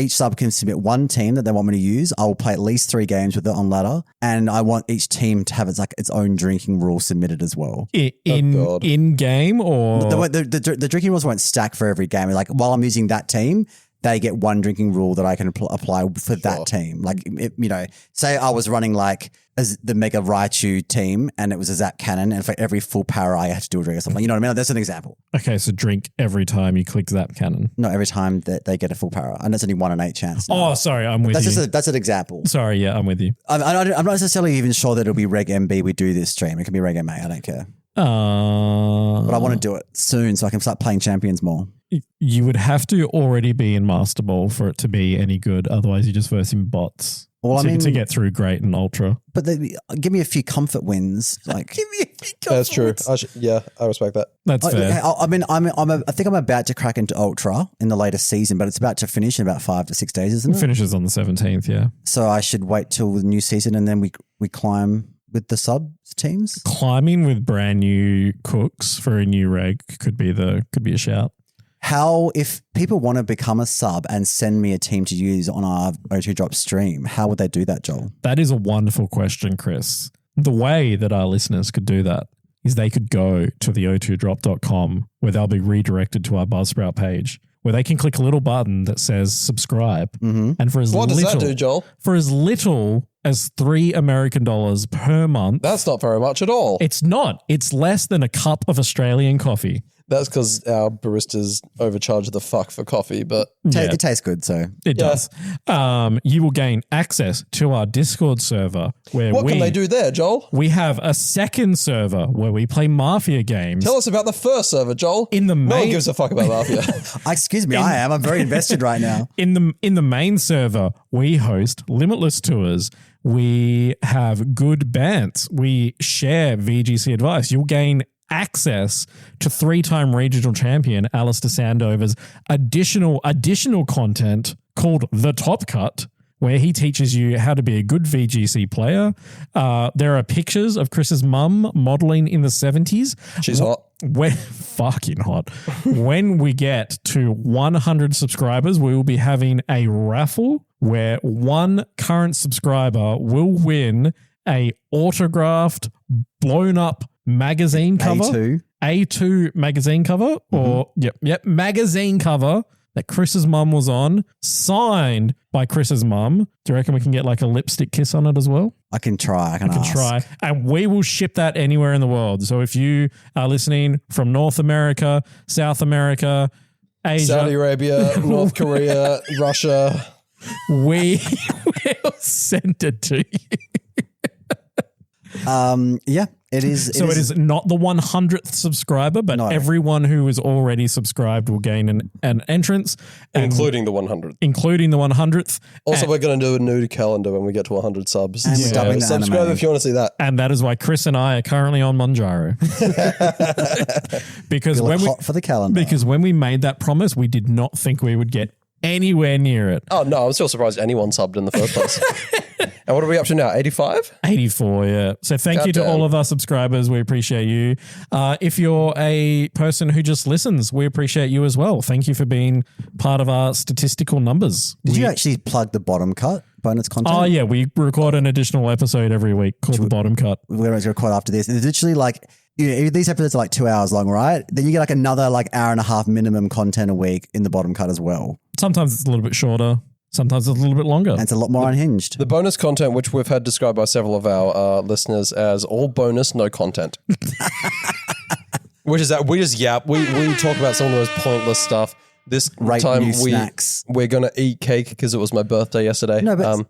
each sub can submit one team that they want me to use. I will play at least 3 games with it on ladder, and I want each team to have its own drinking rule submitted as well. In game or the drinking rules won't stack for every game. Like while I'm using that team, they get one drinking rule that I can apply for that team. Like, say I was running like as the Mega Raichu team and it was a Zap Cannon, and for every full power I had to do a drink or something. You know what I mean? That's an example. Okay, so drink every time you click Zap Cannon. Not every time that they get a full power. And that's only 1 in 8 chance. No. Oh, sorry, I'm with you. That's an example. Sorry, yeah, I'm with you. I'm not necessarily even sure that it'll be Reg MB we do this stream. It can be Reg MA. I don't care. But I want to do it soon so I can start playing champions more. You would have to already be in Master Ball for it to be any good. Otherwise, you just verse in bots. Well, to get through Great and Ultra. But give me a few comfort wins. Like, give me a few comfort That's true. wins. I respect that. That's fair. I think I'm about to crack into Ultra in the latest season, but it's about to finish in about 5 to 6 days, isn't it? It finishes on the 17th, yeah. So I should wait till the new season and then we climb with the sub teams? Climbing with brand new cooks for a new reg could be a shout. How, if people want to become a sub and send me a team to use on our O2 Drop stream, how would they do that, Joel? That is a wonderful question, Chris. The way that our listeners could do that is they could go to the o2drop.com where they'll be redirected to our Buzzsprout page where they can click a little button that says subscribe. Mm-hmm. And for as what does that do, Joel? For as little as $3 per month. That's not very much at all. It's not. It's less than a cup of Australian coffee. That's because our baristas overcharge the fuck for coffee, but it tastes good, so it does. You will gain access to our Discord server where what can they do there, Joel? We have a second server where we play Mafia games. Tell us about the first server, Joel. No one gives a fuck about Mafia. Excuse me, I am. I'm very invested right now. In the main server, we host Limitless Tours. We have good bants. We share VGC advice. You'll gain access to 3-time regional champion Alistair Sandover's additional content called The Top Cut, where he teaches you how to be a good VGC player. There are pictures of Chris's mum modeling in the 70s. She's hot. Fucking hot. When we get to 100 subscribers, we will be having a raffle where one current subscriber will win a autographed, blown up magazine cover. A2 magazine cover, or magazine cover that Chris's mum was on, signed by Chris's mum. Do you reckon we can get like a lipstick kiss on it as well? I can try. I can try. And we will ship that anywhere in the world. So if you are listening from North America, South America, Asia, Saudi Arabia, North Korea, Russia, we will send it to you. It is. It is not the 100th subscriber, but everyone who is already subscribed will gain an entrance. Including the 100th. Including the 100th. Also, we're going to do a nude calendar when we get to 100 subs. And so subscribe if you want to see that. And that is why Chris and I are currently on Monjaro. Because hot for the calendar. Because when we made that promise, we did not think we would get anywhere near it. Oh, no, I'm still surprised anyone subbed in the first place. And what are we up to now? 85? 84, yeah. So thank you to all of our subscribers. We appreciate you. If you're a person who just listens, we appreciate you as well. Thank you for being part of our statistical numbers. Did you actually plug the bottom cut bonus content? Oh, yeah. We record an additional episode every week called The Bottom Cut. We're going to record after this. It's literally like, these episodes are like 2 hours long, right? Then you get like another like hour and a half minimum content a week in the bottom cut as well. Sometimes it's a little bit shorter. Sometimes it's a little bit longer. And it's a lot more unhinged. The bonus content, which we've had described by several of our listeners as all bonus, no content. Which is that we just we talk about some of the most pointless stuff. This time we're going to eat cake because it was my birthday yesterday. No, but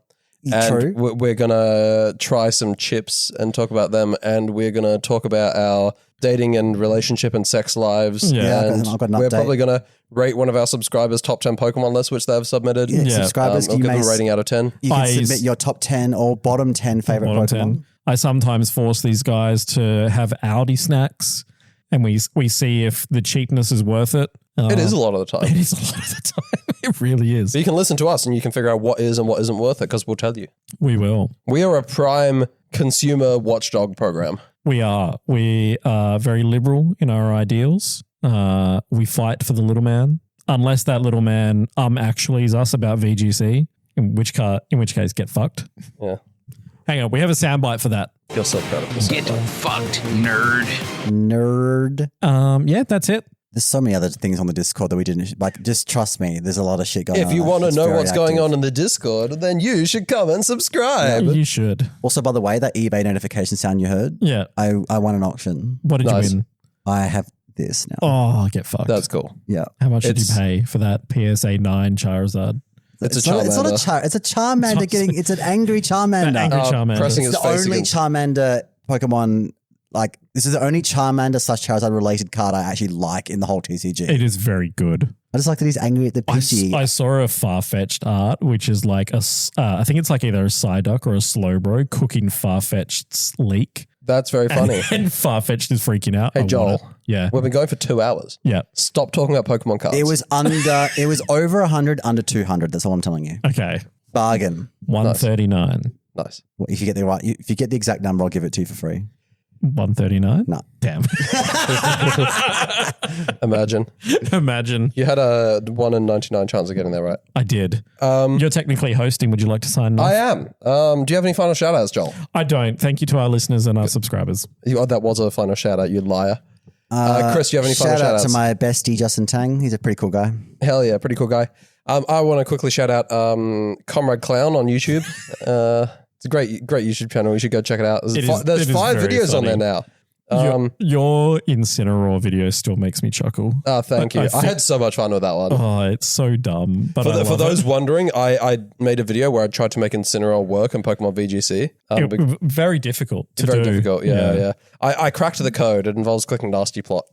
and we're going to try some chips and talk about them. And we're going to talk about our dating and relationship and sex lives. Yeah, and I've got an update. We're probably going to rate one of our subscribers' top 10 Pokemon lists, which they've submitted. Subscribers, I'll give them a rating out of 10. You can submit your top 10 or bottom 10 favorite Pokemon. 10. I sometimes force these guys to have Aldi snacks, and we see if the cheapness is worth it. It is a lot of the time. It is a lot of the time. It really is. But you can listen to us and you can figure out what is and what isn't worth it because we'll tell you. We will. We are a prime consumer watchdog program. We are. We are very liberal in our ideals. We fight for the little man, unless that little man actually is us about VGC, in which case get fucked. Yeah. Hang on, we have a soundbite for that. You're so proud of Get fucked, nerd. Yeah, that's it. There's so many other things on the Discord that we didn't just trust me. There's a lot of shit going on. If you want to know what's going on in the Discord, then you should come and subscribe. Yeah, you should. Also, by the way, that eBay notification sound you heard. Yeah, I won an auction. What did you win? I have this now. Oh, get fucked. That's cool. Yeah. How much did you pay for that PSA 9 Charizard? It's a Charmander. It's a Charmander it's an angry Charmander. An angry Charmander. Pressing it's his the face only against Charmander Pokemon. Like, this is the only Charmander / Charizard related card I actually like in the whole TCG. It is very good. I just like that he's angry at the Pidgey. I saw a Farfetch'd art, which is like I think it's like either a Psyduck or a Slowbro cooking Farfetch'd's leak. That's very funny. And Farfetch'd is freaking out. Hey, Joel. Yeah. We've been going for 2 hours. Yeah. Stop talking about Pokemon cards. It was over 100, under 200. That's all I'm telling you. Okay. Bargain. 139. Nice. Well, if you get the exact number, I'll give it to you for free. 139? No. Damn. Imagine. You had a 1 in 99 chance of getting there, right? I did. You're technically hosting. Would you like to sign off? I am. Do you have any final shout outs, Joel? I don't. Thank you to our listeners and our subscribers. That was a final shout out, you liar. Chris, do you have any final shout outs? Shout out to my bestie, Justin Tang. He's a pretty cool guy. Hell yeah, pretty cool guy. I want to quickly shout out Comrade Clown on YouTube. It's a great YouTube channel. You should go check it out. There's 5 videos on there now. Your Incineroar video still makes me chuckle. Oh, thank you. I had so much fun with that one. Oh, it's so dumb. But for those wondering, I made a video where I tried to make Incineroar work in Pokemon VGC. Very difficult to do. Very difficult, yeah. I cracked the code. It involves clicking Nasty Plot.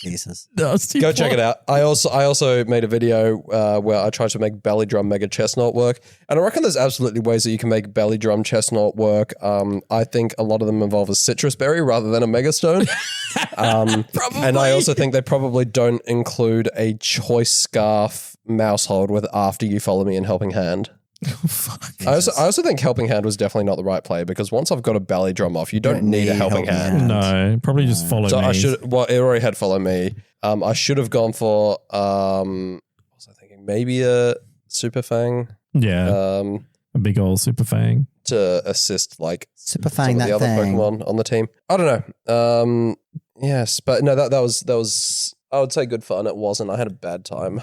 Jesus. Go check it out. I also made a video where I tried to make Belly Drum Mega Chestnut work. And I reckon there's absolutely ways that you can make Belly Drum Chestnut work. I think a lot of them involve a citrus berry rather than a Megastone. Probably. And I also think they probably don't include a choice scarf mouse hold with After You Follow Me and Helping Hand. Oh, fuck. I also think Helping Hand was definitely not the right play because once I've got a belly drum off, you don't need a helping hand. No, probably just follow me. It already had follow me. I should have gone for, what was I thinking? Maybe a Super Fang. Yeah. A big old Super Fang. To assist like Super Fang, some of the other Pokemon on the team. I don't know. Yes, but no, that was I would say good fun. It wasn't. I had a bad time.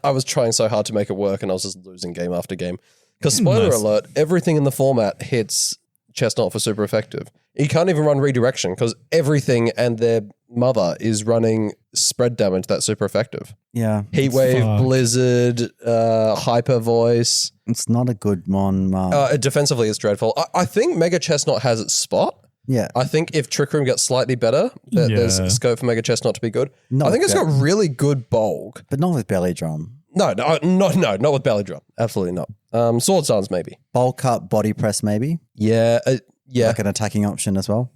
I was trying so hard to make it work and I was just losing game after game. Because spoiler alert, everything in the format hits Chestnut for super effective. You can't even run redirection because everything and their mother is running spread damage that's super effective. Yeah. Heatwave, Blizzard, Hyper Voice. It's not a good one. Defensively, it's dreadful. I think Mega Chestnut has its spot. Yeah. I think if Trick Room gets slightly better, there's scope for Mega Chestnut to be good. I think it's got really good bulk. But not with Belly Drum. No, not with Belly Drum. Absolutely not. Sword Stance, maybe. Bulk up, body press, maybe. Yeah. Like an attacking option as well.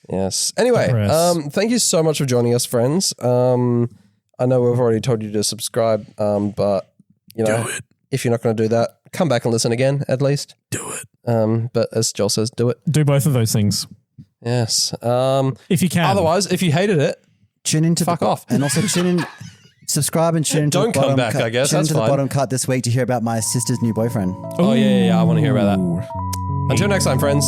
Yes. Anyway, thank you so much for joining us, friends. I know we've already told you to subscribe, but, you know, if you're not going to do that, come back and listen again, at least. Do it. But as Joel says, do it. Do both of those things. Yes. If you can. Otherwise, if you hated it, tune into fuck off. And also tune in, subscribe and tune into Don't come back, I guess. Tune That's into fine. the bottom cut this week to hear about my sister's new boyfriend. Oh, yeah. I want to hear about that. Until next time, friends.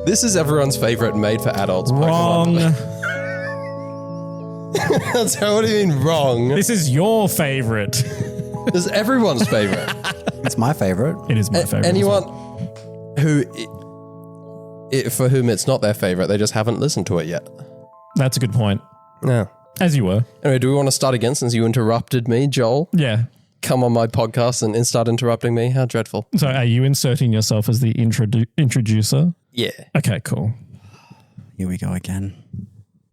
This is everyone's favorite made for adults Wrong. Pokemon. That's how, what do you mean wrong? This is your favorite. This is everyone's favorite. It's my favorite. It is my favorite. Anyone for whom it's not their favorite, they just haven't listened to it yet. That's a good point. Yeah. As you were. Anyway, do we want to start again since you interrupted me, Joel? Yeah. Come on my podcast and start interrupting me? How dreadful. So are you inserting yourself as the introducer? Yeah. Okay, cool. Here we go again.